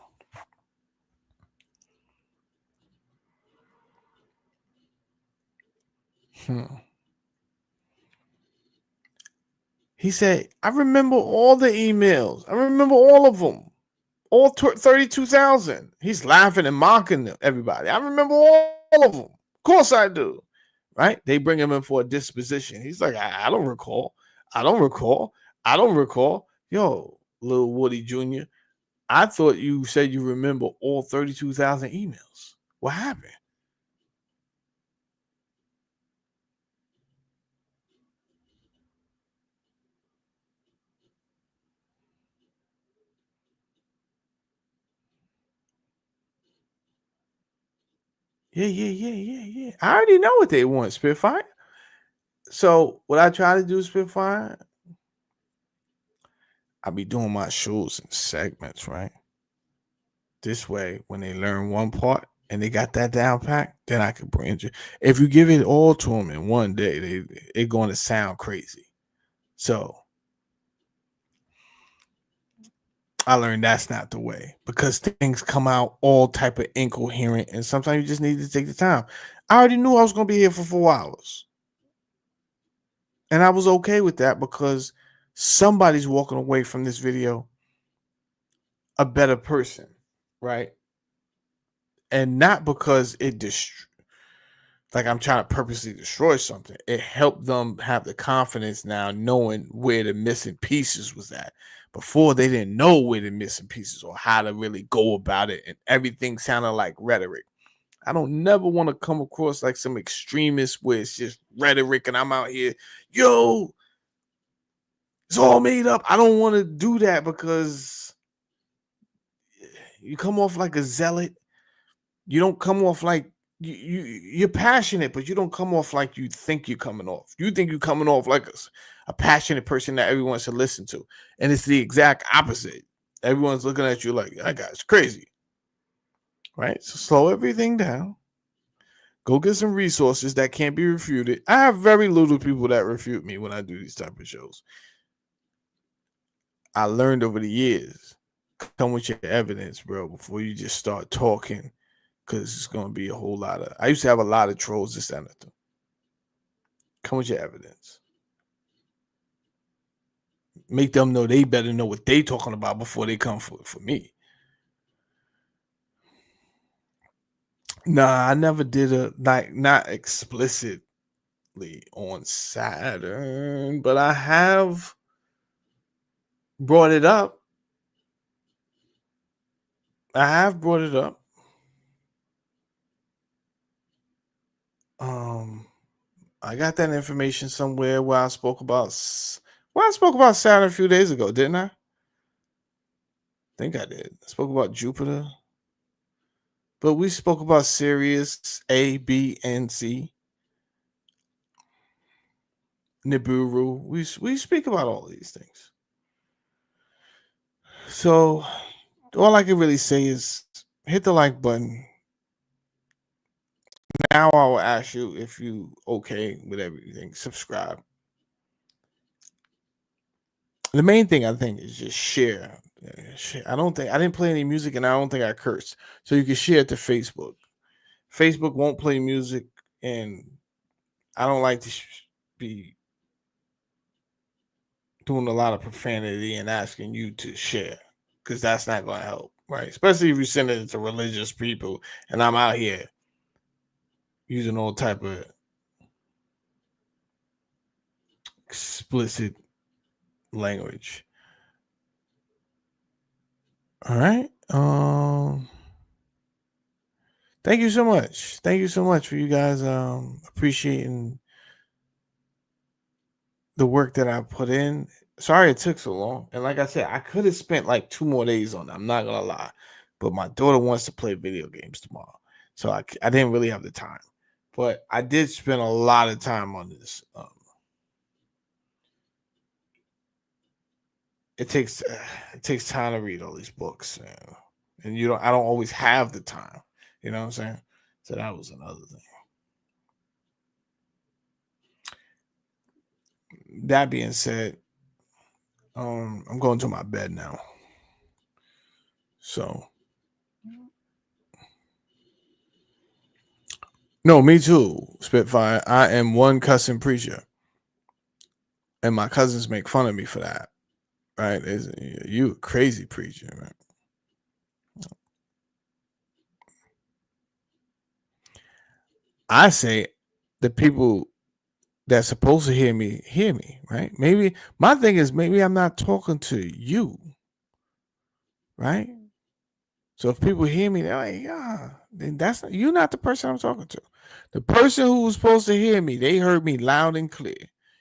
[SPEAKER 1] Hmm. He said, "I remember all the emails. I remember all of them." All 32,000. He's laughing and mocking everybody. I remember all of them. Of course I do. Right? They bring him in for a disposition. He's like, I don't recall. I don't recall. I don't recall. Yo, little Woody Jr., I thought you said you remember all 32,000 emails. What happened? Yeah. I already know what they want, Spitfire. So what I try to do, Spitfire, I be doing my shows in segments, right? This way, when they learn one part and they got that down pat, then I can bring you. If you give it all to them in one day, they're going to sound crazy. So I learned that's not the way because things come out all type of incoherent, and sometimes you just need to take the time. I already knew I was going to be here for 4 hours, and I was okay with that because somebody's walking away from this video a better person, right? And not because like I'm trying to purposely destroy something. It helped them have the confidence now knowing where the missing pieces was at. Before they didn't know where the missing pieces or how to really go about it, and everything sounded like rhetoric. I don't never want to come across like some extremist where it's just rhetoric and I'm out here, yo, it's all made up. I don't want to do that because you come off like a zealot. You don't come off like you're passionate, but you don't come off like you think you're coming off. You think you're coming off like a passionate person that everyone should listen to, and it's the exact opposite. Everyone's looking at you like that guy's crazy, right? So slow everything down. Go get some resources that can't be refuted. I have very little people that refute me when I do these type of shows. I learned over the years, come with your evidence, bro, before you just start talking because it's going to be a whole lot of. I used to have a lot of trolls, this and that. Come with your evidence. Make them know they better know what they talking about before they come for me. Nah, I never did a like not explicitly on Saturn, but I have brought it up. I have brought it up. I got that information somewhere where I spoke about Saturn a few days ago, didn't I? I think I did. I spoke about Jupiter, but we spoke about Sirius A, B, and C, Nibiru. We speak about all these things. So all I can really say is hit the like button. Now I will ask you if you okay with everything. Subscribe. The main thing I think is just share. I didn't play any music and I don't think I cursed. So you can share it to Facebook. Facebook won't play music and I don't like to be doing a lot of profanity and asking you to share because that's not going to help, right? Especially if you send it to religious people and I'm out here using all type of explicit language. All right. Thank you so much. Thank you so much for you guys appreciating the work that I put in. Sorry it took so long. And like I said, I could have spent like 2 more days on it. I'm not gonna lie. But my daughter wants to play video games tomorrow. So I didn't really have the time. But I did spend a lot of time on this. it takes time to read all these books, man. And I don't always have the time. You know what I'm saying? So that was another thing. That being said, I'm going to my bed now. So no, me too, Spitfire. I am one cussing preacher. And my cousins make fun of me for that. Right? You a crazy preacher, man. I say the people that's supposed to hear me, right? Maybe my thing is maybe I'm not talking to you, right? So if people hear me, they're like, yeah, then you're not the person I'm talking to. The person who was supposed to hear me, they heard me loud and clear.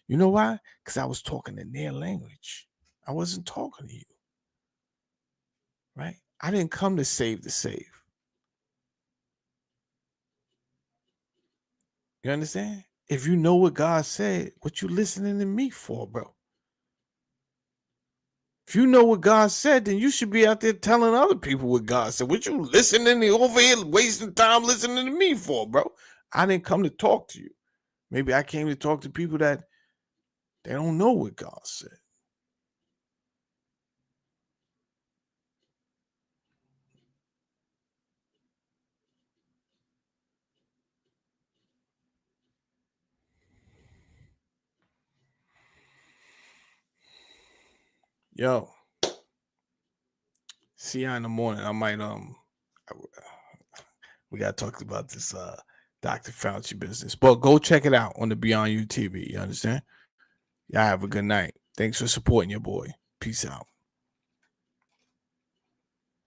[SPEAKER 1] You know why? Because I was talking in their language. I wasn't talking to you, right? I didn't come to save the save. You understand? If you know what God said, what you listening to me for, bro? If you know what God said, then you should be out there telling other people what God said. What you listening to over here, wasting time listening to me for, bro? I didn't come to talk to you. Maybe I came to talk to people that they don't know what God said. Yo, see you in the morning. I might we gotta talk about this Dr. Fauci business. But go check it out on the Beyond You TV. You understand? Y'all have a good night. Thanks for supporting your boy. Peace out.